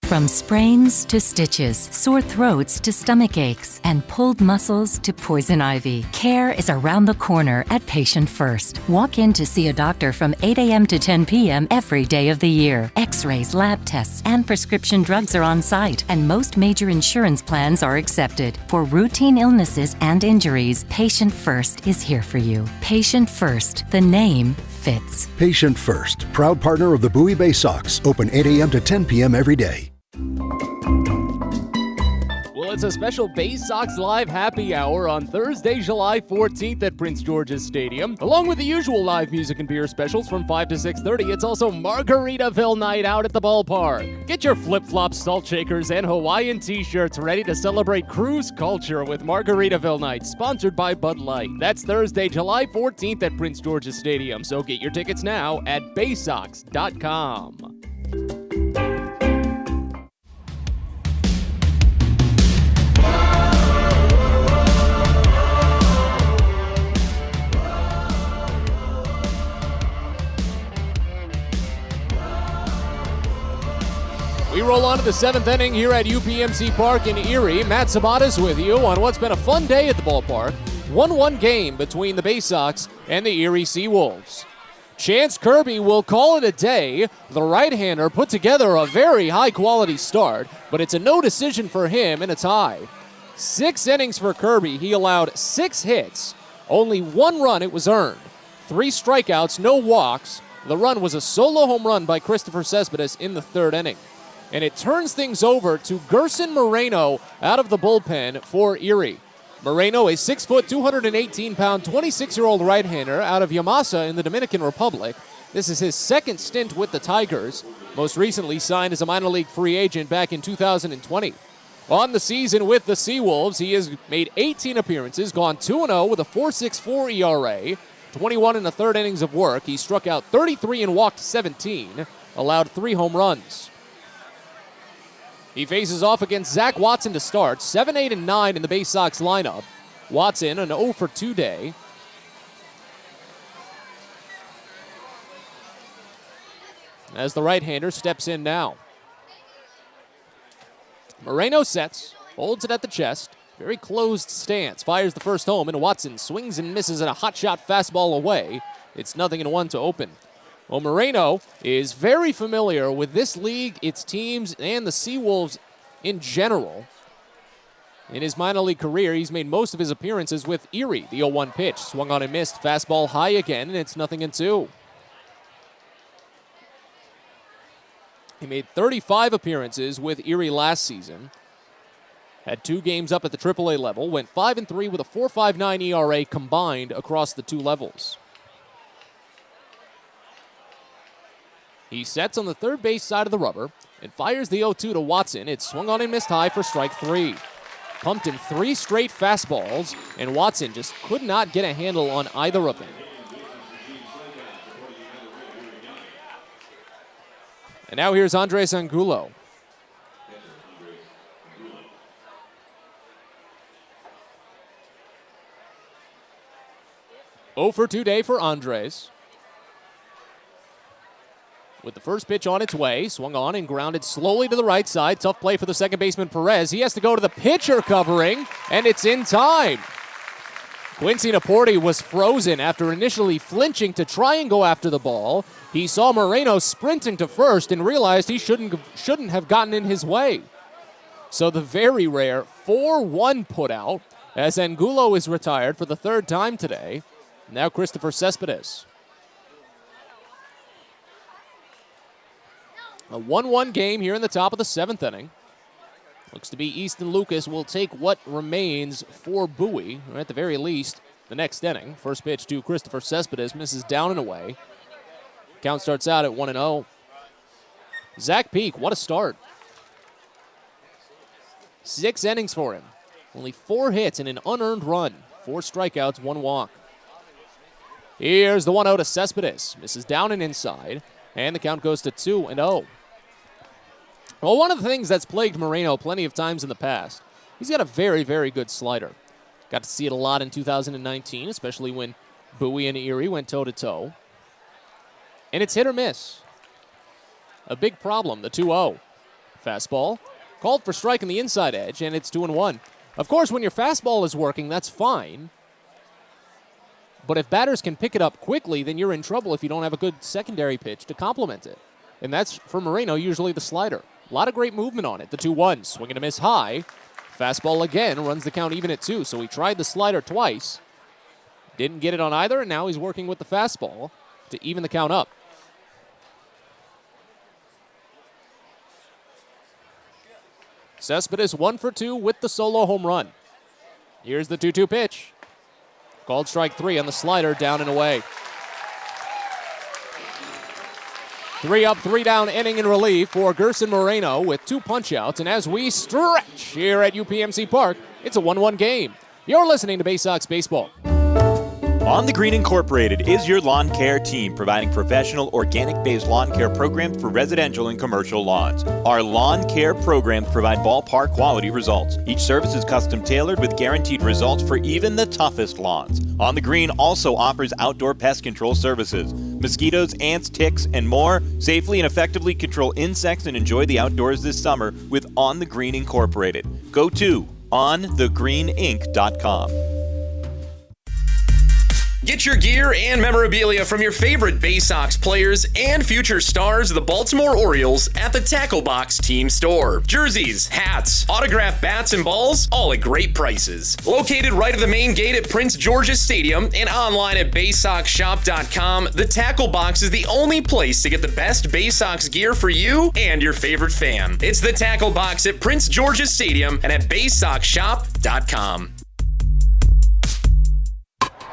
From sprains to stitches, sore throats to stomach aches, and pulled muscles to poison ivy, care is around the corner at Patient First. Walk in to see a doctor from 8 a.m. to 10 p.m. every day of the year. X-rays, lab tests, and prescription drugs are on site, and most major insurance plans are accepted. For routine illnesses and injuries, Patient First is here for you. Patient First, the name fits. Patient First, proud partner of the Bowie Baysox. Open 8 a.m. to 10 p.m. every day. Well, it's a special Baysox Live Happy Hour on Thursday, July 14th at Prince George's Stadium. Along with the usual live music and beer specials from 5 to 6:30, it's also Margaritaville night out at the ballpark. Get your flip-flops, salt shakers, and Hawaiian t-shirts ready to celebrate cruise culture with Margaritaville night, sponsored by Bud Light. That's Thursday, July 14th at Prince George's Stadium, so get your tickets now at Baysox.com. We roll on to the 7th inning here at UPMC Park in Erie. Matt Sabatas with you on what's been a fun day at the ballpark. 1-1 game between the Baysox and the Erie Seawolves. Chance Kirby will call it a day. The right-hander put together a very high-quality start, but it's a no decision for him and a tie. 6 innings for Kirby. He allowed 6 hits. Only 1 run it was earned. 3 strikeouts, no walks. The run was a solo home run by Christopher Cespedes in the 3rd inning. And it turns things over to Gerson Moreno out of the bullpen for Erie. Moreno, a 6', 218-pound, 26-year-old right-hander out of Yamasa in the Dominican Republic. This is his 2nd stint with the Tigers, most recently signed as a minor league free agent back in 2020. On the season with the Seawolves, he has made 18 appearances, gone 2-0 with a 4.64 ERA, 21 in the third innings of work. He struck out 33 and walked 17, allowed 3 home runs. He faces off against Zach Watson to start, 7, 8, and 9 in the Baysox lineup. Watson, an 0 for 2 day. As the right-hander steps in now. Moreno sets, holds it at the chest. Very closed stance. Fires the first home, and Watson swings and misses at a hot shot fastball away. It's 0-1 to open. Well, Moreno is very familiar with this league, its teams, and the Seawolves in general. In his minor league career, he's made most of his appearances with Erie. The 0-1 pitch, swung on and missed. Fastball high again, and it's 0-2. He made 35 appearances with Erie last season. Had 2 games up at the AAA level. Went 5-3 with a 4.59 ERA combined across the 2 levels. He sets on the third base side of the rubber and fires the 0-2 to Watson. It's swung on and missed high for strike 3. Pumped him 3 straight fastballs, and Watson just could not get a handle on either of them. And now here's Andres Angulo. Oh for 2 day for Andres. With the first pitch on its way, swung on and grounded slowly to the right side. Tough play for the second baseman Perez. He has to go to the pitcher covering, and it's in time. Quincy Naporti was frozen after initially flinching to try and go after the ball. He saw Moreno sprinting to first and realized he shouldn't have gotten in his way. So the very rare 4-1 put out as Angulo is retired for the 3rd time today. Now Christopher Cespedes. A 1-1 game here in the top of the 7th inning. Looks to be Easton Lucas will take what remains for Bowie, or at the very least, the next inning. First pitch to Christopher Cespedes, misses down and away. Count starts out at 1-0. Zach Peak, what a start. 6 innings for him. Only 4 hits and an unearned run. 4 strikeouts, 1 walk. Here's the 1-0 to Cespedes. Misses down and inside, and the count goes to 2-0. Well, one of the things that's plagued Moreno plenty of times in the past, he's got a very, very good slider. Got to see it a lot in 2019, especially when Bowie and Erie went toe-to-toe. And it's hit or miss. A big problem, the 2-0. Fastball, called for strike on the inside edge, and it's 2-1. Of course, when your fastball is working, that's fine. But if batters can pick it up quickly, then you're in trouble if you don't have a good secondary pitch to complement it. And that's, for Moreno, usually the slider. A lot of great movement on it. The 2-1, swing and a miss high. Fastball again, runs the count even at 2. So he tried the slider twice. Didn't get it on either, and now he's working with the fastball to even the count up. Cespedes 1 for 2 with the solo home run. Here's the 2-2 pitch. Called strike 3 on the slider, down and away. 3 up, 3 down inning in relief for Gerson Moreno with 2 punch-outs. And as we stretch here at UPMC Park, it's a 1-1 game. You're listening to Baysox Baseball. On the Green Incorporated is your lawn care team, providing professional organic-based lawn care programs for residential and commercial lawns. Our lawn care programs provide ballpark quality results. Each service is custom tailored with guaranteed results for even the toughest lawns. On the Green also offers outdoor pest control services. Mosquitoes, ants, ticks, and more. Safely and effectively control insects and enjoy the outdoors this summer with On the Green Incorporated. Go to onthegreeninc.com. Get your gear and memorabilia from your favorite Baysox players and future stars of the Baltimore Orioles at the Tackle Box Team Store. Jerseys, hats, autographed bats and balls, all at great prices. Located right at the main gate at Prince George's Stadium and online at BaysoxShop.com, the Tackle Box is the only place to get the best Baysox gear for you and your favorite fan. It's the Tackle Box at Prince George's Stadium and at BaysoxShop.com.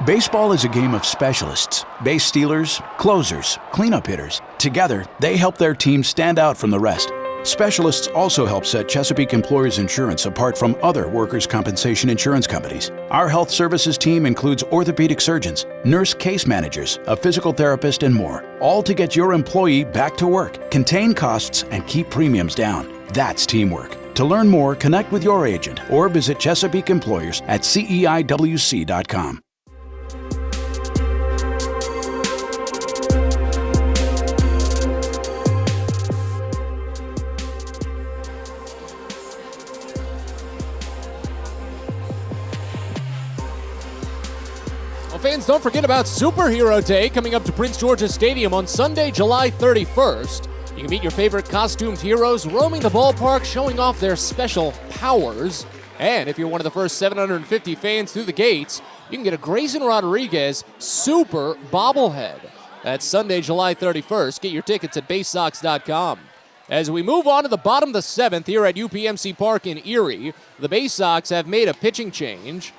Baseball is a game of specialists. Base stealers, closers, cleanup hitters. Together, they help their team stand out from the rest. Specialists also help set Chesapeake Employers Insurance apart from other workers' compensation insurance companies. Our health services team includes orthopedic surgeons, nurse case managers, a physical therapist, and more, all to get your employee back to work, contain costs, and keep premiums down. That's teamwork. To learn more, connect with your agent or visit Chesapeake Employers at CEIWC.com. Fans, don't forget about Superhero Day coming up to Prince George's Stadium on Sunday, July 31st. You can meet your favorite costumed heroes roaming the ballpark, showing off their special powers. And if you're one of the first 750 fans through the gates, you can get a Grayson Rodriguez Super Bobblehead. That's Sunday, July 31st. Get your tickets at Baysox.com. As we move on to the bottom of the 7th here at UPMC Park in Erie, the Baysox have made a pitching change.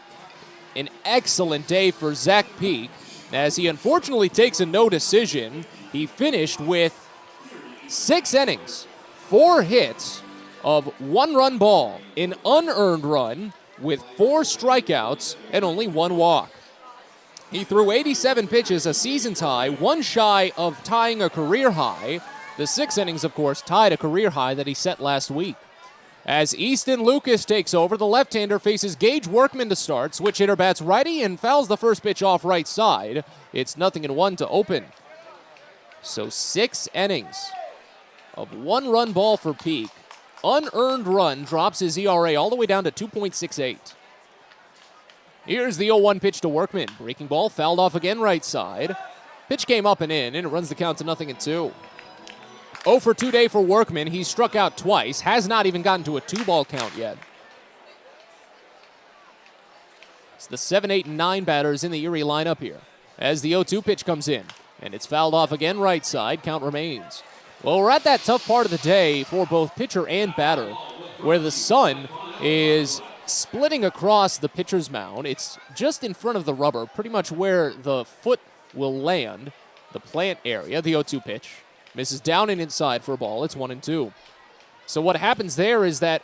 An excellent day for Zach Peak, as he unfortunately takes a no decision. He finished with 6 innings, 4 hits of 1-run ball, an unearned run with 4 strikeouts and only 1 walk. He threw 87 pitches, a season's high, 1 shy of tying a career high. The 6 innings, of course, tied a career high that he set last week. As Easton Lucas takes over, the left-hander faces Gage Workman to start. Switch hitter bats righty and fouls the first pitch off right side. It's 0-1 to open. So 6 innings of 1-run ball for Peak. Unearned run drops his ERA all the way down to 2.68. Here's the 0-1 pitch to Workman. Breaking ball fouled off again right side. Pitch came up and in, and it runs the count to 0-2. 0 for 2 day for Workman. He's struck out twice. Has not even gotten to a 2-ball count yet. It's the 7, 8, and 9 batters in the Erie lineup here. As the 0-2 pitch comes in. And it's fouled off again right side. Count remains. Well, we're at that tough part of the day for both pitcher and batter, where the sun is splitting across the pitcher's mound. It's just in front of the rubber, pretty much where the foot will land, the plant area. The 0-2 pitch misses down and inside for a ball. It's 1-2. So what happens there is that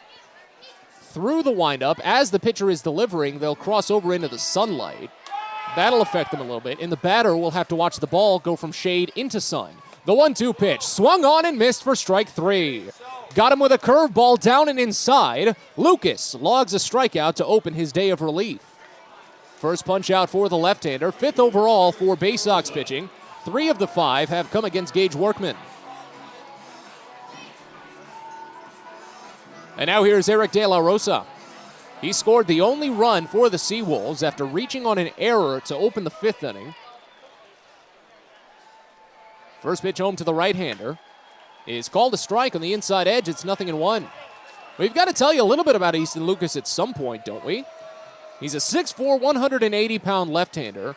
through the windup, as the pitcher is delivering, they'll cross over into the sunlight. That'll affect them a little bit, and the batter will have to watch the ball go from shade into sun. The 1-2 pitch, swung on and missed for strike 3. Got him with a curveball down and inside. Lucas logs a strikeout to open his day of relief. First punch out for the left-hander, 5th overall for Baysox pitching. 3 of the 5 have come against Gage Workman. And now here's Eric De La Rosa. He scored the only run for the Seawolves after reaching on an error to open the 5th inning. First pitch home to the right-hander is called a strike on the inside edge. It's 0-1. We've got to tell you a little bit about Easton Lucas at some point, don't we? He's a 6'4", 180-pound left-hander.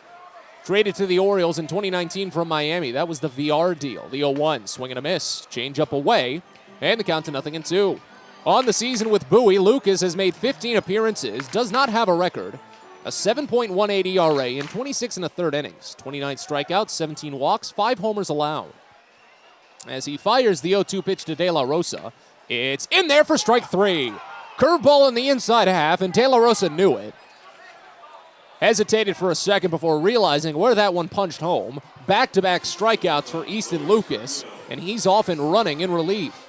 Traded to the Orioles in 2019 from Miami. That was the VR deal. The 0-1, swing and a miss. Change up away, and the count to 0-2. On the season with Bowie, Lucas has made 15 appearances, does not have a record. A 7.18 ERA in 26 1/3 innings. 29 strikeouts, 17 walks, 5 homers allowed. As he fires the 0-2 pitch to De La Rosa, it's in there for strike 3. Curveball in the inside half, and De La Rosa knew it. Hesitated for a second before realizing where that one punched home. Back-to-back strikeouts for Easton Lucas, and he's off and running in relief.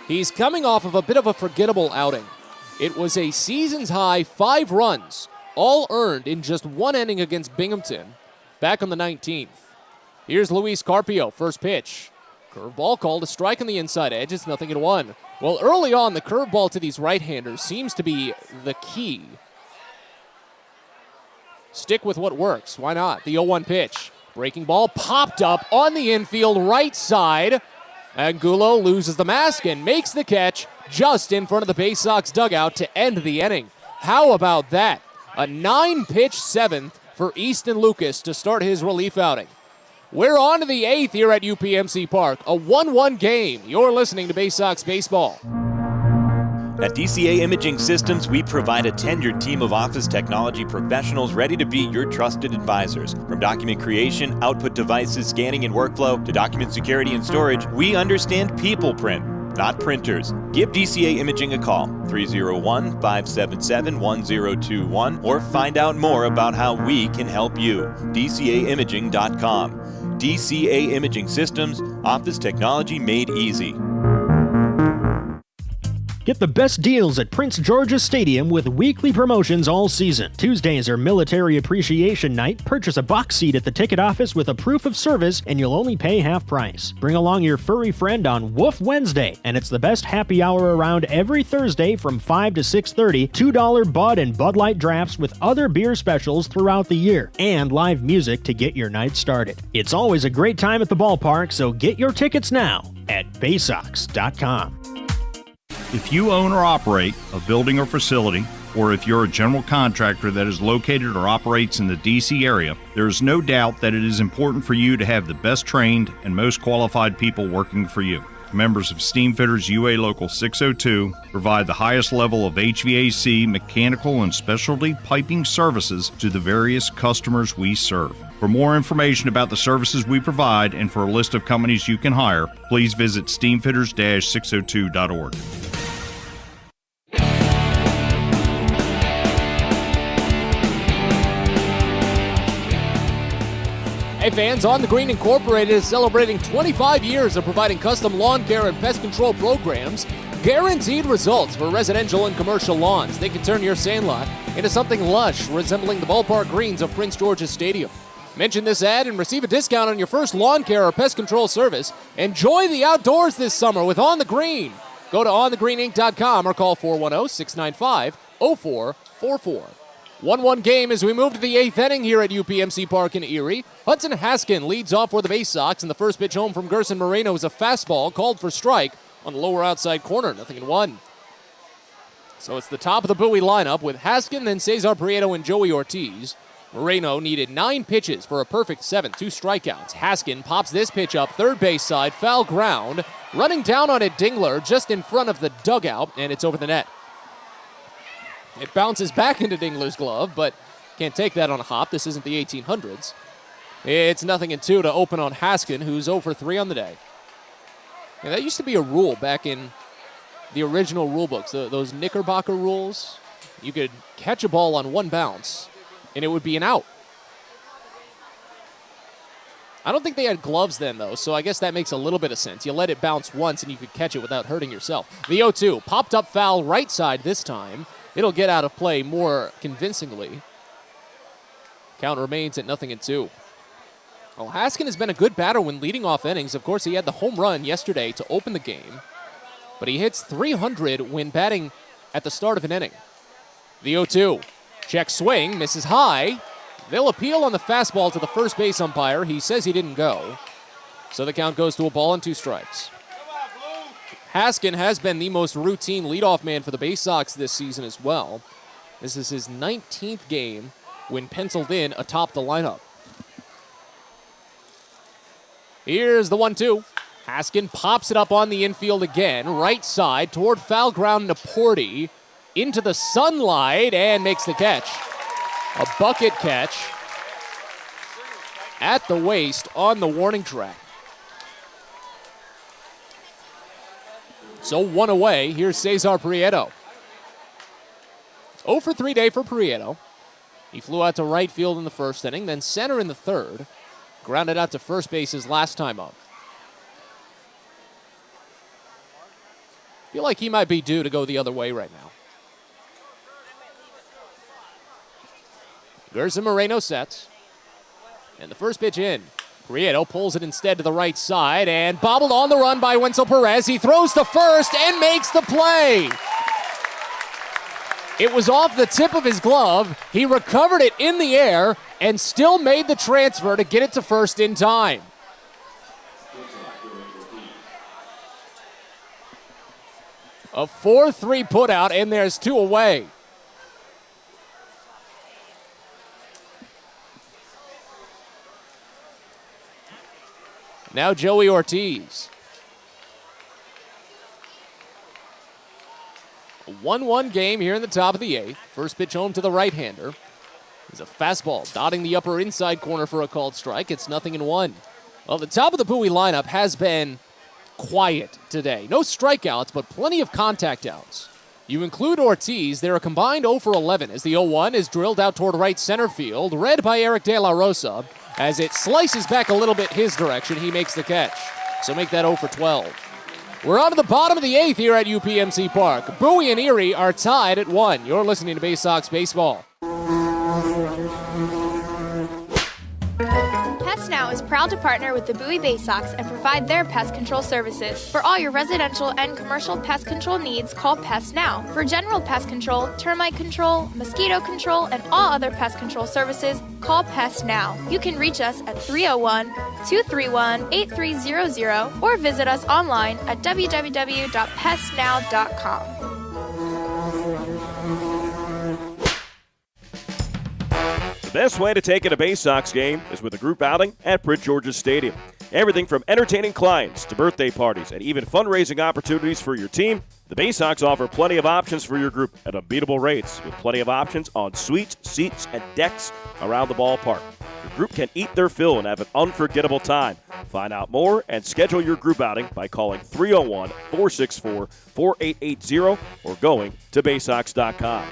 He's coming off of a bit of a forgettable outing. It was a season's high 5 runs, all earned in just 1 inning against Binghamton back on the 19th. Here's Luis Carpio, first pitch. Curveball called a strike on the inside edge. It's 0-1. Well, early on, the curveball to these right-handers seems to be the key. Stick with what works. Why not? The 0-1 pitch. Breaking ball popped up on the infield right side. Angulo loses the mask and makes the catch just in front of the Baysox dugout to end the inning. How about that? A 9-pitch 7th for Easton Lucas to start his relief outing. We're on to the 8th here at UPMC Park. A 1-1 game. You're listening to Baysox Baseball. At DCA Imaging Systems, we provide a tenured team of office technology professionals ready to be your trusted advisors. From document creation, output devices, scanning and workflow, to document security and storage, we understand people print. not printers. Give DCA Imaging a call, 301-577-1021, or find out more about how we can help you. DCAimaging.com. DCA Imaging Systems, office technology made easy. Get the best deals at Prince George's Stadium with weekly promotions all season. Tuesdays are Military Appreciation Night. Purchase a box seat at the ticket office with a proof of service and you'll only pay half price. Bring along your furry friend on Woof Wednesday, and it's the best happy hour around every Thursday from 5 to 6:30. $2 Bud and Bud Light drafts with other beer specials throughout the year, and live music to get your night started. It's always a great time at the ballpark, so get your tickets now at Baysox.com. If you own or operate a building or facility, or if you're a general contractor that is located or operates in the D.C. area, there is no doubt that it is important for you to have the best trained and most qualified people working for you. Members of Steamfitters UA Local 602 provide the highest level of HVAC, mechanical, and specialty piping services to the various customers we serve. For more information about the services we provide and for a list of companies you can hire, please visit steamfitters-602.org. Hey fans, On the Green Incorporated is celebrating 25 years of providing custom lawn care and pest control programs. Guaranteed results for residential and commercial lawns. They can turn your sandlot into something lush, resembling the ballpark greens of Prince George's Stadium. Mention this ad and receive a discount on your first lawn care or pest control service. Enjoy the outdoors this summer with On the Green. Go to onthegreeninc.com or call 410-695-0444. 1-1 game as we move to the 8th inning here at UPMC Park in Erie. Hudson Haskin leads off for the Baysox, and the first pitch home from Gerson Moreno is a fastball called for strike on the lower outside corner, 0-1. So it's the top of the Bowie lineup with Haskin, then Cesar Prieto and Joey Ortiz. Moreno needed 9 pitches for a perfect 7, 2 strikeouts. Haskin pops this pitch up third base side, foul ground. Running down on it, Dingler just in front of the dugout, and it's over the net. It bounces back into Dingler's glove, but can't take that on a hop. This isn't the 1800s. It's 0-2 to open on Haskin, who's 0 for 3 on the day. And that used to be a rule back in the original rule books, those Knickerbocker rules. You could catch a ball on one bounce, and it would be an out. I don't think they had gloves then, though, so I guess that makes a little bit of sense. You let it bounce once, and you could catch it without hurting yourself. The 0-2, popped up foul right side this time. It'll get out of play more convincingly. Count remains at 0-2. Well, Haskin has been a good batter when leading off innings. Of course, he had the home run yesterday to open the game. But he hits .300 when batting at the start of an inning. The 0-2. Check swing, misses high. They'll appeal on the fastball to the first base umpire. He says he didn't go. So the count goes to a ball and 2 strikes. Haskin has been the most routine leadoff man for the Baysox this season as well. This is his 19th game when penciled in atop the lineup. Here's the 1-2. Haskin pops it up on the infield again, right side toward foul ground Naporti, into the sunlight and makes the catch. A bucket catch at the waist on the warning track. So 1 away. Here's Cesar Prieto. 0 for 3 day for Prieto. He flew out to right field in the first inning, then center in the third. Grounded out to first base his last time up. Feel like he might be due to go the other way right now. Gerson Moreno sets. And the first pitch in. Prieto pulls it instead to the right side and bobbled on the run by Wenzel Perez. He throws to first and makes the play. It was off the tip of his glove. He recovered it in the air and still made the transfer to get it to first in time. A 4-3 putout, and there's 2 away. Now Joey Ortiz. A 1-1 game here in the top of the 8th. First pitch home to the right-hander. It's a fastball dotting the upper inside corner for a called strike. It's 0-1. Well, the top of the Bowie lineup has been quiet today. No strikeouts, but plenty of contact outs. You include Ortiz, they're a combined 0 for 11 as the 0-1 is drilled out toward right center field, read by Eric De La Rosa. As it slices back a little bit his direction, he makes the catch. So make that 0 for 12. We're on to the bottom of the 8th here at UPMC Park. Bowie and Erie are tied at 1. You're listening to Baysox Baseball. Pest Now is proud to partner with the Bowie Baysox and provide their pest control services. For all your residential and commercial pest control needs, call Pest Now. For general pest control, termite control, mosquito control, and all other pest control services, call Pest Now. You can reach us at 301-231-8300 or visit us online at www.pestnow.com. The best way to take in a Baysox game is with a group outing at Prince George's Stadium. Everything from entertaining clients to birthday parties and even fundraising opportunities for your team, the Baysox offer plenty of options for your group at unbeatable rates with plenty of options on suites, seats, and decks around the ballpark. Your group can eat their fill and have an unforgettable time. Find out more and schedule your group outing by calling 301-464-4880 or going to Baysox.com.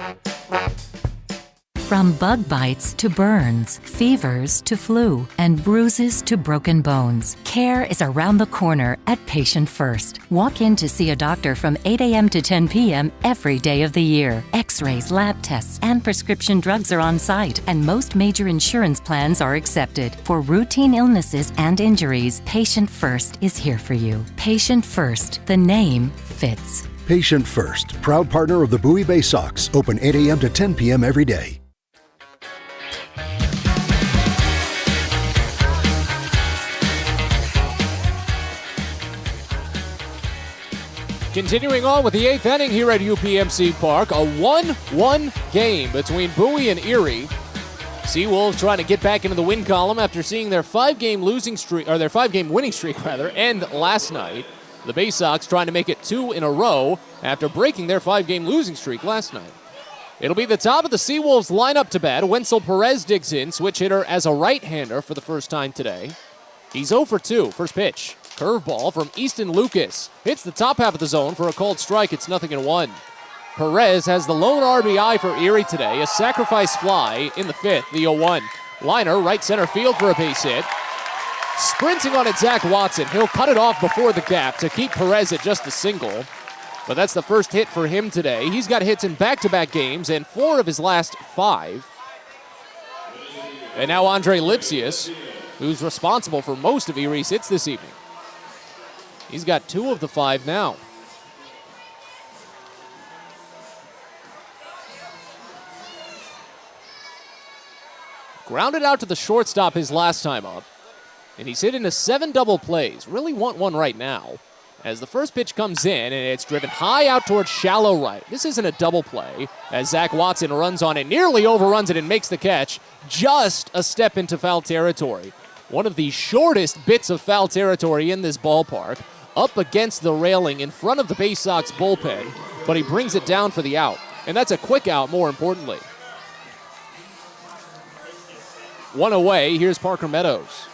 From bug bites to burns, fevers to flu, and bruises to broken bones, care is around the corner at Patient First. Walk in to see a doctor from 8 a.m. to 10 p.m. every day of the year. X-rays, lab tests, and prescription drugs are on site, and most major insurance plans are accepted. For routine illnesses and injuries, Patient First is here for you. Patient First, the name fits. Patient First, proud partner of the Bowie Baysox, open 8 a.m. to 10 p.m. every day. Continuing on with the 8th inning here at UPMC Park, a 1-1 game between Bowie and Erie. Seawolves trying to get back into the win column after seeing their 5-game winning streak end last night. The Baysox trying to make it 2 in a row after breaking their 5-game losing streak last night. It'll be the top of the Seawolves lineup to bat. Wenzel Perez digs in, switch hitter as a right-hander for the first time today. He's 0 for 2, first pitch. Curveball from Easton Lucas. Hits the top half of the zone for a called strike. It's 0-1. Perez has the lone RBI for Erie today. A sacrifice fly in the 5th, the 0-1. Liner, right center field for a base hit. Sprinting on it, Zach Watson. He'll cut it off before the gap to keep Perez at just a single. But that's the first hit for him today. He's got hits in back-to-back games and 4 of his last 5. And now Andre Lipsius, who's responsible for most of Erie's hits this evening. He's got 2 of the 5 now. Grounded out to the shortstop his last time up. And he's hit into 7 double plays. Really want one right now. As the first pitch comes in, and it's driven high out towards shallow right. This isn't a double play, as Zach Watson runs on it, nearly overruns it and makes the catch. Just a step into foul territory. One of the shortest bits of foul territory in this ballpark. Up against the railing in front of the Baysox bullpen, but he brings it down for the out. And that's a quick out, more importantly. 1 away, here's Parker Meadows.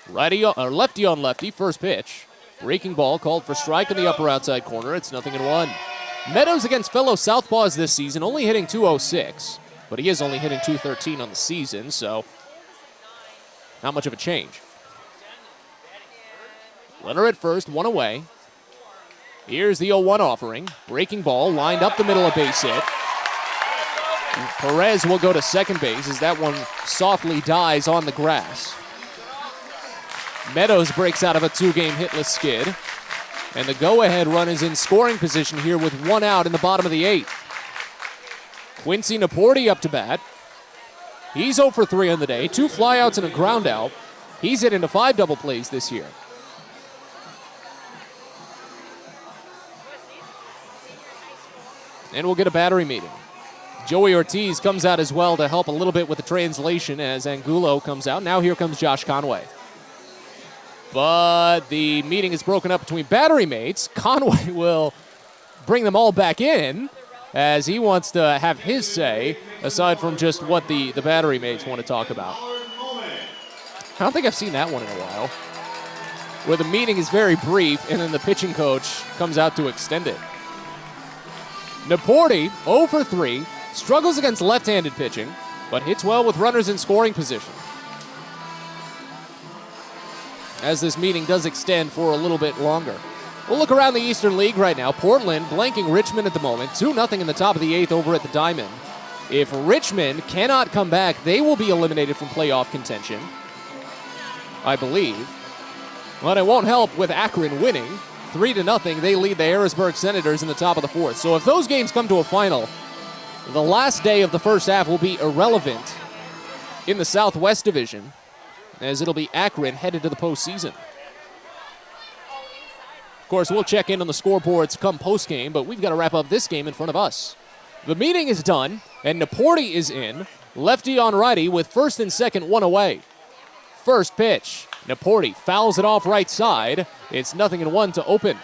Lefty on lefty, first pitch. Breaking ball called for strike in the upper outside corner. It's 0-1. Meadows against fellow Southpaws this season, only hitting .206, but he is only hitting .213 on the season, so not much of a change. Runner at first, 1 away. Here's the 0-1 offering. Breaking ball lined up the middle of base hit. Perez will go to second base as that one softly dies on the grass. Meadows breaks out of a 2-game hitless skid. And the go-ahead run is in scoring position here with 1 out in the bottom of the 8th. Quincy Naporti up to bat. He's 0 for 3 on the day. 2 flyouts and a ground out. He's hit into 5 double plays this year. And we'll get a battery meeting. Joey Ortiz comes out as well to help a little bit with the translation as Angulo comes out. Now here comes Josh Conway. But the meeting is broken up between battery mates. Conway will bring them all back in, as he wants to have his say, aside from just what the battery mates want to talk about. I don't think I've seen that one in a while, where the meeting is very brief and then the pitching coach comes out to extend it. Naporti, 0 for 3, struggles against left-handed pitching, but hits well with runners in scoring position. As this meeting does extend for a little bit longer. We'll look around the Eastern League right now. Portland blanking Richmond at the moment, 2-0 in the top of the 8th over at the Diamond. If Richmond cannot come back, they will be eliminated from playoff contention, I believe. But it won't help with Akron winning. 3-0, they lead the Harrisburg Senators in the top of the 4th. So if those games come to a final, the last day of the first half will be irrelevant in the Southwest Division, as it'll be Akron headed to the postseason. Of course, we'll check in on the scoreboards come postgame, but we've got to wrap up this game in front of us. The meeting is done, and Naporti is in. Lefty on righty with first and second, one away. First pitch. Naporti fouls it off right side. It's 0-1 to open.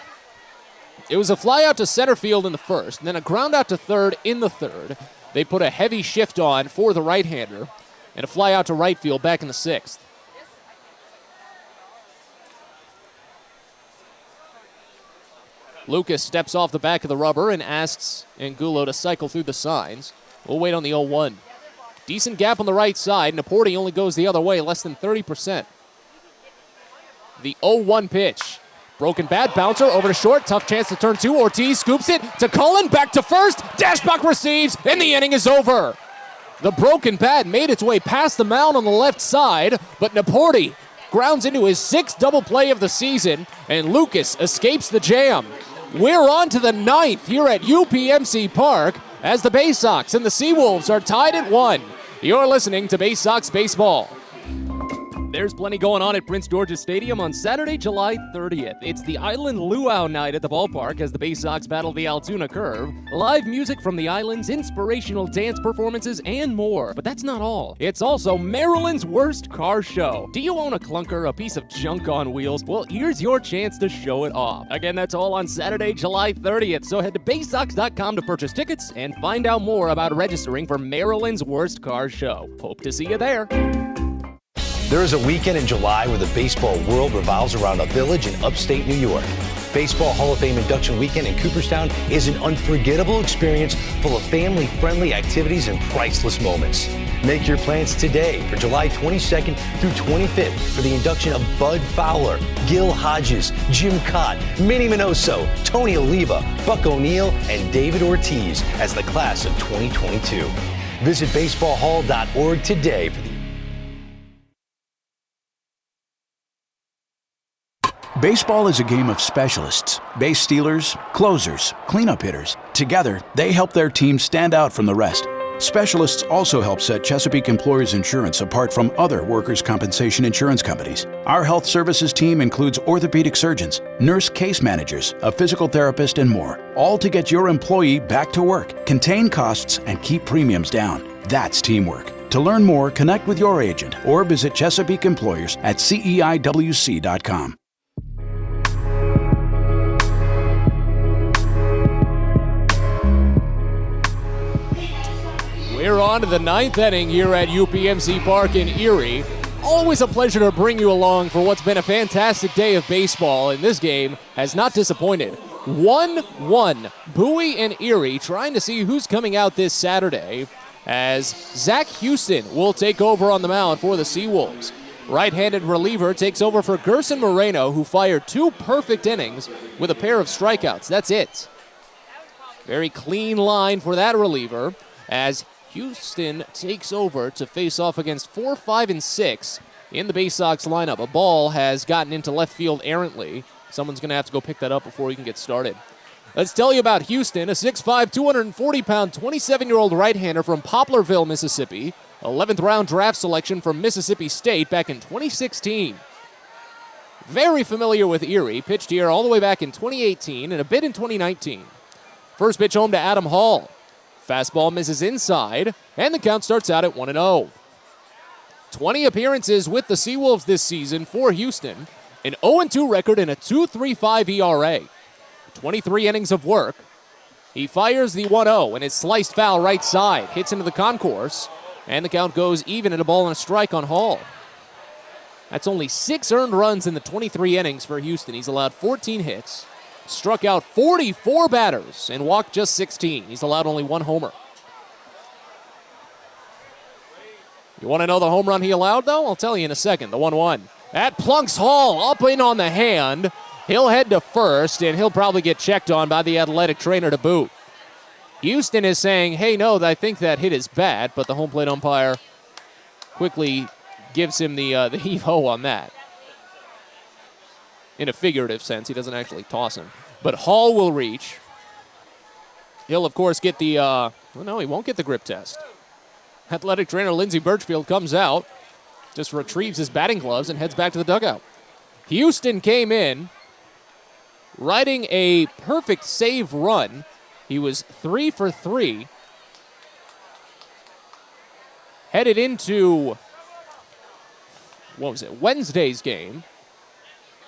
It was a fly out to center field in the first, and then a ground out to third in the third. They put a heavy shift on for the right-hander, and a fly out to right field back in the 6th. Lucas steps off the back of the rubber and asks Angulo to cycle through the signs. We'll wait on the 0-1. Decent gap on the right side. Naporti only goes the other way, less than 30%. The 0-1 pitch. Broken bat, bouncer over to short. Tough chance to turn 2. Ortiz scoops it to Cullen, back to first. Dashbach receives, and the inning is over. The broken bat made its way past the mound on the left side, but Naporti grounds into his 6th double play of the season, and Lucas escapes the jam. We're on to the 9th here at UPMC Park as the Baysox and the Seawolves are tied at 1. You're listening to Baysox Baseball. There's plenty going on at Prince George's Stadium on Saturday, July 30th. It's the Island Luau night at the ballpark as the Baysox battle the Altoona Curve. Live music from the islands, inspirational dance performances, and more. But that's not all. It's also Maryland's worst car show. Do you own a clunker, a piece of junk on wheels? Well, here's your chance to show it off. Again, that's all on Saturday, July 30th. So head to Baysox.com to purchase tickets and find out more about registering for Maryland's worst car show. Hope to see you there. There is a weekend in July where the baseball world revolves around a village in upstate New York. Baseball Hall of Fame induction weekend in Cooperstown is an unforgettable experience full of family-friendly activities and priceless moments. Make your plans today for July 22nd through 25th for the induction of Bud Fowler, Gil Hodges, Jim Cott, Minnie Minoso, Tony Oliva, Buck O'Neill, and David Ortiz as the class of 2022. Visit baseballhall.org today for the Baseball is a game of specialists. Base stealers, closers, cleanup hitters. Together, they help their team stand out from the rest. Specialists also help set Chesapeake Employers Insurance apart from other workers' compensation insurance companies. Our health services team includes orthopedic surgeons, nurse case managers, a physical therapist, and more, all to get your employee back to work, contain costs, and keep premiums down. That's teamwork. To learn more, connect with your agent or visit Chesapeake Employers at CEIWC.com. We're on to the 9th inning here at UPMC Park in Erie. Always a pleasure to bring you along for what's been a fantastic day of baseball, and this game has not disappointed. 1-1, Bowie and Erie trying to see who's coming out this Saturday as Zach Houston will take over on the mound for the Seawolves. Right-handed reliever takes over for Gerson Moreno, who fired 2 perfect innings with a pair of strikeouts. That's it. Very clean line for that reliever as Houston takes over to face off against 4, 5, and 6 in the Baysox lineup. A ball has gotten into left field errantly. Someone's going to have to go pick that up before we can get started. Let's tell you about Houston, a 6'5", 240-pound, 27-year-old right-hander from Poplarville, Mississippi. 11th round draft selection from Mississippi State back in 2016. Very familiar with Erie, pitched here all the way back in 2018 and a bit in 2019. First pitch home to Adam Hall. Fastball misses inside, and the count starts out at 1-0. 20 appearances with the Seawolves this season for Houston, an 0-2 record and a 2.35 ERA. 23 innings of work, He fires the 1-0, and it's sliced foul right side. Hits into the concourse, and the count goes even at a ball and a strike on Hall. That's only 6 earned runs in the 23 innings for Houston. He's allowed 14 hits, struck out 44 batters, and walked just 16. He's allowed only 1 homer. You want to know the home run he allowed, though? I'll tell you in a second. The 1-1. That plunks Hall up in on the hand. He'll head to first, and he'll probably get checked on by the athletic trainer to boot. Houston is saying, hey, no, I think that hit is bad, but the home plate umpire quickly gives him the heave-ho on that. In a figurative sense, he doesn't actually toss him. But Hall will reach. He'll, of course, get the, well, no, he won't get the grip test. Athletic trainer Lindsey Birchfield comes out, just retrieves his batting gloves, and heads back to the dugout. Houston came in, riding a perfect save run. He was 3 for 3. Headed into, Wednesday's game,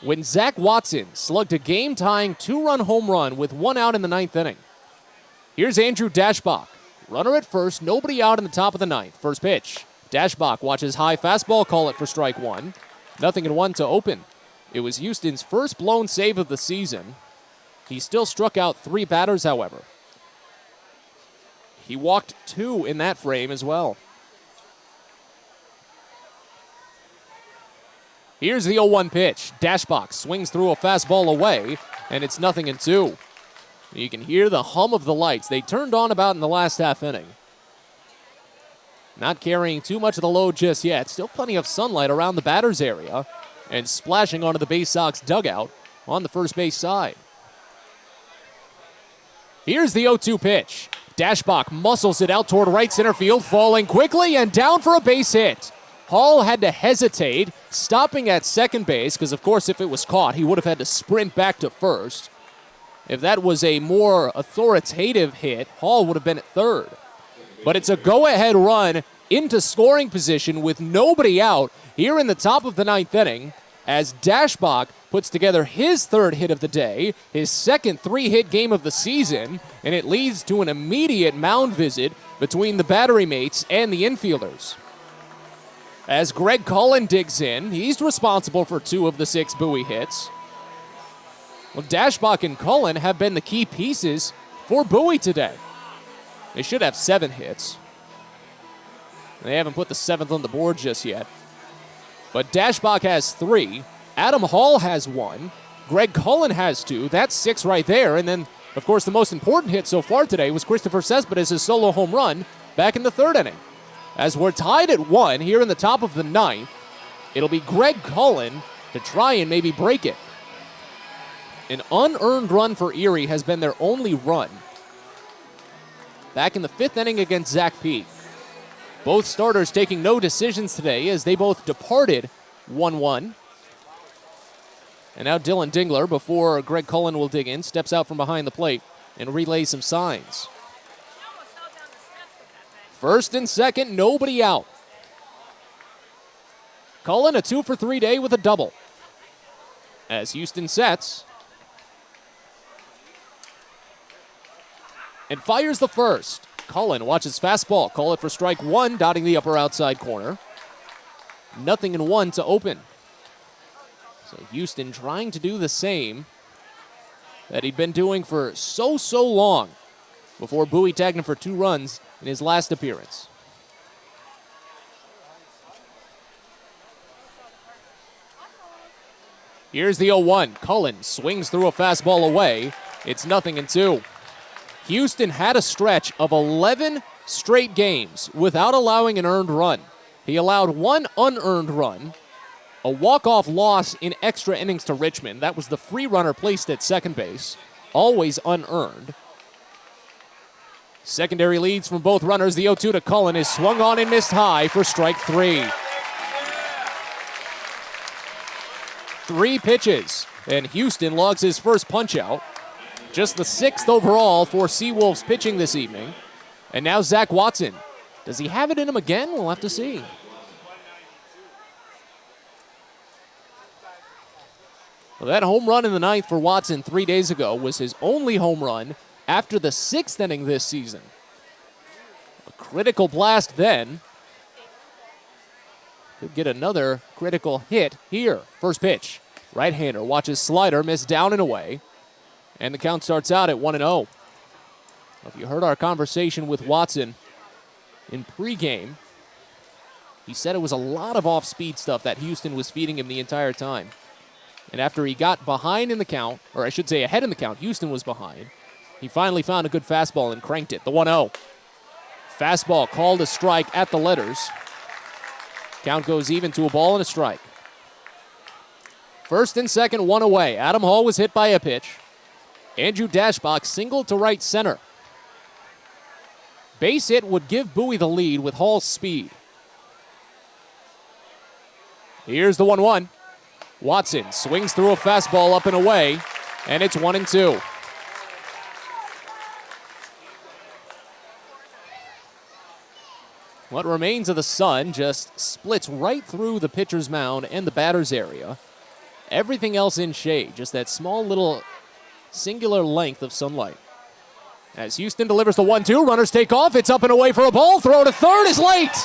when Zach Watson slugged a game-tying 2-run home run with 1 out in the 9th inning. Here's Andrew Dashbach. Runner at first, nobody out in the top of the 9th. First pitch. Dashbach watches high fastball, call it for strike 1. 0-1 to open. It was Houston's first blown save of the season. He still struck out 3 batters, however. He walked 2 in that frame as well. Here's the 0-1 pitch. Dashbach swings through a fastball away, and it's 0-2. You can hear the hum of the lights. They turned on about in the last half inning. Not carrying too much of the load just yet. Still plenty of sunlight around the batter's area and splashing onto the Baysox dugout on the first base side. Here's the 0-2 pitch. Dashbach muscles it out toward right center field, falling quickly and down for a base hit. Hall had to hesitate, stopping at second base, because of course if it was caught, he would have had to sprint back to first. If that was a more authoritative hit, Hall would have been at third. But it's a go-ahead run into scoring position with nobody out here in the top of the 9th inning as Dashbach puts together his 3rd hit of the day, his second 3-hit game of the season, and it leads to an immediate mound visit between the battery mates and the infielders. As Greg Cullen digs in, he's responsible for 2 of the 6 Bowie hits. Well, Dashbach and Cullen have been the key pieces for Bowie today. They should have 7 hits. They haven't put the 7th on the board just yet. But Dashbach has 3. Adam Hall has 1. Greg Cullen has 2. That's 6 right there. And then, of course, the most important hit so far today was Christopher Cespedes' solo home run back in the 3rd inning. As we're tied at 1 here in the top of the 9th, it'll be Greg Cullen to try and maybe break it. An unearned run for Erie has been their only run. Back in the 5th inning against Zach Peak. Both starters taking no decisions today as they both departed 1-1. And now Dylan Dingler, before Greg Cullen will dig in, steps out from behind the plate and relays some signs. First and second, nobody out. Cullen a 2 for 3 day with a double. As Houston sets and fires the first. Cullen watches fastball. Call it for strike 1, dotting the upper outside corner. 0-1 to open. So Houston trying to do the same that he'd been doing for so long before Bowie tagged him for 2 runs in his last appearance. Here's the 0-1. Cullen swings through a fastball away. It's 0-2. Houston had a stretch of 11 straight games without allowing an earned run. He allowed 1 unearned run, a walk-off loss in extra innings to Richmond. That was the free runner placed at second base, always unearned. Secondary leads from both runners. The 0-2 to Cullen is swung on and missed high for strike 3. 3 pitches, and Houston logs his first punch-out. Just the 6th overall for Seawolves pitching this evening. And now Zach Watson. Does he have it in him again? We'll have to see. Well, that home run in the 9th for Watson 3 days ago was his only home run after the 6th inning this season. A critical blast then. Could get another critical hit here. First pitch. Right-hander watches slider miss down and away. And the count starts out at 1-0. If you heard our conversation with Watson in pregame, he said it was a lot of off-speed stuff that Houston was feeding him the entire time. And after he got behind in the count, or I should say ahead in the count, Houston was behind, he finally found a good fastball and cranked it. The 1-0. Fastball called a strike at the letters. Count goes even to a ball and a strike. First and second, one away. Adam Hall was hit by a pitch. Andrew Dashbach singled to right center. Base hit would give Bowie the lead with Hall's speed. Here's the 1-1. Watson swings through a fastball up and away, and it's 1-2. What remains of the sun just splits right through the pitcher's mound and the batter's area. Everything else in shade, just that small little singular length of sunlight. As Houston delivers the 1-2, runners take off. It's up and away for a ball. Throw to third is late.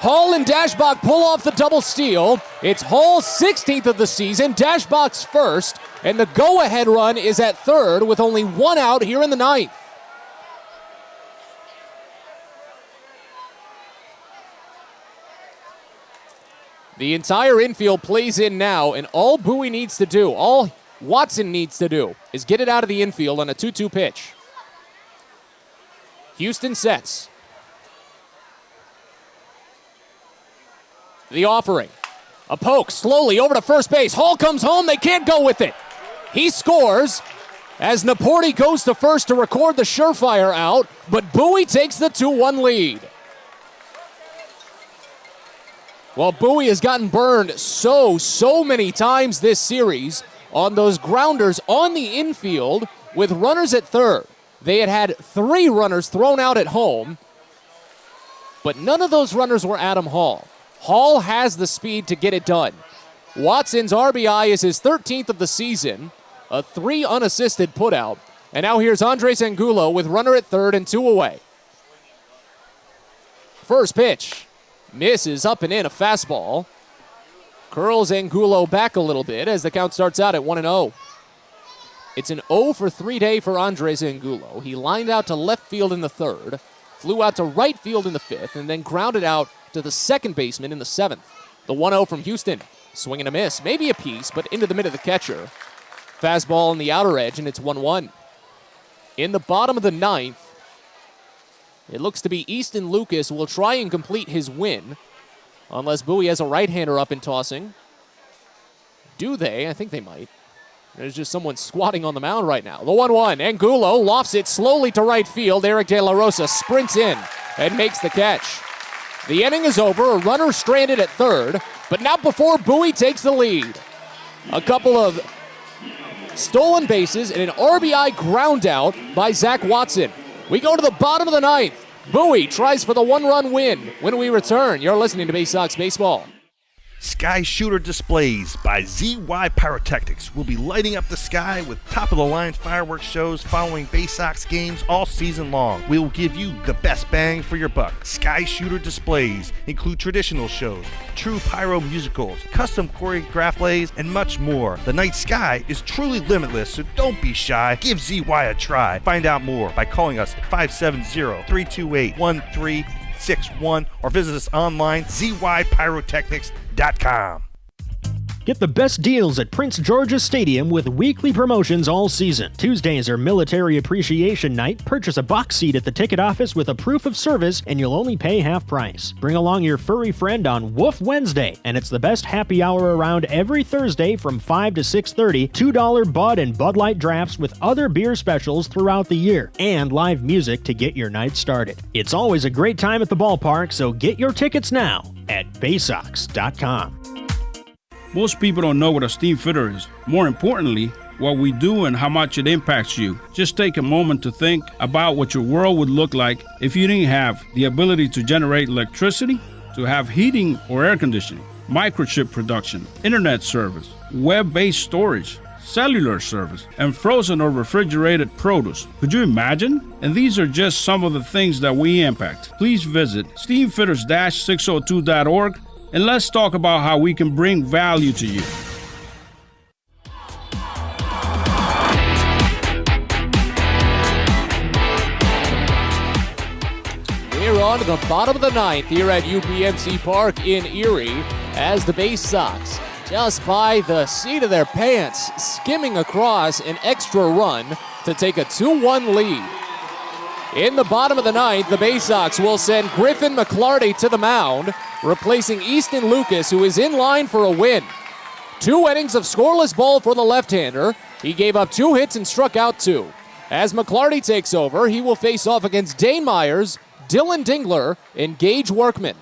Hall and Dashbach pull off the double steal. It's Hall's 16th of the season, Dashbach's first, and the go-ahead run is at third with only one out here in the ninth. The entire infield plays in now, and all Bowie needs to do, all Watson needs to do, is get it out of the infield on a 2-2 pitch. Houston sets. The offering. A poke slowly over to first base. Hall comes home. They can't go with it. He scores as Naporti goes to first to record the surefire out, but Bowie takes the 2-1 lead. Well, Bowie has gotten burned so many times this series on those grounders on the infield with runners at third. They had 3 runners thrown out at home, but none of those runners were Adam Hall. Hall has the speed to get it done. Watson's RBI is his 13th of the season, a 3 unassisted putout, and now here's Andres Angulo with runner at third and 2 away. First pitch. Misses up and in, a fastball. Curls Angulo back a little bit as the count starts out at 1-0. It's an 0-for-3 day for Andres Angulo. He lined out to left field in the third, flew out to right field in the fifth, and then grounded out to the second baseman in the seventh. The 1-0 from Houston. Swing and a miss, maybe a piece, but into the mid of the catcher. Fastball on the outer edge, and it's 1-1. In the bottom of the ninth, it looks to be Easton Lucas will try and complete his win, unless Bowie has a right-hander up and tossing. Do they? I think they might. There's just someone squatting on the mound right now. The 1-1. Angulo lofts it slowly to right field. Eric De La Rosa sprints in and makes the catch. The inning is over. A runner stranded at third, but not before Bowie takes the lead. A couple of stolen bases and an RBI ground out by Zach Watson. We go to the bottom of the ninth. Bowie tries for the 1-run win. When we return, you're listening to Baysox Baseball. Sky Shooter Displays by ZY Pyrotechnics will be lighting up the sky with top-of-the-line fireworks shows following Baysox games all season long. We will give you the best bang for your buck. Sky Shooter Displays include traditional shows, true pyro musicals, custom choreographed plays, and much more. The night sky is truly limitless, so don't be shy. Give ZY a try. Find out more by calling us at 570-328-1361 or visit us online, zypyrotechnics.com. Get the best deals at Prince George's Stadium with weekly promotions all season. Tuesdays are Military Appreciation Night. Purchase a box seat at the ticket office with a proof of service and you'll only pay half price. Bring along your furry friend on Woof Wednesday, and it's the best happy hour around every Thursday from 5 to 6:30. $2 Bud and Bud Light drafts with other beer specials throughout the year, and live music to get your night started. It's always a great time at the ballpark, so get your tickets now at Baysox.com. Most people don't know what a steam fitter is. More importantly, what we do and how much it impacts you. Just take a moment to think about what your world would look like if you didn't have the ability to generate electricity, to have heating or air conditioning, microchip production, internet service, web-based storage, cellular service, and frozen or refrigerated produce. Could you imagine? And these are just some of the things that we impact. Please visit steamfitters-602.org and let's talk about how we can bring value to you. We're on to the bottom of the ninth here at UPMC Park in Erie as the Baysox, just by the seat of their pants, skimming across an extra run to take a 2-1 lead. In the bottom of the ninth, the Baysox will send Griffin McClarty to the mound, replacing Easton Lucas, who is in line for a win. 2 innings of scoreless ball for the left-hander. He gave up 2 hits and struck out 2. As McClarty takes over, he will face off against Dane Myers, Dylan Dingler, and Gage Workman.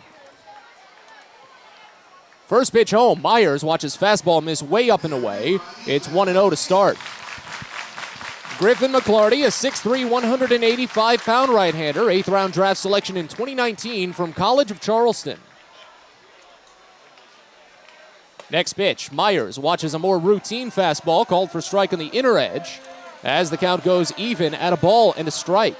First pitch home, Myers watches fastball miss way up and away. It's 1-0 to start. Griffin McClarty, a 6'3", 185-pound right-hander, 8th-round draft selection in 2019 from College of Charleston. Next pitch, Myers watches a more routine fastball called for strike on the inner edge as the count goes even at a ball and a strike.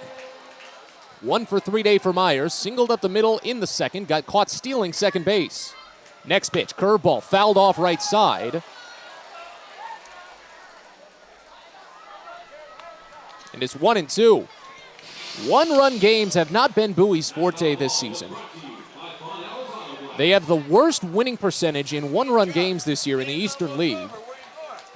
1 for 3 day for Myers, singled up the middle in the second, got caught stealing second base. Next pitch, curveball, fouled off right side. And it's 1-2. 1-run games have not been Bowie's forte this season. They have the worst winning percentage in 1-run games this year in the Eastern League.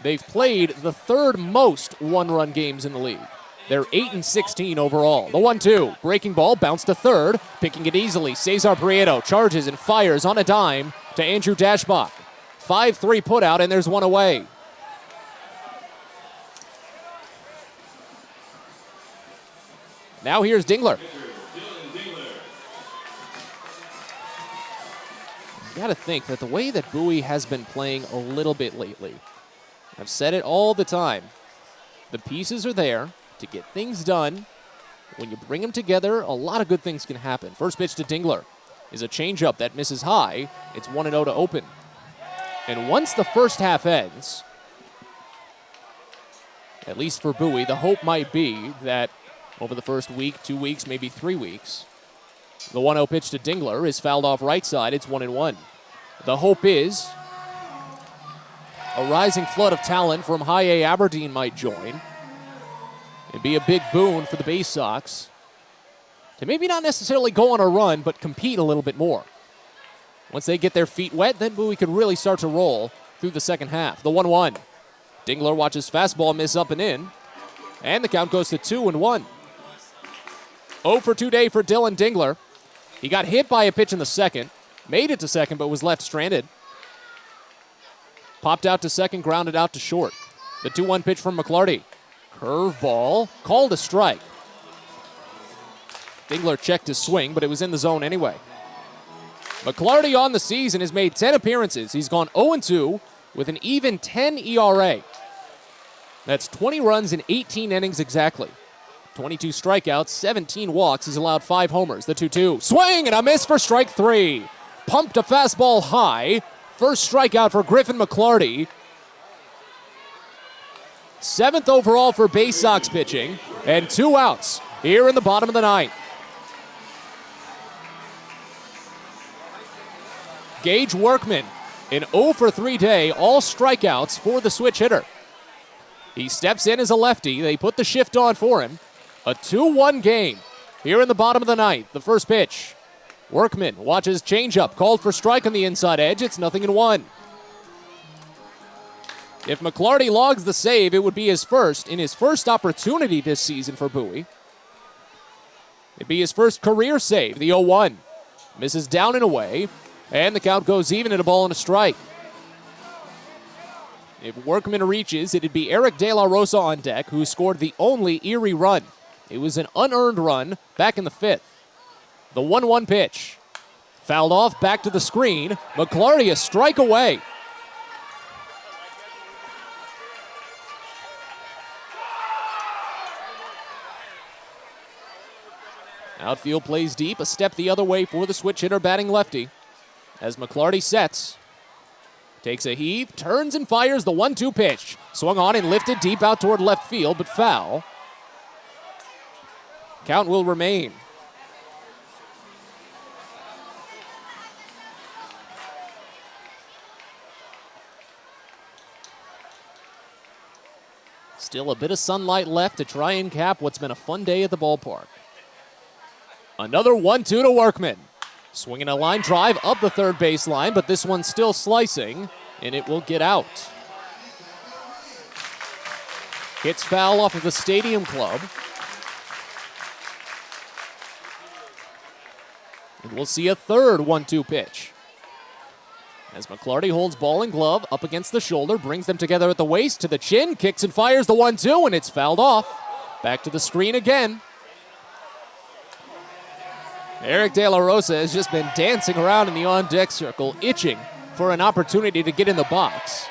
They've played the 3rd most 1-run games in the league. They're 8-16 overall. The 1-2, breaking ball, bounced to third, picking it easily. Cesar Prieto charges and fires on a dime to Andrew Dashbach. 5-3 put out, and there's one away. Now here's Dingler. You gotta think that the way that Bowie has been playing a little bit lately, I've said it all the time, the pieces are there to get things done. When you bring them together, a lot of good things can happen. First pitch to Dingler is a changeup that misses high. It's 1-0 to open. And once the first half ends, at least for Bowie, the hope might be that over the first week, 2 weeks, maybe 3 weeks, the 1-0 pitch to Dingler is fouled off right side. It's 1-1. The hope is a rising flood of talent from High A Aberdeen might join. It'd be a big boon for the Baysox to maybe not necessarily go on a run, but compete a little bit more. Once they get their feet wet, then Bowie could really start to roll through the second half. The 1-1. Dingler watches fastball miss up and in, and the count goes to 2-1. 0 for 2 day for Dylan Dingler. He got hit by a pitch in the second, made it to second, but was left stranded. Popped out to second, grounded out to short. The 2-1 pitch from McClarty. Curveball, called a strike. Dingler checked his swing, but it was in the zone anyway. McClarty on the season has made 10 appearances. He's gone 0-2 with an even 10 ERA. That's 20 runs in 18 innings exactly. 22 strikeouts, 17 walks. He's allowed 5 homers. The 2-2. Swing and a miss for strike 3. Pumped a fastball high. First strikeout for Griffin McClarty. 7th overall for Baysox pitching, and 2 outs here in the bottom of the ninth. Gage Workman, an 0 for 3 day, all strikeouts for the switch hitter. He steps in as a lefty. They put the shift on for him. A 2-1 game here in the bottom of the ninth. The first pitch. Workman watches changeup, called for strike on the inside edge. It's 0-1. If McClarty logs the save, it would be his first opportunity this season for Bowie. It'd be his first career save, the 0-1. Misses down and away, and the count goes even at a ball and a strike. If Workman reaches, it'd be Eric De La Rosa on deck, who scored the only Erie run. It was an unearned run back in the 5th. The 1-1 pitch. Fouled off, back to the screen. McClarty a strike away. Outfield plays deep, a step the other way for the switch hitter batting lefty. As McClarty sets Takes a heave, turns and fires the 1-2 pitch. Swung on and lifted deep out toward left field, but foul. Count will remain. Still a bit of sunlight left to try and cap what's been a fun day at the ballpark. Another 1-2 to Workman. Swinging a line drive up the third baseline, but this one's still slicing, and it will get out. Hits foul off of the Stadium Club. And we'll see a third 1-2 pitch. As McClarty holds ball and glove up against the shoulder, brings them together at the waist to the chin, kicks and fires the 1-2, and it's fouled off. Back to the screen again. Eric De La Rosa has just been dancing around in the on-deck circle, itching for an opportunity to get in the box.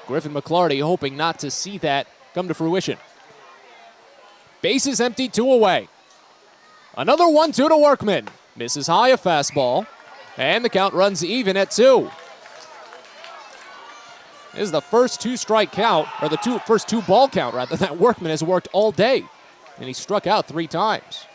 Griffin McClarty hoping not to see that come to fruition. Base is empty, 2 away. Another 1-2 to Workman. Misses high, a fastball, and the count runs even at 2. This is the first 2-strike count, or the first 2-ball count, rather, that Workman has worked all day. And he struck out 3 times.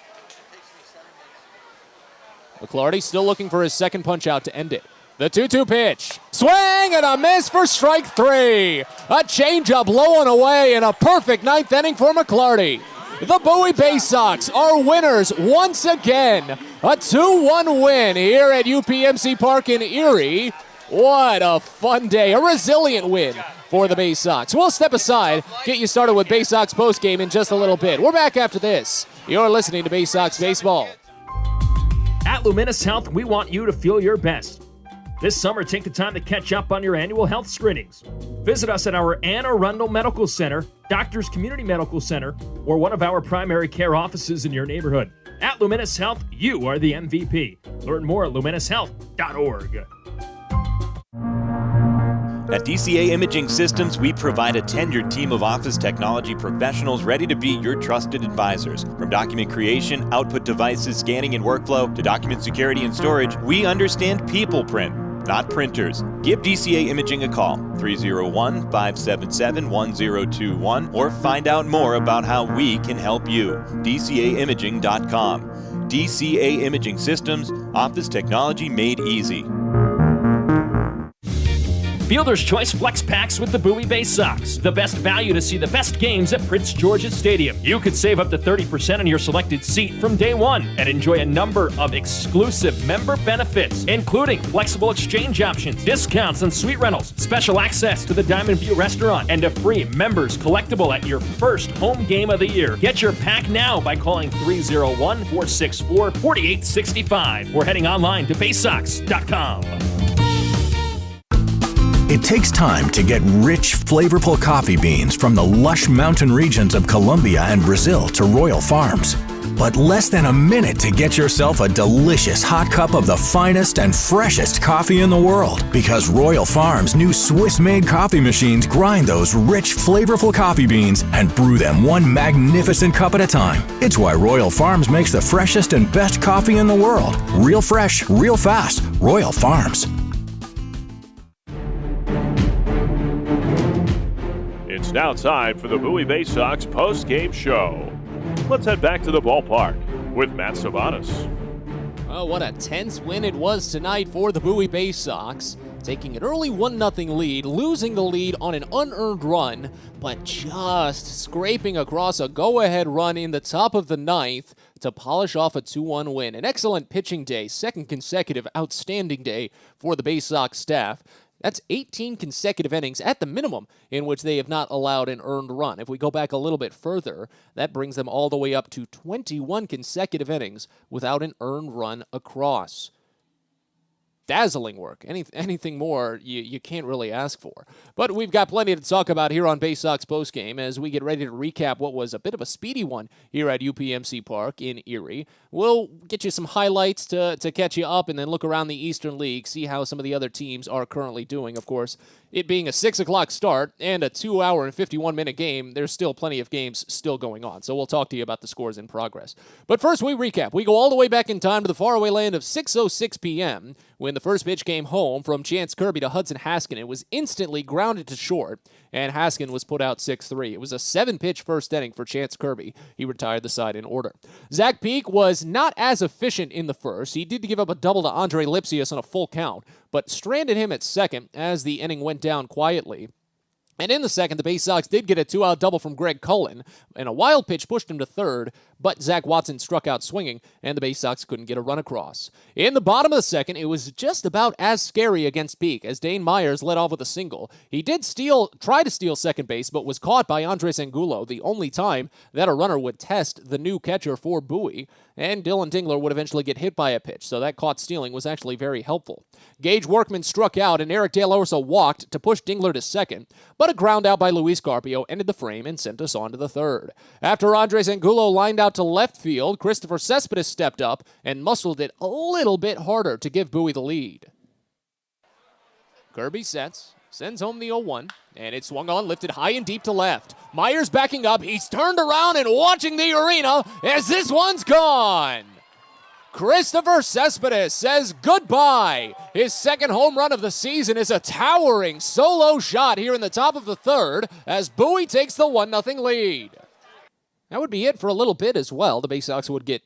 McClarty still looking for his second punch-out to end it. The 2-2 pitch. Swing and a miss for strike 3. A changeup low and away, and a perfect 9th inning for McClarty. The Bowie Baysox are winners once again. A 2-1 win here at UPMC Park in Erie. What a fun day. A resilient win for the Baysox. We'll step aside, get you started with Baysox postgame in just a little bit. We're back after this. You're listening to Baysox Baseball. At Luminous Health, we want you to feel your best. This summer, take the time to catch up on your annual health screenings. Visit us at our Anne Arundel Medical Center, Doctors Community Medical Center, or one of our primary care offices in your neighborhood. At Luminous Health, you are the MVP. Learn more at luminoushealth.org. At DCA Imaging Systems, we provide a tenured team of office technology professionals ready to be your trusted advisors. From document creation, output devices, scanning and workflow, to document security and storage, we understand people print, not printers. Give DCA Imaging a call, 301-577-1021, or find out more about how we can help you. DCAimaging.com. DCA Imaging Systems, office technology made easy. Fielder's Choice Flex Packs with the Bowie Baysox. The best value to see the best games at Prince George's Stadium. You could save up to 30% on your selected seat from day one and enjoy a number of exclusive member benefits, including flexible exchange options, discounts on suite rentals, special access to the Diamond View restaurant, and a free members collectible at your first home game of the year. Get your pack now by calling 301-464-4865 or heading online to baysox.com. It takes time to get rich, flavorful coffee beans from the lush mountain regions of Colombia and Brazil to Royal Farms. But less than a minute to get yourself a delicious hot cup of the finest and freshest coffee in the world. Because Royal Farms' new Swiss-made coffee machines grind those rich, flavorful coffee beans and brew them one magnificent cup at a time. It's why Royal Farms makes the freshest and best coffee in the world. Real fresh, real fast. Royal Farms. It's now time for the Bowie Baysox post-game show. Let's head back to the ballpark with Matt Savanas. Oh, what a tense win it was tonight for the Bowie Baysox. Taking an early 1-0 lead, losing the lead on an unearned run, but just scraping across a go-ahead run in the top of the 9th to polish off a 2-1 win. An excellent pitching day, second consecutive outstanding day for the Baysox staff. That's 18 consecutive innings at the minimum in which they have not allowed an earned run. If we go back a little bit further, that brings them all the way up to 21 consecutive innings without an earned run across. Dazzling work. Anything more you can't really ask for. But we've got plenty to talk about here on Baysox Postgame as we get ready to recap what was a bit of a speedy one here at UPMC Park in Erie. We'll get you some highlights to catch you up and then look around the Eastern League, see how some of the other teams are currently doing. Of course, it being a 6 o'clock start and a 2-hour and 51-minute game, there's still plenty of games still going on. So we'll talk to you about the scores in progress. But first, we recap. We go all the way back in time to the faraway land of 6:06 p.m. when the first pitch came home from Chance Kirby to Hudson Haskin. It was instantly grounded to short, and Haskin was put out 6-3. It was a 7-pitch first inning for Chance Kirby. He retired the side in order. Zach Peak was not as efficient in the first. He did give up a double to Andre Lipsius on a full count, but stranded him at second as the inning went down quietly. And in the second, the Baysox did get a 2-out double from Greg Cullen, and a wild pitch pushed him to third, but Zach Watson struck out swinging, and the Baysox couldn't get a run across. In the bottom of the second, it was just about as scary against Peak as Dane Myers led off with a single. He did try to steal second base, but was caught by Andres Angulo, the only time that a runner would test the new catcher for Bowie, and Dylan Dingler would eventually get hit by a pitch, so that caught stealing was actually very helpful. Gage Workman struck out, and Eric De La Rosa walked to push Dingler to second, but a ground out by Luis Carpio ended the frame and sent us on to the third. After Andres Angulo lined out to left field, Christopher Cespedes stepped up and muscled it a little bit harder to give Bowie the lead. Kirby sends home the 0-1, and it swung on, lifted high and deep to left. Myers backing up. He's turned around and watching the arena as this one's gone. Christopher Cespedes says goodbye. His second home run of the season is a towering solo shot here in the top of the third as Bowie takes the 1-0 lead. That would be it for a little bit as well. The Baysox would get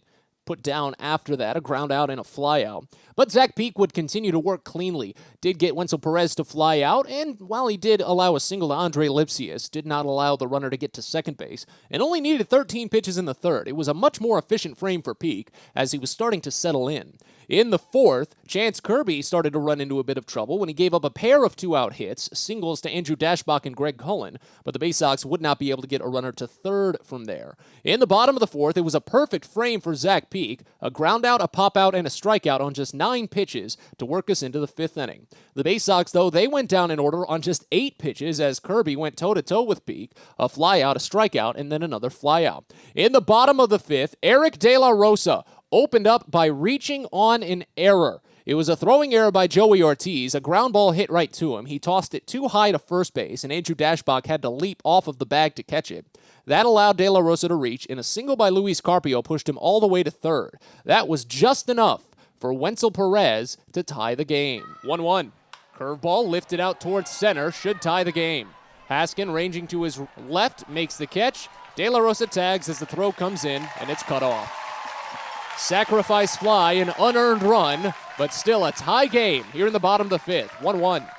put down after that, a ground out and a fly out. But Zach Peak would continue to work cleanly, did get Wenzel Perez to fly out, and while he did allow a single to Andre Lipsius, did not allow the runner to get to second base, and only needed 13 pitches in the third. It was a much more efficient frame for Peak as he was starting to settle in. In the fourth, Chance Kirby started to run into a bit of trouble when he gave up a pair of 2-out hits, singles to Andrew Dashbach and Greg Cullen, but the Baysox would not be able to get a runner to third from there. In the bottom of the fourth, it was a perfect frame for Zach Peak, a ground out, a pop out, and a strikeout on just 9 pitches to work us into the fifth inning. The Baysox, though, they went down in order on just 8 pitches as Kirby went toe-to-toe with Peak, a flyout, a strikeout, and then another flyout. In the bottom of the fifth, Eric De La Rosa opened up by reaching on an error. It was a throwing error by Joey Ortiz, a ground ball hit right to him. He tossed it too high to first base, and Andrew Dashbach had to leap off of the bag to catch it. That allowed De La Rosa to reach, and a single by Luis Carpio pushed him all the way to third. That was just enough for Wenzel Perez to tie the game. 1-1. Curveball lifted out towards center, should tie the game. Haskin, ranging to his left, makes the catch. De La Rosa tags as the throw comes in, and it's cut off. Sacrifice fly, an unearned run, but still a tie game here in the bottom of the fifth. 1-1.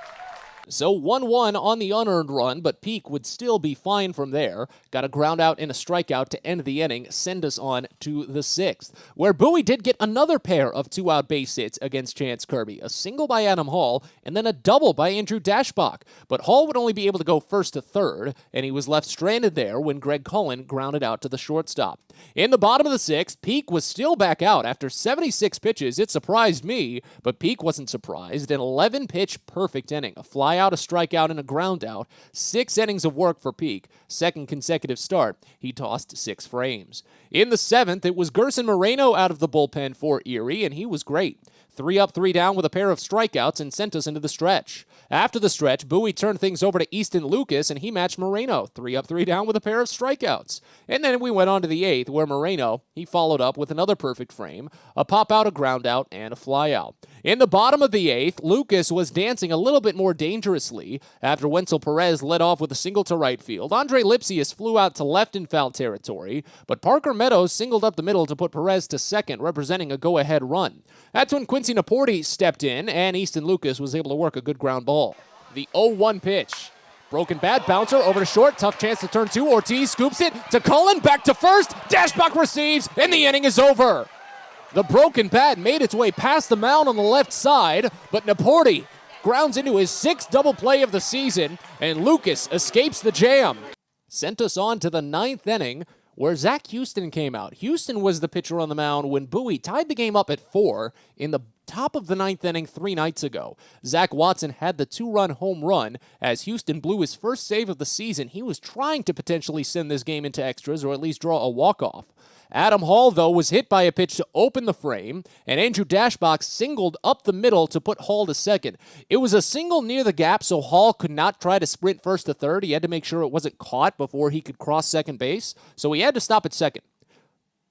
So 1-1 on the unearned run, but Peak would still be fine from there. Got a ground out and a strikeout to end the inning, send us on to the sixth, where Bowie did get another pair of 2-out base hits against Chance Kirby. A single by Adam Hall, and then a double by Andrew Dashbach. But Hall would only be able to go first to third, and he was left stranded there when Greg Cullen grounded out to the shortstop. In the bottom of the sixth, Peak was still back out after 76 pitches. It surprised me, but Peak wasn't surprised. An 11-pitch perfect inning, a fly out, a strikeout, and a ground out. 6 innings of work for Peak. Second consecutive start, he tossed 6 frames. In the seventh, it was Gerson Moreno out of the bullpen for Erie, and he was great. 3 up, 3 down with a pair of strikeouts and sent us into the stretch. After the stretch, Bowie turned things over to Easton Lucas, and he matched Moreno. 3 up, 3 down with a pair of strikeouts. And then we went on to the eighth, where Moreno, he followed up with another perfect frame, a pop-out, a ground-out, and a fly-out. In the bottom of the eighth, Lucas was dancing a little bit more dangerously after Wenzel Perez led off with a single to right field. Andre Lipsius flew out to left in foul territory, but Parker Meadows singled up the middle to put Perez to second, representing a go-ahead run. That's when Quincy Naporti stepped in, and Easton Lucas was able to work a good ground ball. The 0-1 pitch. Broken bat, bouncer over to short, tough chance to turn 2. Ortiz scoops it to Cullen, back to first. Dashbach receives, and the inning is over. The broken bat made its way past the mound on the left side, but Naporti grounds into his 6th double play of the season, and Lucas escapes the jam. Sent us on to the 9th inning, where Zach Houston came out. Houston was the pitcher on the mound when Bowie tied the game up at 4 in the top of the 9th inning 3 nights ago. Zach Watson had the 2-run home run as Houston blew his first save of the season. He was trying to potentially send this game into extras or at least draw a walk-off. Adam Hall, though, was hit by a pitch to open the frame, and Andrew Dashbach singled up the middle to put Hall to second. It was a single near the gap, so Hall could not try to sprint first to third. He had to make sure it wasn't caught before he could cross second base, so he had to stop at second.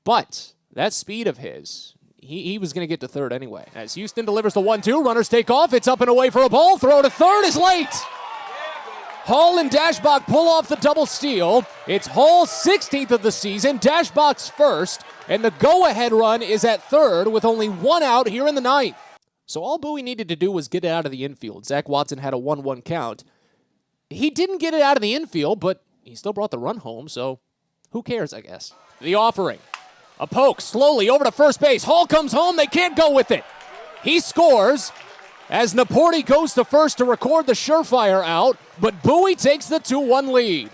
But that speed of his, he was going to get to third anyway. As Houston delivers the 1-2, runners take off. It's up and away for a ball. Throw to third is late. Hall and Dashbach pull off the double steal. It's Hall's 16th of the season, Dashbach's first, and the go-ahead run is at third with only one out here in the ninth. So all Bowie needed to do was get it out of the infield. Zach Watson had a 1-1 count. He didn't get it out of the infield, but he still brought the run home, so who cares, I guess. The offering. A poke slowly over to first base. Hall comes home. They can't go with it. He scores as Naporti goes to first to record the surefire out, but Bowie takes the 2-1 lead.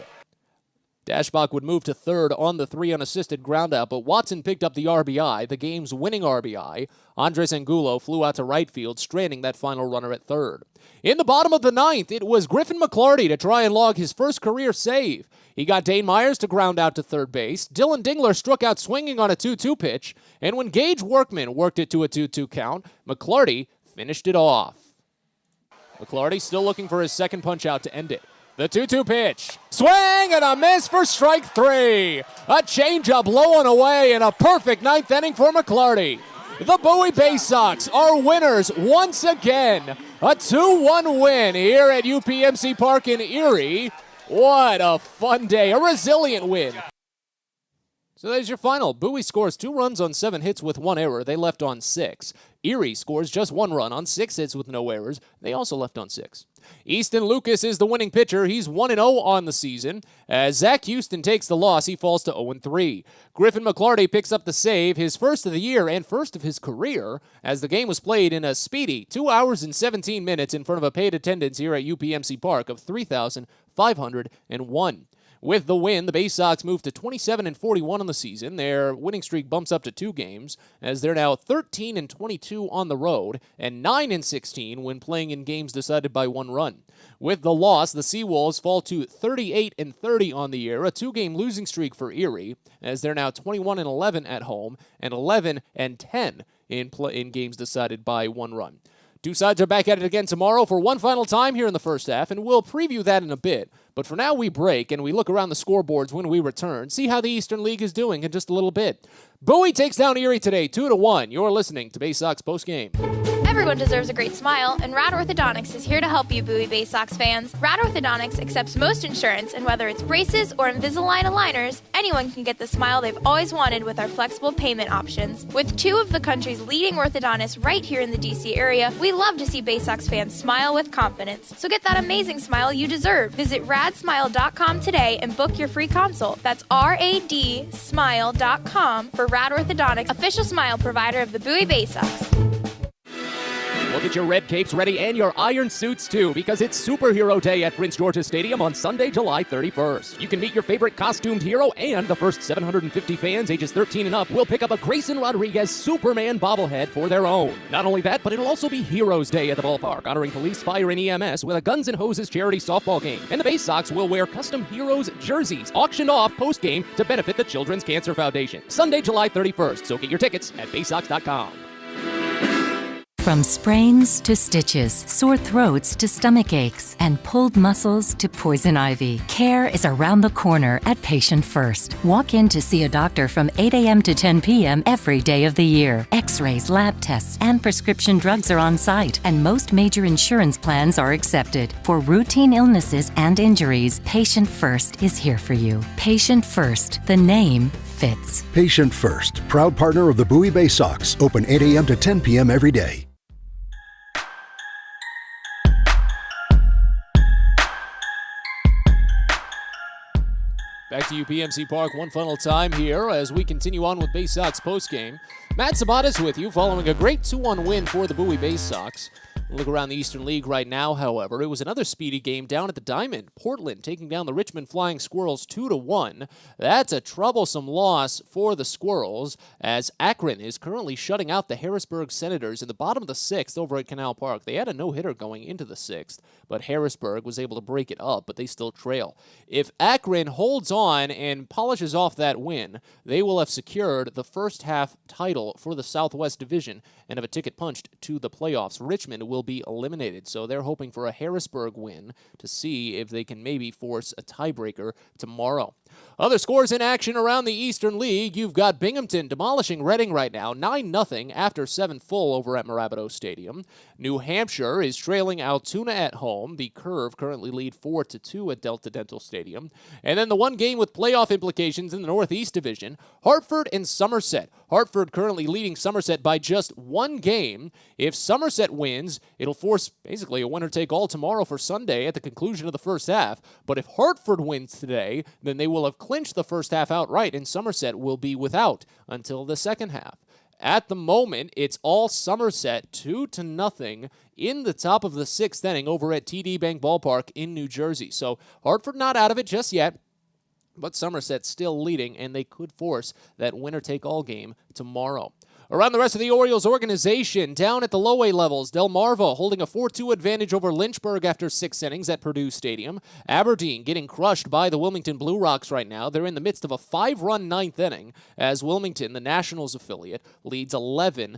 Dashbach would move to third on the 3 unassisted groundout, but Watson picked up the RBI, the game's winning RBI. Andres Angulo flew out to right field, stranding that final runner at third. In the bottom of the ninth, it was Griffin McClarty to try and log his first career save. He got Dane Myers to ground out to third base. Dylan Dingler struck out swinging on a 2-2 pitch, and when Gage Workman worked it to a 2-2 count, McClarty finished it off. McClarty still looking for his second punch-out to end it. The 2-2 pitch. Swing and a miss for strike 3. A changeup low and away and a perfect ninth inning for McClarty. The Bowie Baysox are winners once again. A 2-1 win here at UPMC Park in Erie. What a fun day. A resilient win. So there's your final. Bowie scores 2 runs on 7 hits with 1 error. They left on 6. Erie scores just 1 run on 6 hits with no errors. They also left on 6. Easton Lucas is the winning pitcher. He's 1-0 on the season. As Zach Houston takes the loss, he falls to 0-3. Griffin McClarty picks up the save, his first of the year and first of his career, as the game was played in a speedy 2 hours and 17 minutes in front of a paid attendance here at UPMC Park of 3,501. With the win, the Baysox move to 27-41 on the season. Their winning streak bumps up to 2 games, as they're now 13-22 on the road and 9-16 when playing in games decided by 1 run. With the loss, the Seawolves fall to 38-30 on the year, a 2-game losing streak for Erie, as they're now 21-11 at home and 11-10 in games decided by 1 run. 2 sides are back at it again tomorrow for one final time here in the first half, and we'll preview that in a bit. But for now, we break, and we look around the scoreboards when we return, see how the Eastern League is doing in just a little bit. Bowie takes down Erie today, 2-1. You're listening to Baysox Postgame. Everyone deserves a great smile, and Rad Orthodontics is here to help you, Bowie Baysox fans. Rad Orthodontics accepts most insurance, and whether it's braces or Invisalign aligners, anyone can get the smile they've always wanted with our flexible payment options. With 2 of the country's leading orthodontists right here in the DC area, we love to see Baysox fans smile with confidence. So get that amazing smile you deserve. Visit radsmile.com today and book your free consult. That's radsmile.com for Rad Orthodontics, official smile provider of the Bowie Baysox. We'll get your red capes ready and your iron suits too, because it's Superhero Day at Prince George's Stadium on Sunday, July 31st. You can meet your favorite costumed hero, and the first 750 fans ages 13 and up will pick up a Grayson Rodriguez Superman bobblehead for their own. Not only that, but it'll also be Heroes Day at the ballpark, honoring police, fire, and EMS with a Guns N' Hoses charity softball game. And the Baysox will wear custom Heroes jerseys, auctioned off post-game to benefit the Children's Cancer Foundation. Sunday, July 31st, so get your tickets at baysox.com. From sprains to stitches, sore throats to stomach aches, and pulled muscles to poison ivy, care is around the corner at Patient First. Walk in to see a doctor from 8 a.m. to 10 p.m. every day of the year. X-rays, lab tests, and prescription drugs are on site, and most major insurance plans are accepted. For routine illnesses and injuries, Patient First is here for you. Patient First, the name fits. Patient First, proud partner of the Bowie Baysox, open 8 a.m. to 10 p.m. every day. Back to UPMC Park one final time here as we continue on with Baysox postgame. Matt Sabatas with you following a great 2-1 win for the Bowie Baysox. Look around the Eastern League right now, however. It was another speedy game down at the Diamond. Portland taking down the Richmond Flying Squirrels 2-1. That's a troublesome loss for the Squirrels, as Akron is currently shutting out the Harrisburg Senators in the bottom of the 6th over at Canal Park. They had a no-hitter going into the 6th, but Harrisburg was able to break it up, but they still trail. If Akron holds on and polishes off that win, they will have secured the first half title for the Southwest Division and have a ticket punched to the playoffs. Richmond will be eliminated, so they're hoping for a Harrisburg win to see if they can maybe force a tiebreaker tomorrow. Other scores in action around the Eastern League. You've got Binghamton demolishing Reading right now, 9-0 after 7 full over at Mirabito Stadium. New Hampshire is trailing Altoona at home. The Curve currently lead 4-2 at Delta Dental Stadium. And then the one game with playoff implications in the Northeast Division, Hartford and Somerset. Hartford currently leading Somerset by just one game. If Somerset wins, it'll force basically a winner-take-all tomorrow for Sunday at the conclusion of the first half. But if Hartford wins today, then they will have clinched the first half outright, and Somerset will be without until the second half. At the moment, it's all Somerset 2-0 in the top of the 6th inning over at TD Bank Ballpark in New Jersey. So Hartford not out of it just yet, but Somerset still leading, and they could force that winner-take-all game tomorrow. Around the rest of the Orioles organization, down at the low A levels, Delmarva holding a 4-2 advantage over Lynchburg after 6 innings at Purdue Stadium. Aberdeen getting crushed by the Wilmington Blue Rocks right now. They're in the midst of a 5-run 9th inning as Wilmington, the Nationals affiliate, leads 11-1.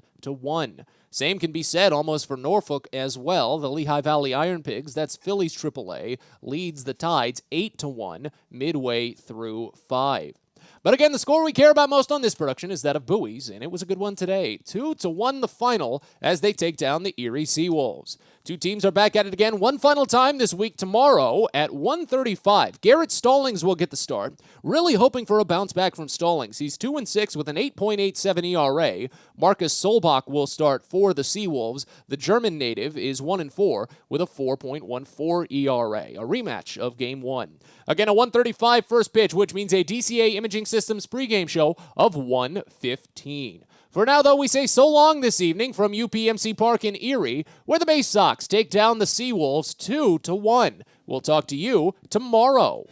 Same can be said almost for Norfolk as well. The Lehigh Valley Iron Pigs, that's Phillies AAA, leads the Tides 8-1 midway through 5. But again, the score we care about most on this production is that of Bowie's, and it was a good one today. 2-1 the final as they take down the Erie Seawolves. Two teams are back at it again one final time this week tomorrow at 1:35. Garrett Stallings will get the start. Really hoping for a bounce back from Stallings. He's 2-6 with an 8.87 ERA. Marcus Solbach will start for the Seawolves. The German native is 1-4 with a 4.14 ERA. A rematch of Game 1. Again, a 1:35 first pitch, which means a DCA Imaging Systems pregame show of 1:15. For now, though, we say so long this evening from UPMC Park in Erie, where the Baysox take down the Seawolves 2-1. We'll talk to you tomorrow.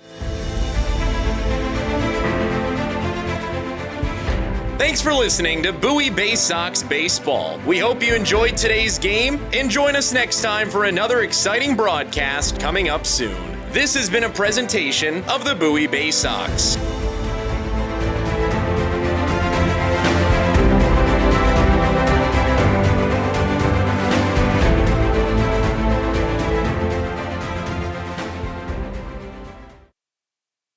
Thanks for listening to Bowie Baysox Baseball. We hope you enjoyed today's game, and join us next time for another exciting broadcast coming up soon. This has been a presentation of the Bowie Baysox.